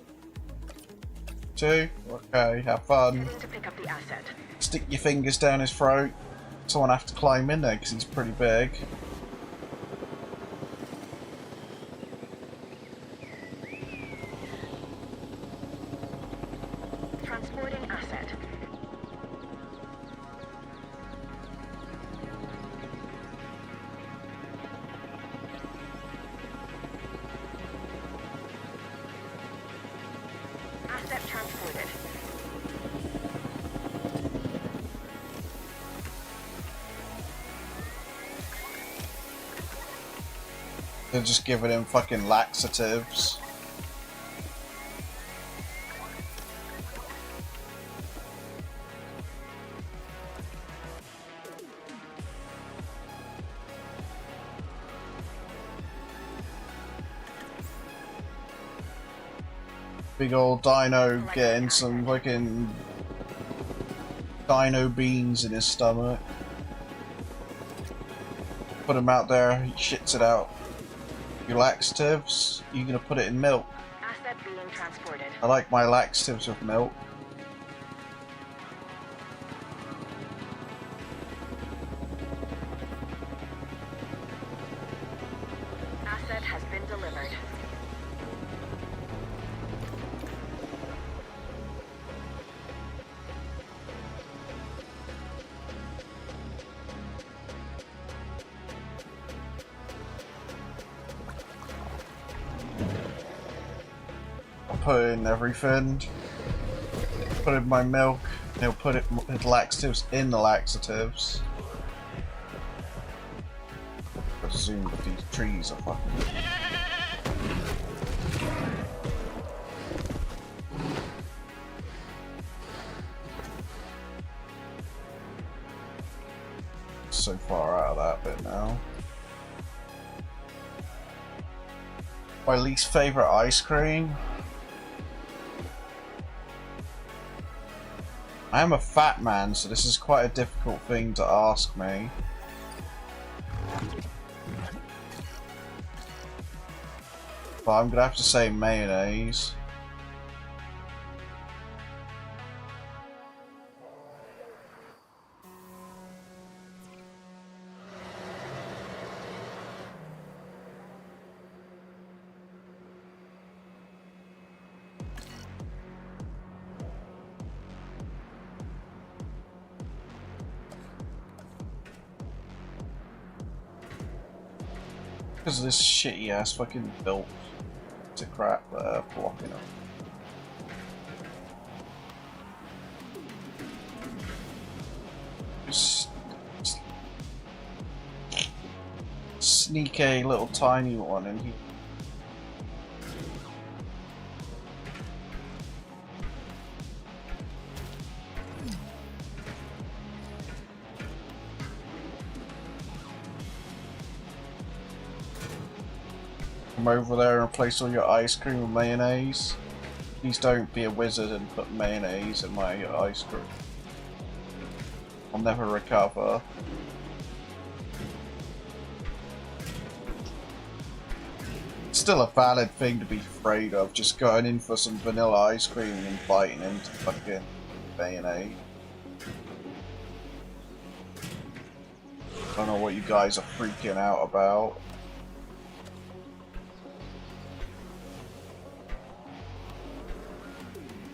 2? Okay, have fun.
To pick up the asset.
Stick your fingers down his throat. Someone have to climb in there because he's pretty big.
Transporting asset. Asset transported.
They're just giving him fucking laxatives. Big old dino getting some fucking dino beans in his stomach. Put him out there, he shits it out. Your laxatives, you're gonna put it in milk.
Asset being transported.
I like my laxatives with milk.
Asset has been delivered.
Put in everything. Put in my milk. He'll put it his laxatives in the laxatives. I presume that these trees are fucking. So far out of that bit now. My least favorite ice cream. I am a fat man, so this is quite a difficult thing to ask me. But I'm gonna have to say mayonnaise. Because of this shitty ass fucking built to crap there blocking them. Just sneak a little tiny one in here. Come over there and replace all your ice cream with mayonnaise. Please don't be a wizard and put mayonnaise in my ice cream. I'll never recover. It's still a valid thing to be afraid of, just going in for some vanilla ice cream and biting into fucking mayonnaise. Don't know what you guys are freaking out about.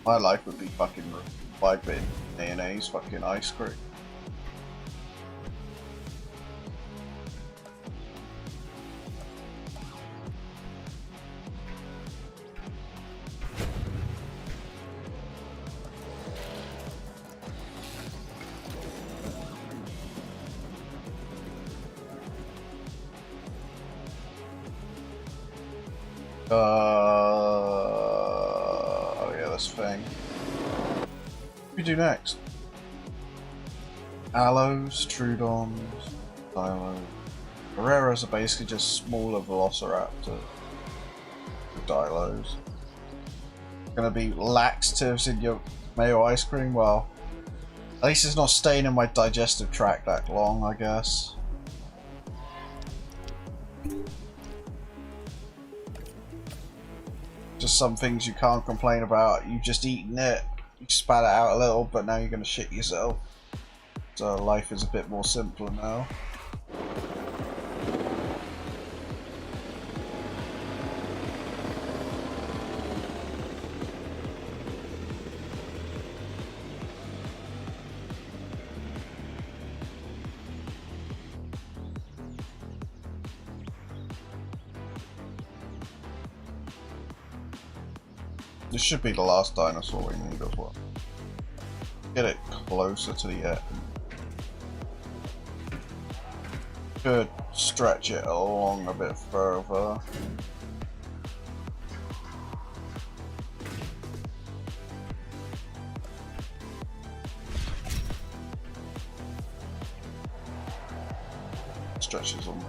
My life would be fucking vibing mayonnaise, fucking ice cream. Oh yeah, this thing. What do we do next? Allos, Trudons, Dilos. Barreras are basically just smaller velociraptors. The Dilos. Gonna be laxatives in your mayo ice cream? Well, at least it's not staying in my digestive tract that long, I guess. Just some things you can't complain about. You've just eaten it, you spat it out a little, but now you're gonna shit yourself. So life is a bit more simpler now. This should be the last dinosaur we need as well. Get it closer to the end. Could stretch it along a bit further. Stretches on.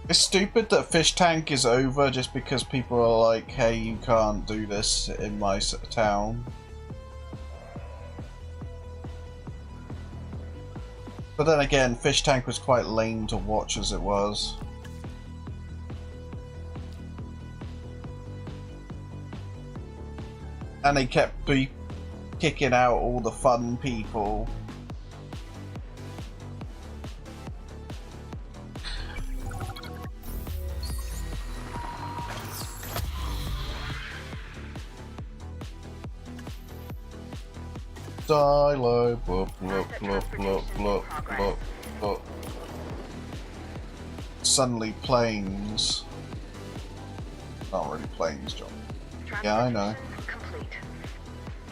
It's stupid that Fish Tank is over just because people are like, hey, you can't do this in my town. But then again, Fish Tank was quite lame to watch as it was. And they kept kicking out all the fun people. Dilo, blup, blup, blup, blup, blup, blup, blup. Suddenly planes. Not really planes, John. Yeah, I know.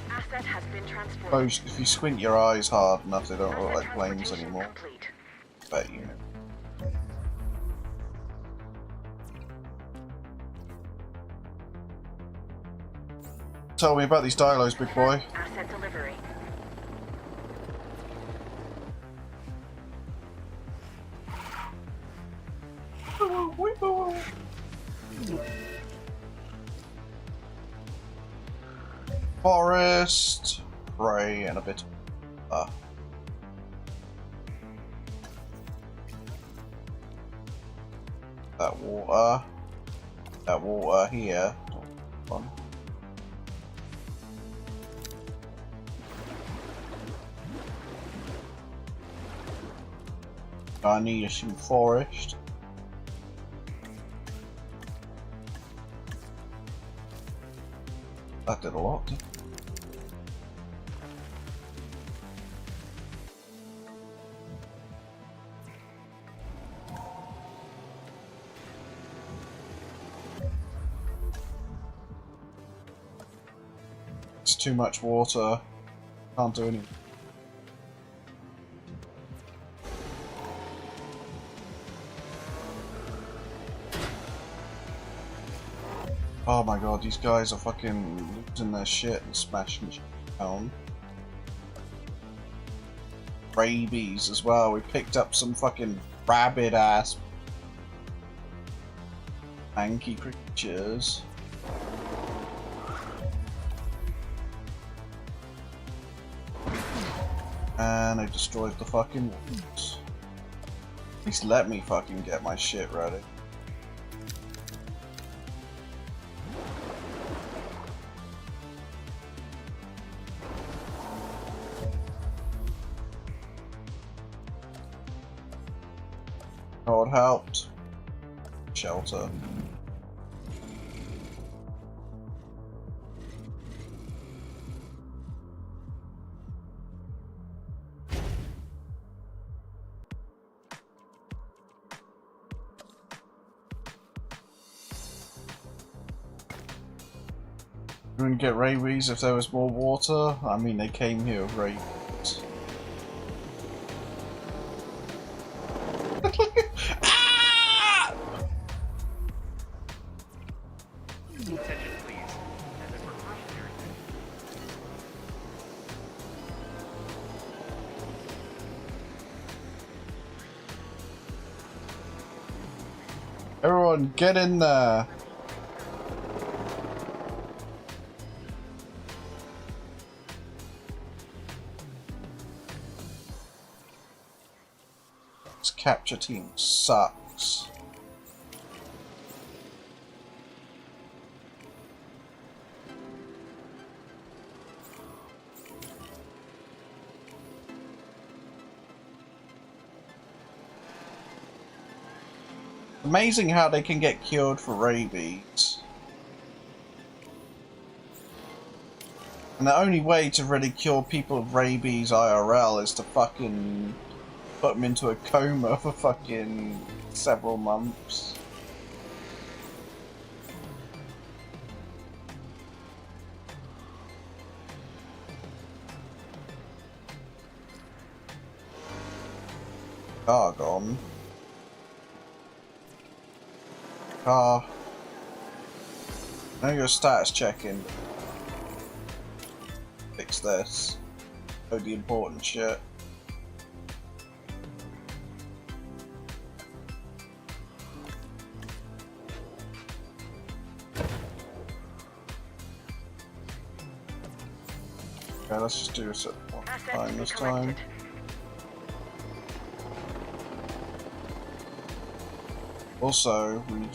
Asset has been transported.
Oh, if you squint your eyes hard enough, they don't look like planes anymore.
Complete.
Bet you know. Tell me about these Dilos, big boy.
Asset delivery.
Forest, prey, and a bit of that water here. Fun. I need some forest. That did a lot, didn't it? It's too much water. Can't do anything. Oh my god, these guys are fucking losing their shit and smashing shit down. Rabies as well. We picked up some fucking rabid ass manky creatures. And they destroyed the fucking woods. At least let me fucking get my shit ready. God helped. Shelter. You wouldn't get rabies if there was more water? I mean, they came here with rabies. Ah!
Attention, please. As a precautionary measure.
Everyone, get in there! This capture team sucks. Amazing how they can get cured for rabies. And the only way to really cure people of rabies IRL is to fucking put them into a coma for fucking several months. Car gone. Car. Now your status checking. Fix this. Oh, the important shit. Okay, let's just do this at one time this time. Also, we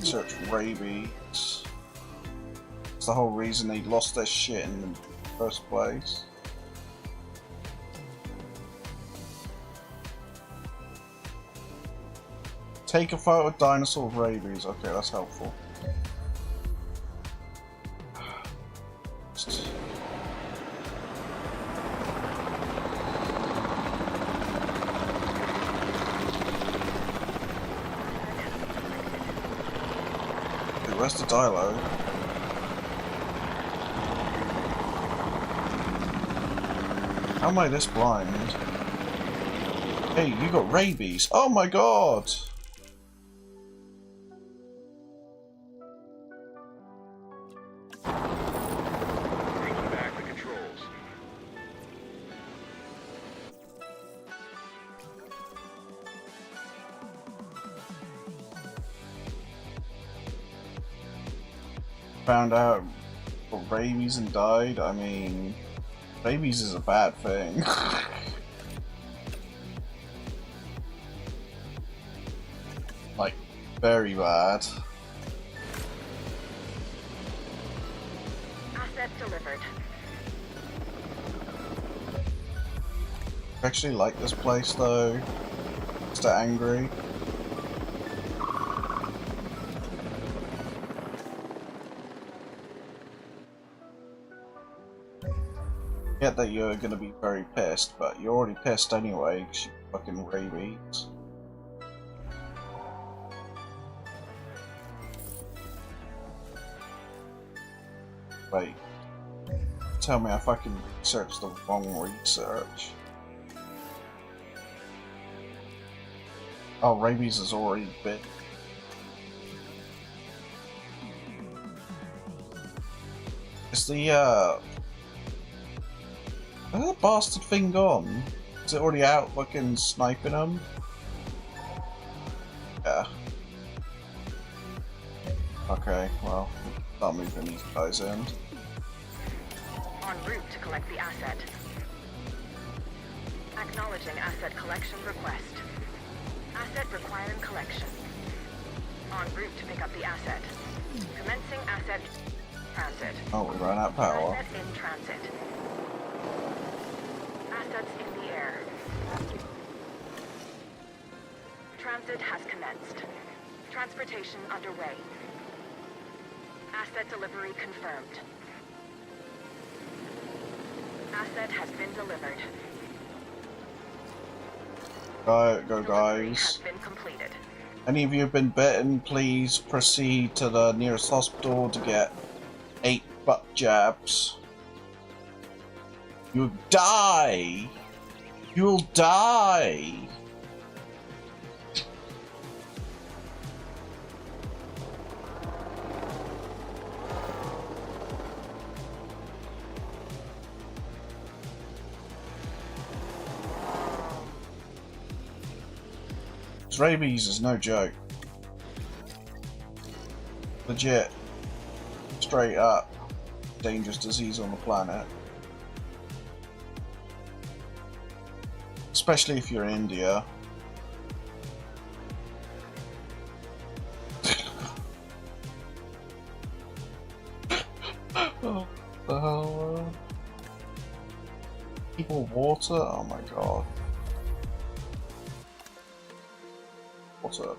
search rabies. It's the whole reason they lost their shit in the first place. Take a photo of dinosaur with rabies. Okay, that's helpful. Where's the dialogue? How am I this blind? Hey, you got rabies! Oh my god!
Bringing back the controls.
Found out got rabies and died. I mean, rabies is a bad thing. Like, very bad.
Asset delivered.
I actually like this place though. Just angry. Get that you're gonna be very pissed, but you're already pissed anyway, because you fucking rabies. Wait. Tell me I fucking researched the wrong research. Oh, rabies is already bit. Is the where's the bastard thing gone? Is it already out fucking sniping them? Yeah. Okay, well, start moving these guys in.
En route to collect the asset. Acknowledging asset collection request. Asset requiring collection. En route to pick up the asset. Commencing asset transit.
Oh, we ran out of power.
Asset in transit. Assets in the air. Transit has commenced. Transportation underway. Asset delivery confirmed. Asset has been delivered.
Go
Delivery
guys.
has been completed.
Any of you have been bitten, please proceed to the nearest hospital to get 8 butt jabs. You'll die! You'll die! Rabies is no joke. Legit. Straight up. Dangerous disease on the planet. Especially if you're in India. Oh, the hell? People water? Oh my god. Water.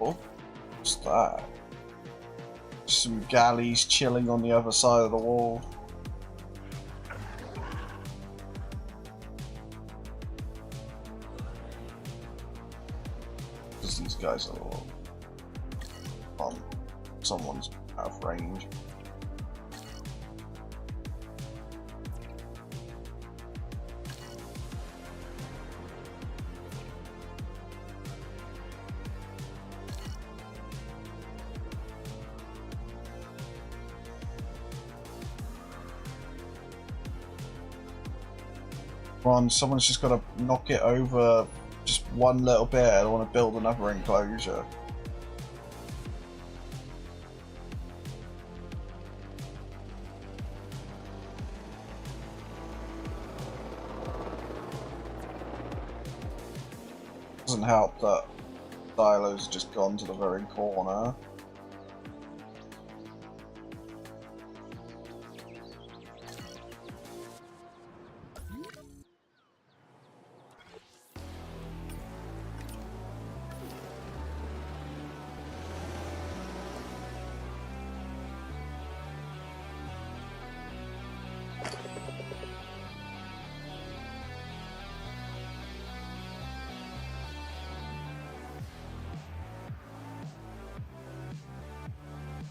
Oh, what's that? Some galleys chilling on the other side of the wall. Because these guys are all on someone's out of range. On, someone's just got to knock it over just one little bit. I want to build another enclosure. Doesn't help that silos just gone to the very corner.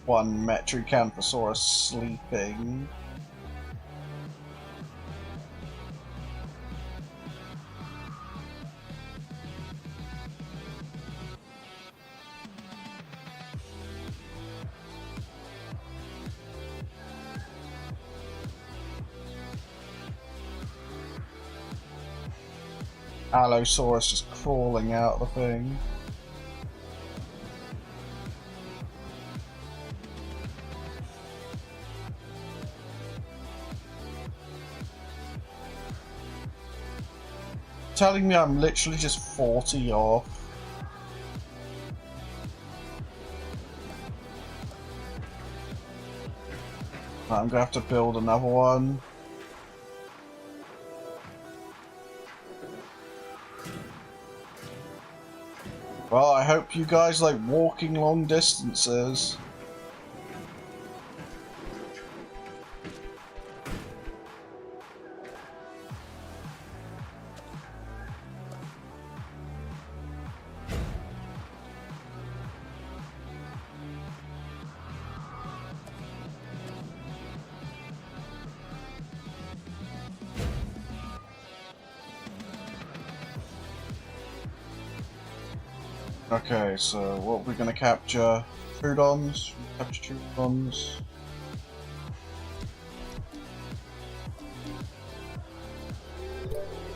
One Metricanthosaurus sleeping. Allosaurus just crawling out of the thing. Telling me I'm literally just 40 off. I'm gonna have to build another one. Well, I hope you guys like walking long distances. Okay, so what are we gonna capture? Trudons? Capture Trudons.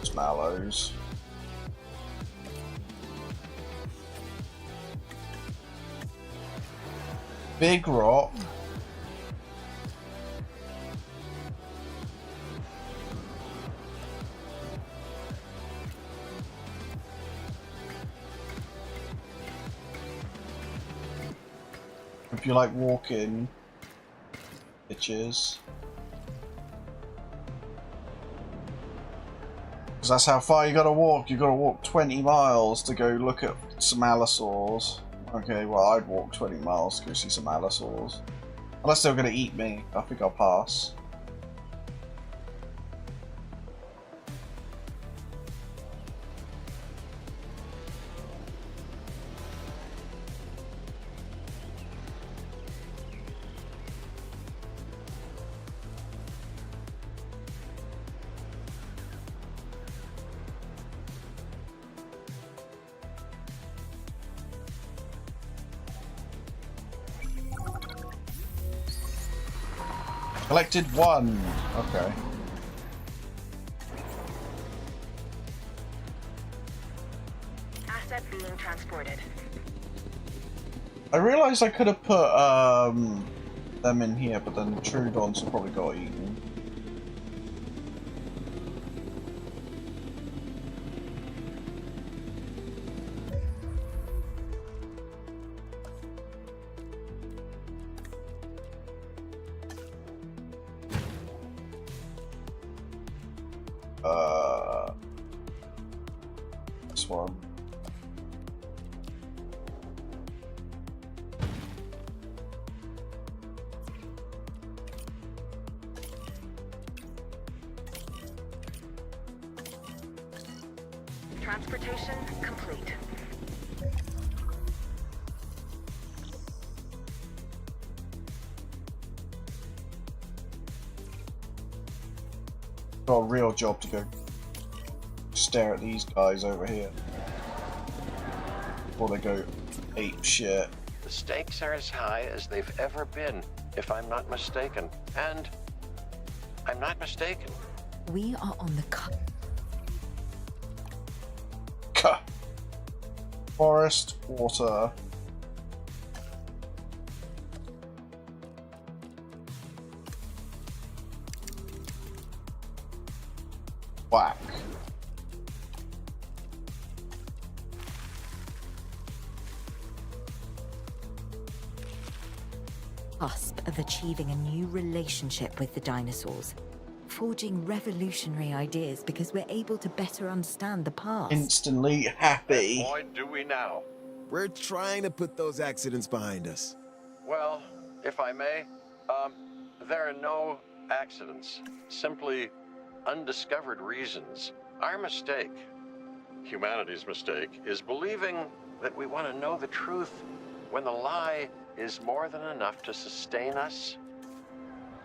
It's mallows. Big rock. you like walking, bitches. Because that's how far you gotta walk. You gotta walk 20 miles to go look at some allosaurs. Okay, well, I'd walk 20 miles to go see some allosaurs. Unless they're gonna eat me, I think I'll pass. Collected 1. Okay.
Asset being transported.
I realised I could have put them in here, but then the Trudons have probably got eaten. This one.
Transportation complete.
Got a real job to go stare at these guys over here before they go ape shit.
The stakes are as high as they've ever been, if I'm not mistaken. And I'm not mistaken.
We are on the
Forest, water. Whack.
cusp of achieving a new relationship with the dinosaurs, forging revolutionary ideas because we're able to better understand the past.
Instantly happy.
What point do we now?
We're trying to put those accidents behind us.
Well, if I may, there are no accidents, simply undiscovered reasons. Our mistake, humanity's mistake, is believing that we want to know the truth when the lie is more than enough to sustain us.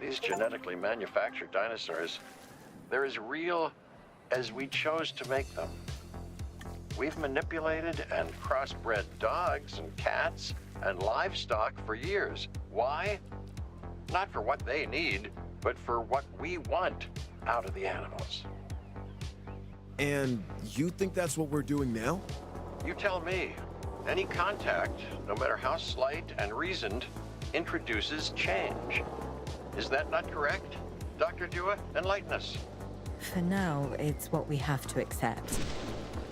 These genetically manufactured dinosaurs, they're as real as we chose to make them. We've manipulated and crossbred dogs and cats and livestock for years. Why? Not for what they need, but for what we want out of the animals.
And you think that's what we're doing now?
You tell me. Any contact, no matter how slight and reasoned, introduces change. Is that not correct? Dr. Dua, enlighten us.
For now, it's what we have to accept.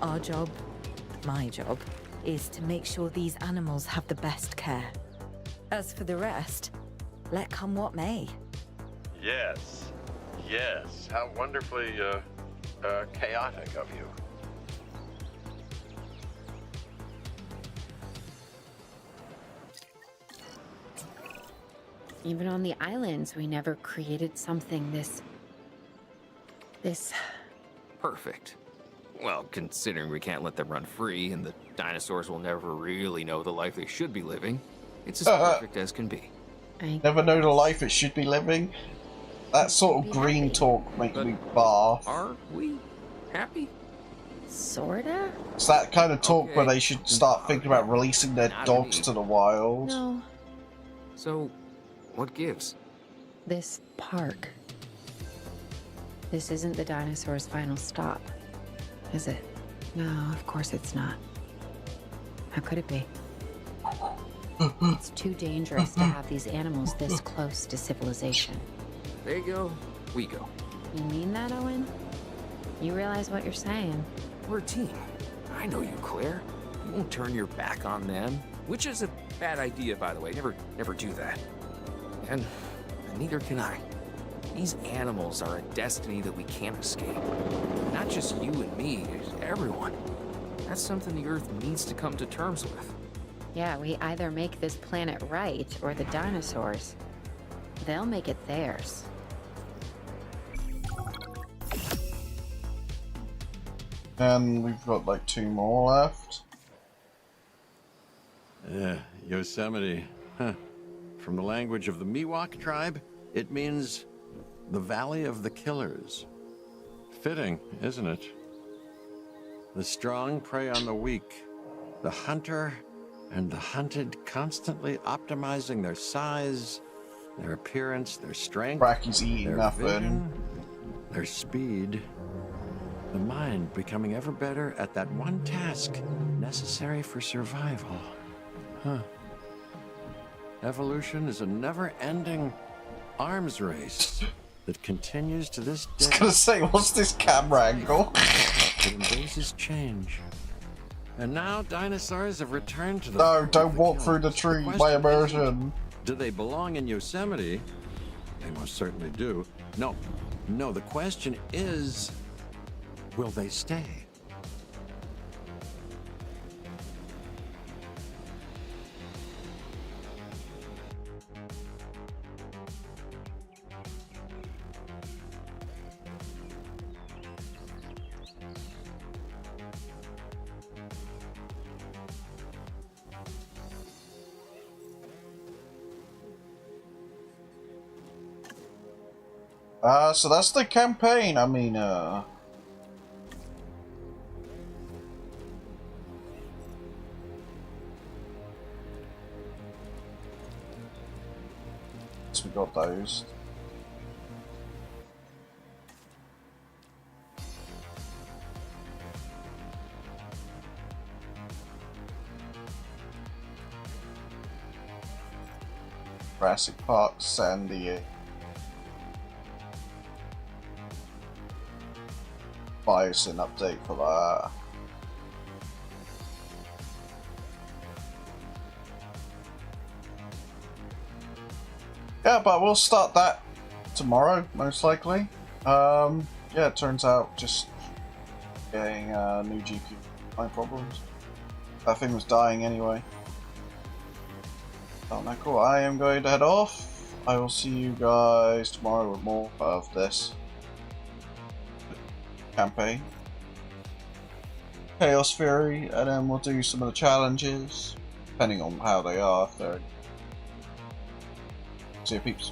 Our job, my job, is to make sure these animals have the best care. As for the rest, let come what may.
Yes. Yes. How wonderfully, chaotic of you.
Even on the islands, we never created something this...
Perfect. Well, considering we can't let them run free, and the dinosaurs will never really know the life they should be living, it's as perfect as can be.
Never know the life it should be living? That sort of green talk makes me barf.
Are we happy?
Sorta?
It's that kind of talk where
Okay.
they should start thinking about releasing their
Not
dogs
me.
to the wild.
No.
So, what gives?
This park. This isn't the dinosaur's final stop, is it? No, of course it's not. How could it be? It's too dangerous to have these animals this close to civilization.
They go, we go.
You mean that, Owen? You realize what you're saying?
We're a team. I know you, Claire. You won't turn your back on them, which is a Bad idea, by the way. Never do that. And neither can I. These animals are a destiny that we can't escape. Not just you and me, everyone. That's something the Earth needs to come to terms with.
Yeah, we either make this planet right, or the dinosaurs. They'll make it theirs.
And we've got like 2 more left.
Yeah, Yosemite. Huh. From the language of the Miwok tribe, it means the Valley of the Killers. Fitting, isn't it? The strong prey on the weak. The hunter and the hunted constantly optimizing their size, their appearance, their strength,
Bracky's eating
their
nothing.
vision, their speed. The mind becoming ever better at that one task necessary for survival. Huh. Evolution is a never-ending arms race that continues to this day.
I was gonna say, what's this camera angle?
It embraces change. And now dinosaurs have returned to the...
No, don't walk through the tree, my immersion.
Do they belong in Yosemite? They most certainly do. No, the question is, will they stay?
So that's the campaign. I mean, so we got those. Jurassic Park, San Diego. Fri-Sun update for that. Yeah, but we'll start that tomorrow, most likely. Yeah, it turns out just getting a new GPU, no problems. That thing was dying anyway. Oh no, cool. I am going to head off. I will see you guys tomorrow with more of this campaign. Chaos Fury, and then we'll do some of the challenges, depending on how they are. If they're... See you peeps.